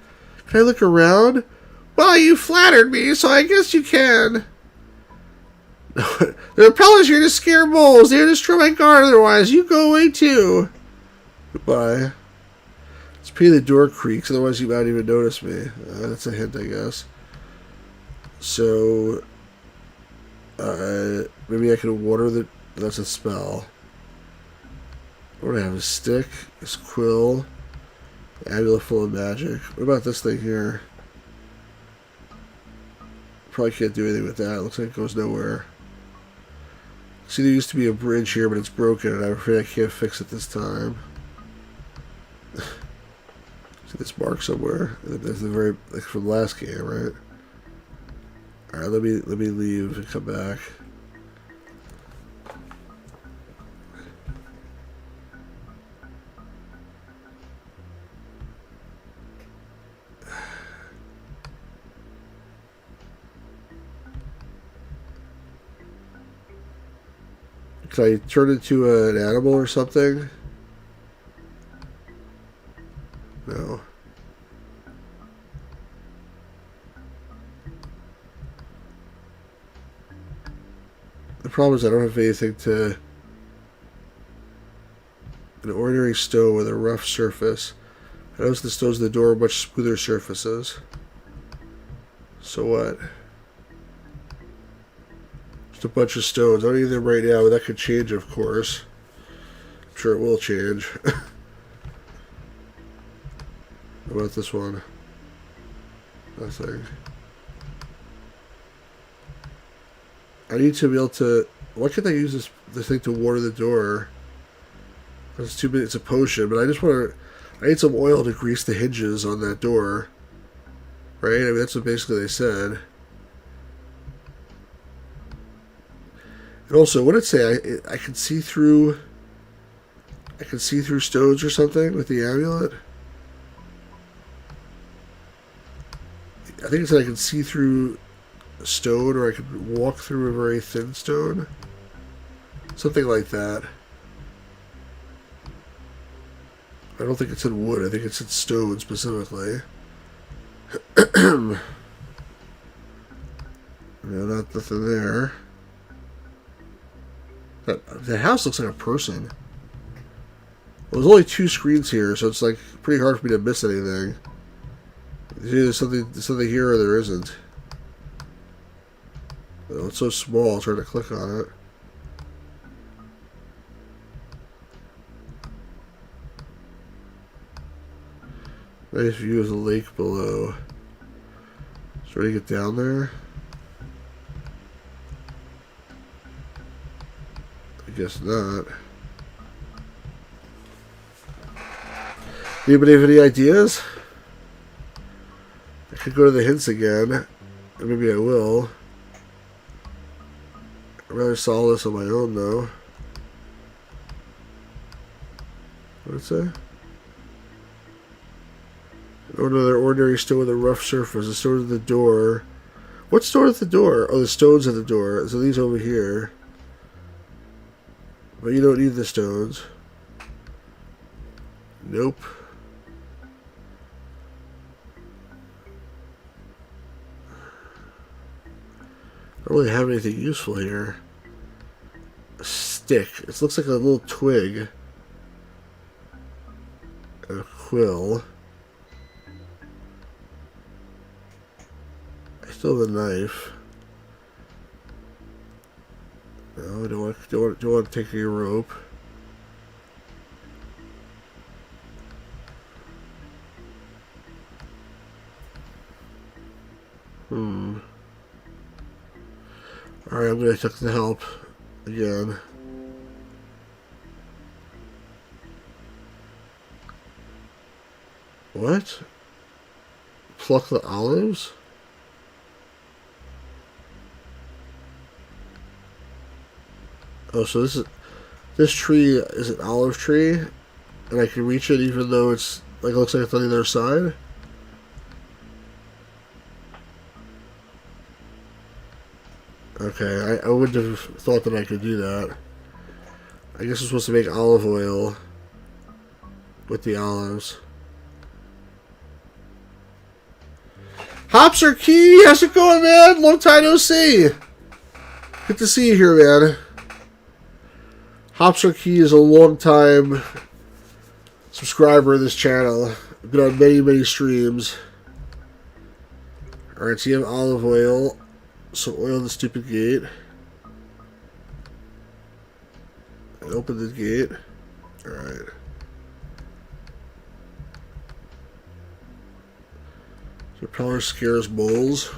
Can I look around? Well, you flattered me, so I guess you can. The propeller's here to scare moles. They're to destroy my garden. Otherwise, you go away too. Goodbye. Let's pay the door creaks. Otherwise, you might even notice me. That's a hint, I guess. So, maybe I can water the... That's a spell. What do I have? A stick, a quill, an amulet full of magic. What about this thing here? Probably can't do anything with that. It looks like it goes nowhere. See, there used to be a bridge here, but it's broken, and I'm afraid I can't fix it this time. See this mark somewhere? That's the very like from the last game, right? All right, let me leave and come back. Can I turn into an animal or something? No. The problem is I don't have anything to... An ordinary stone with a rough surface. I notice the stones in the door are much smoother surfaces. So what? Just a bunch of stones. I don't need them right now, but that could change, of course. I'm sure it will change. What about this one? Nothing. I need to be able to... Why can't I use this thing to water the door? It's too big. It's a potion, but I just want to... I need some oil to grease the hinges on that door. Right? I mean, that's what basically they said. And also, what did it say? I can see through... I can see through stones or something with the amulet? I think it said I can see through a stone, or I could walk through a very thin stone. Something like that. I don't think it said wood. I think it said stone specifically. No, nothing there. The house looks like a person. Well, there's only 2 screens here, so it's like pretty hard for me to miss anything. There's something here or there isn't. Oh, it's so small, I'm trying to click on it. Nice view of the lake below. Is ready to get down there? I guess not. Anybody have any ideas? I could go to the hints again. Or maybe I will. I'd rather solve this on my own, though. What did it say? Another ordinary stone with a rough surface. The stone at the door. What stone at the door? Oh, the stones at the door. So these over here. But you don't need the stones. Nope. I don't really have anything useful here. A stick. It looks like a little twig. And a quill. I still have a knife. No, I don't want to take your rope. Alright, I'm going to take the help again. What? Pluck the olives? Oh, so this tree is an olive tree, and I can reach it even though it's like it looks like it's on the other side. Okay, I wouldn't have thought that I could do that. I guess I'm supposed to make olive oil with the olives. Hopser Key, how's it going, man? Long time no see. Good to see you here, man. Hopser Key is a long time subscriber of this channel. I've been on many, many streams. Alright, so you have olive oil. So oil the stupid gate. And open the gate. Alright. So power scares moles.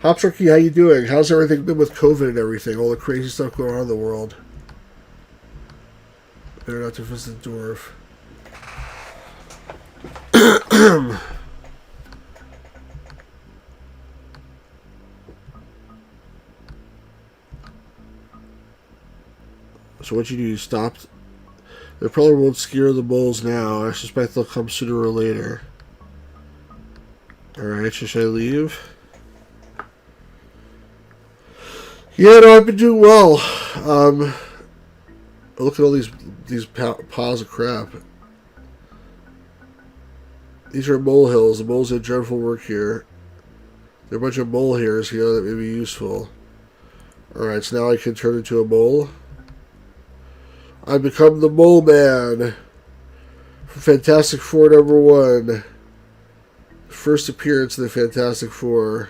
Hopsarky, how you doing? How's everything been with COVID and everything? All the crazy stuff going on in the world. Better not to visit the dwarf. So what you do, you stopped. They probably won't scare the moles now. I suspect they'll come sooner or later. Alright, should I leave? Yeah, no, I've been doing well. Look at all these piles of crap. These are molehills. The moles did dreadful work here. There are a bunch of mole hairs here that may be useful. Alright, so now I can turn into a mole. I become the Mole Man from Fantastic Four #1. First appearance of the Fantastic Four.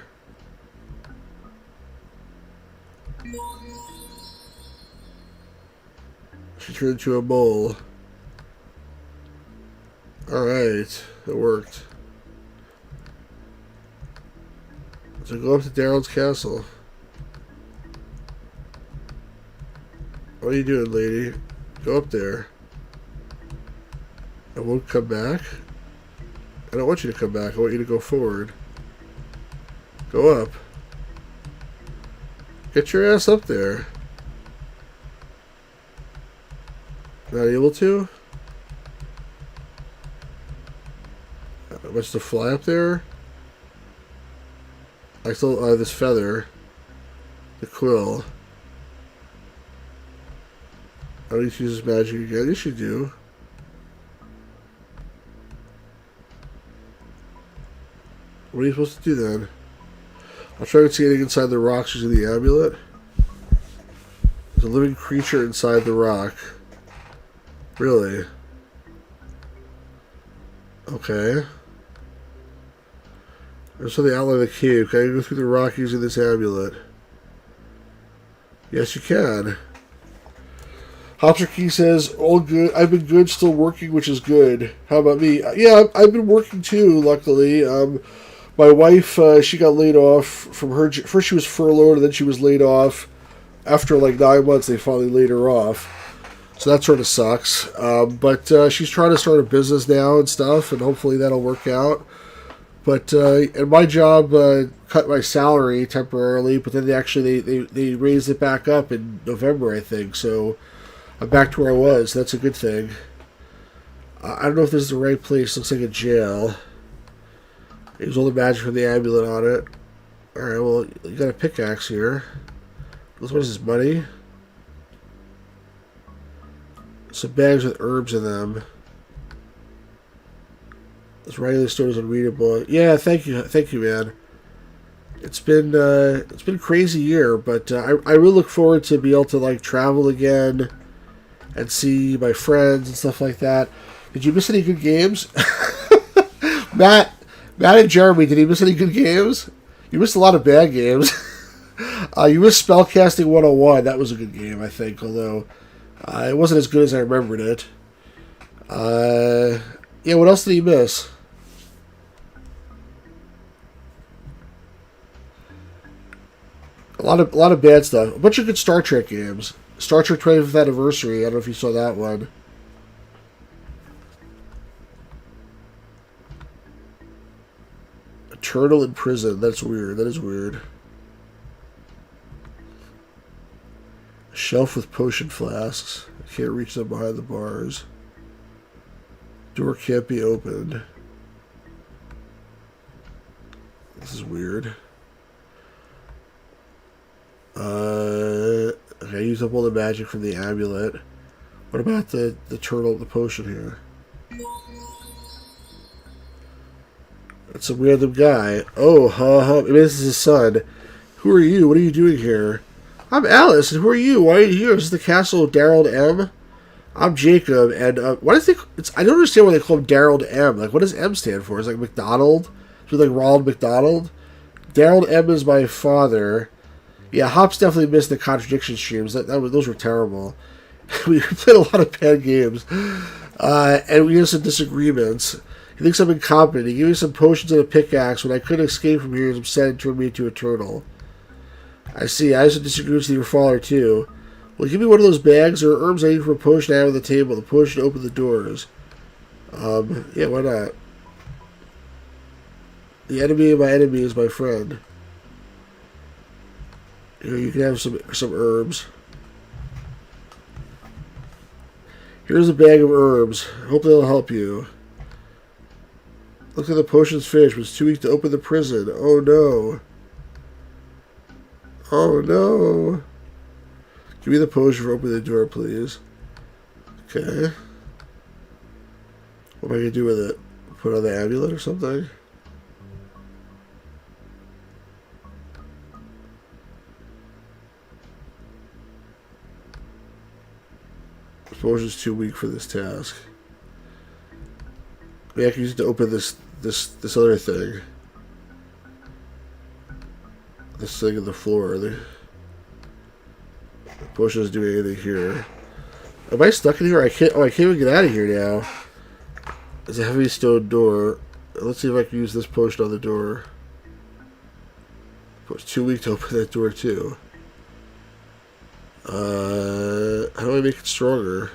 She turned into a mole. Alright, it worked. So go up to Daryl's castle. What are you doing, lady? Go up there. I won't come back. I don't want you to come back. I want you to go forward. Go up. Get your ass up there. Not able to? What's to fly up there? I still this feather. The quill. I don't need to use this magic again. Yes, you do. What are you supposed to do then? I'll try to see anything inside the rocks using the amulet. There's a living creature inside the rock. Really? Okay. There's the outline of the cave. Can I go through the rock using this amulet? Yes, you can. Hopster Key says, all good. I've been good, still working, which is good. How about me? Yeah, I've been working too, luckily. My wife, she got laid off from her. First, she was furloughed, and then she was laid off. After like 9 months, they finally laid her off. So that sort of sucks. But she's trying to start a business now and stuff, and hopefully that'll work out. But and my job cut my salary temporarily, but then they raised it back up in November, I think. So I'm back to where I was. That's a good thing. I don't know if this is the right place. Looks like a jail. There's all the magic from the amulet on it. Alright, well, you got a pickaxe here. What is this, money? Some bags with herbs in them. This writing stone is unreadable. Yeah, thank you, man. It's been a crazy year, but I really look forward to be able to like travel again and see my friends and stuff like that. Did you miss any good games? Matt and Jeremy, did you miss any good games? You missed a lot of bad games. You missed Spellcasting 101. That was a good game, I think, although it wasn't as good as I remembered it. Yeah, what else did you miss? A lot of bad stuff. A bunch of good Star Trek games. Star Trek 25th Anniversary. I don't know if you saw that one. A turtle in prison. That's weird. That is weird. A shelf with potion flasks. I can't reach them behind the bars. Door can't be opened. This is weird. Okay, I used up all the magic from the amulet. What about the turtle, the potion here? That's a random guy. Oh, maybe this is his son. Who are you? What are you doing here? I'm Alice, and who are you? Why are you here? Is this the castle of Daryl M? I'm Jacob, and why does I don't understand why they call him Daryl M. Like, what does M stand for? Is it like McDonald? Is it like Ronald McDonald? Daryl M is my father. Yeah, Hops definitely missed the contradiction streams. Those were terrible. We played a lot of bad games. And we had some disagreements. He thinks I'm incompetent. He gave me some potions and a pickaxe. When I couldn't escape from here, he was upset and turned me into a turtle. I see. I have some disagreements with your father, too. Well, give me one of those bags. There are herbs I need for a potion I have on the table. The potion to open the doors. Yeah, why not? The enemy of my enemy is my friend. Here, you can have some herbs. Here's a bag of herbs. Hope they'll help you. Look at the potion's finished, but it's too weak to open the prison. Oh no. Oh no. Give me the potion for opening the door, please. Okay. What am I going to do with it? Put it on the amulet or something? The potion's too weak for this task. Maybe I can use it to open this other thing. This thing on the floor. The potion isn't doing anything here. Am I stuck in here? I can't even get out of here now. There's a heavy stone door. Let's see if I can use this potion on the door. It's too weak to open that door too. How do I make it stronger?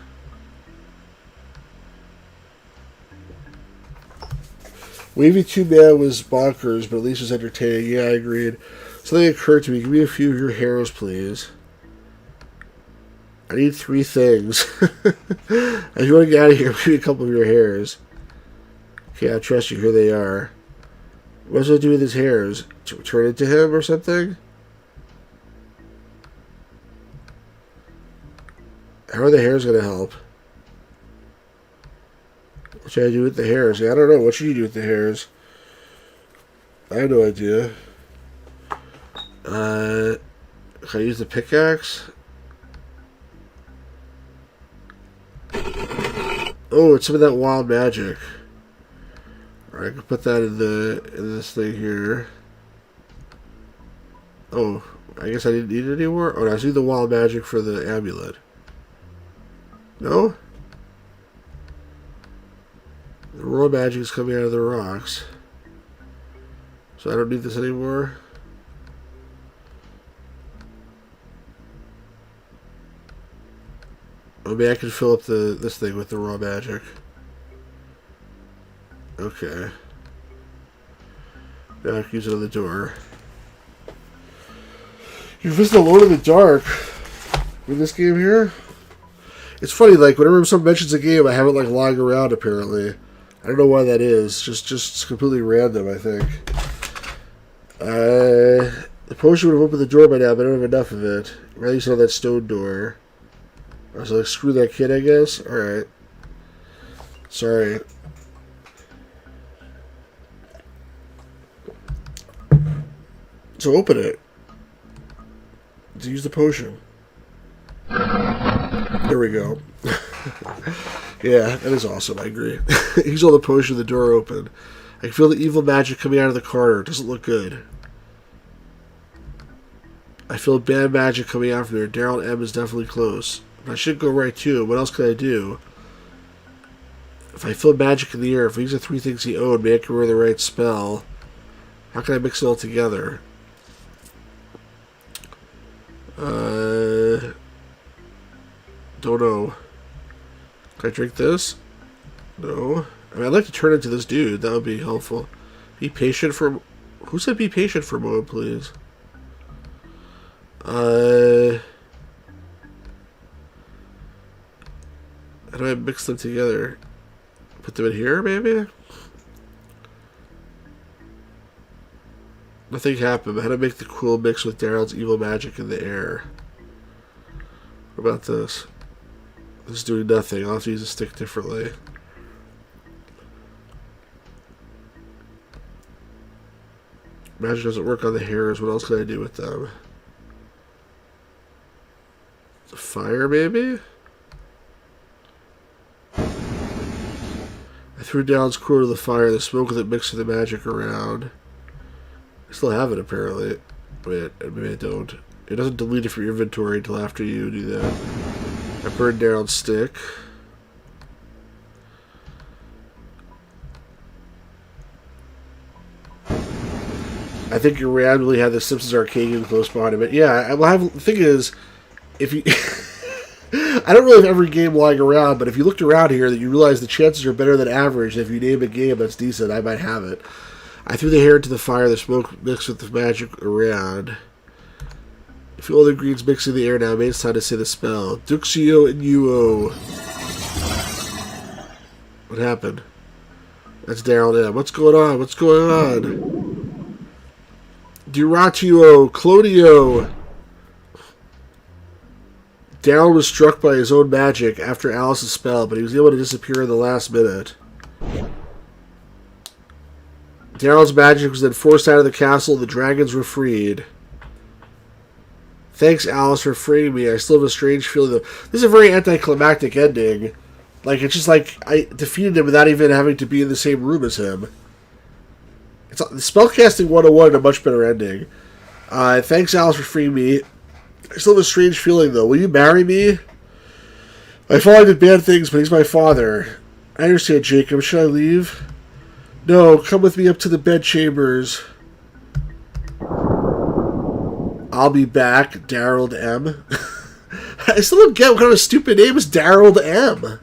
Wavy 2-man was bonkers, but at least it was entertaining. Yeah, I agreed. Something occurred to me. Give me a few of your hairs, please. I need 3 things. If you want to get out of here, give me a couple of your hairs. Okay, I trust you. Here they are. What does I do with his hairs? Turn into him or something? How are the hairs going to help? What should I do with the hairs? Yeah, I don't know. What should you do with the hairs? I have no idea. Can I use the pickaxe? Oh, it's some of that wild magic. Alright, I can put that in this thing here. Oh, I guess I didn't need it anymore? Oh, no, I see the wild magic for the amulet. No? The raw magic is coming out of the rocks. So I don't need this anymore. Oh, maybe I can fill up this thing with the raw magic. Okay. Now I can use it on the door. You're visiting alone in the dark with this game here? It's funny, like, whenever someone mentions a game, I have it, like, lying around, apparently. I don't know why that is. Just completely random, I think. The potion would have opened the door by now, but I don't have enough of it. Or at least on that stone door. So, like, screw that kid, I guess? Alright. Sorry. So open it. To use the potion. There we go. Yeah, that is awesome, I agree. Use all the potion, the door open. I can feel the evil magic coming out of the corner. It doesn't look good. I feel bad magic coming out from there. Daryl M is definitely close. I should go right to him. What else can I do? If I feel magic in the air, if these are three things he owed, maybe I can wear the right spell. How can I mix it all together? Don't know. Can I drink this? No. I mean, I'd like to turn into this dude. That would be helpful. Be patient for... Who said be patient for a moment, please? How do I mix them together? Put them in here, maybe? Nothing happened. How to make the cool mix with Daryl's evil magic in the air. What about this? This is doing nothing. I'll have to use a stick differently. Magic doesn't work on the hairs. What else can I do with them? The fire, maybe? I threw Daryl's core to the fire. The smoke that mixed the magic around. I still have it, apparently. Wait, maybe I don't. It doesn't delete it from your inventory until after you do that. I burned Daryl's stick. I think you randomly had the Simpsons arcade game close behind it. But yeah, the thing is, if you... I don't really have every game lying around, but if you looked around here, that you realize the chances are better than average. If you name a game that's decent, I might have it. I threw the hair into the fire, the smoke mixed with the magic around. I feel all the greens mixing in the air now. Maybe it's time to say the spell. Duxio and Uo. What happened? That's Daryl M. What's going on? What's going on? Duratio, Clodio. Daryl was struck by his own magic after Alice's spell, but he was able to disappear in the last minute. Daryl's magic was then forced out of the castle and the dragons were freed. Thanks, Alice, for freeing me. I still have a strange feeling, though. This is a very anticlimactic ending. Like, it's just like I defeated him without even having to be in the same room as him. It's Spellcasting 101, a much better ending. Thanks, Alice, for freeing me. I still have a strange feeling, though. Will you marry me? My father did bad things, but he's my father. I understand, Jacob. Should I leave? No, come with me up to the bedchambers. I'll be back, Daryl M. I still don't get what kind of stupid name is Daryl M.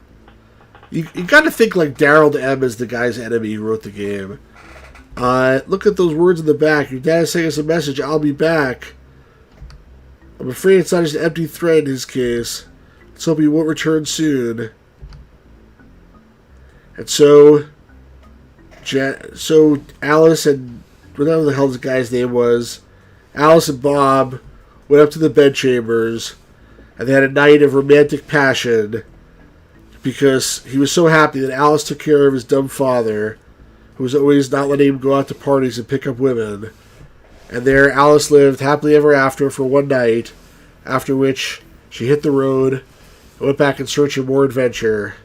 You gotta think like Daryl M is the guy's enemy who wrote the game. Look at those words in the back. Your dad sent us a message, I'll be back. I'm afraid it's not just an empty threat in his case. Let's hope he won't return soon. And so Alice and whatever the hell this guy's name was, Alice and Bob went up to the bedchambers, and they had a night of romantic passion because he was so happy that Alice took care of his dumb father, who was always not letting him go out to parties and pick up women. And there Alice lived happily ever after for one night, after which she hit the road and went back in search of more adventure.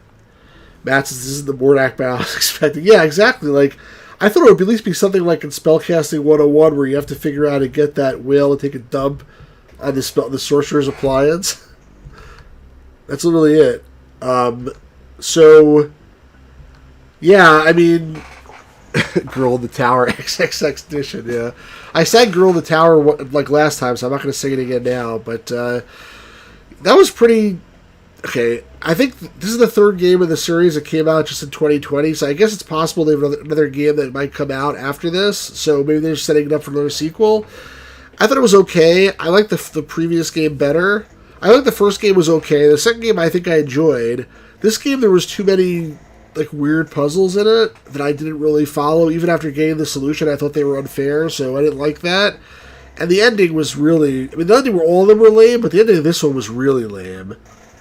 Matt says this is the Mordak battle I was expecting. Yeah, exactly. Like, I thought it would at least be something like in Spellcasting 101 where you have to figure out how to get that whale and take a dump on the sorcerer's appliance. That's literally it. So, yeah, I mean, Girl in the Tower XXX edition, yeah. I sang Girl in the Tower like last time, so I'm not going to sing it again now, but that was pretty... Okay, I think this is the third game of the series that came out just in 2020, so I guess it's possible they have another game that might come out after this, so maybe they're setting it up for another sequel. I thought it was okay. I liked the previous game better. I thought the first game was okay. The second game I think I enjoyed. This game, there was too many like weird puzzles in it that I didn't really follow. Even after getting the solution, I thought they were unfair, so I didn't like that. And the ending was really... I mean, the ending, all of them were lame, but the ending of this one was really lame.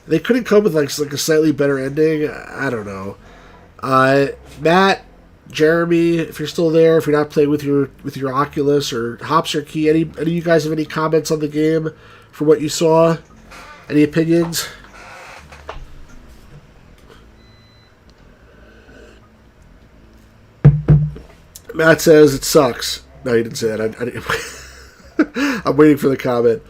They couldn't come with like a slightly better ending. I don't know. Matt, Jeremy, if you're still there, if you're not playing with your Oculus, or Hops or Key, any of you guys have any comments on the game from what you saw? Any opinions? Matt says it sucks. No, he didn't say that. I didn't. I'm waiting for the comment.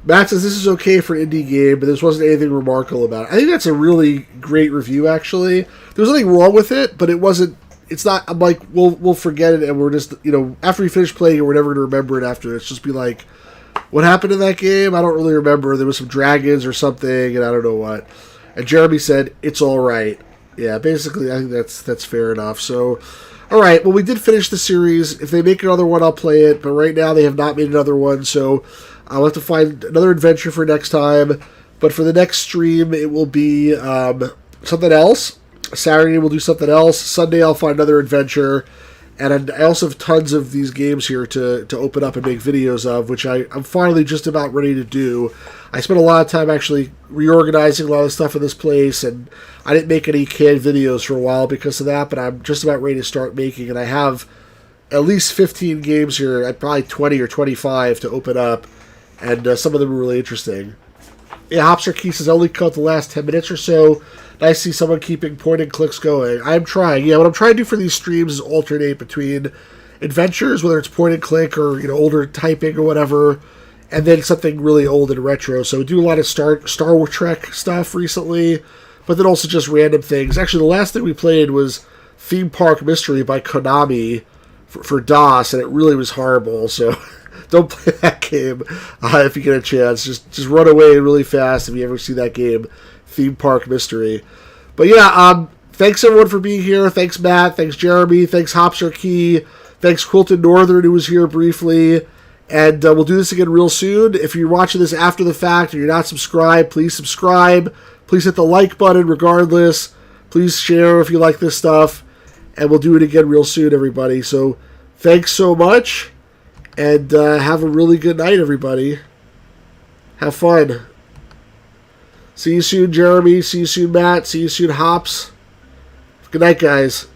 Matt says this is okay for an indie game, but this wasn't anything remarkable about it. I think that's a really great review, actually. There was nothing wrong with it, but it wasn't... It's not... I'm like, we'll forget it, and we're just... after we finish playing it, we're never going to remember it after. It's just be like, what happened in that game? I don't really remember. There was some dragons or something, and I don't know what. And Jeremy said, it's all right. Yeah, basically, I think that's fair enough. So... Alright, well, we did finish the series. If they make another one, I'll play it. But right now, they have not made another one, so I'll have to find another adventure for next time. But for the next stream, it will be something else. Saturday, we'll do something else. Sunday, I'll find another adventure. And I also have tons of these games here to open up and make videos of, which I'm finally just about ready to do. I spent a lot of time actually reorganizing a lot of stuff in this place, and I didn't make any canned videos for a while because of that, but I'm just about ready to start making, and I have at least 15 games here, probably 20 or 25 to open up, and some of them are really interesting. Yeah, Hopster Key says, I only cut the last 10 minutes or so. Nice to see someone keeping point and clicks going. I'm trying. Yeah, what I'm trying to do for these streams is alternate between adventures, whether it's point and click or older typing or whatever, and then something really old and retro. So we do a lot of Star Trek stuff recently, but then also just random things. Actually, the last thing we played was Theme Park Mystery by Konami for DOS, and it really was horrible. So don't play that game if you get a chance. Just run away really fast if you ever see that game, Theme Park Mystery. But yeah, thanks everyone for being here. Thanks Matt. Thanks Jeremy. Thanks Hopster Key. Thanks Quilted Northern, who was here briefly. And we'll do this again real soon. If you're watching this after the fact and you're not subscribed, please subscribe. Please hit the like button regardless. Please share if you like this stuff. And we'll do it again real soon, everybody. So thanks so much. And have a really good night, everybody. Have fun. See you soon, Jeremy. See you soon, Matt. See you soon, Hops. Good night, guys.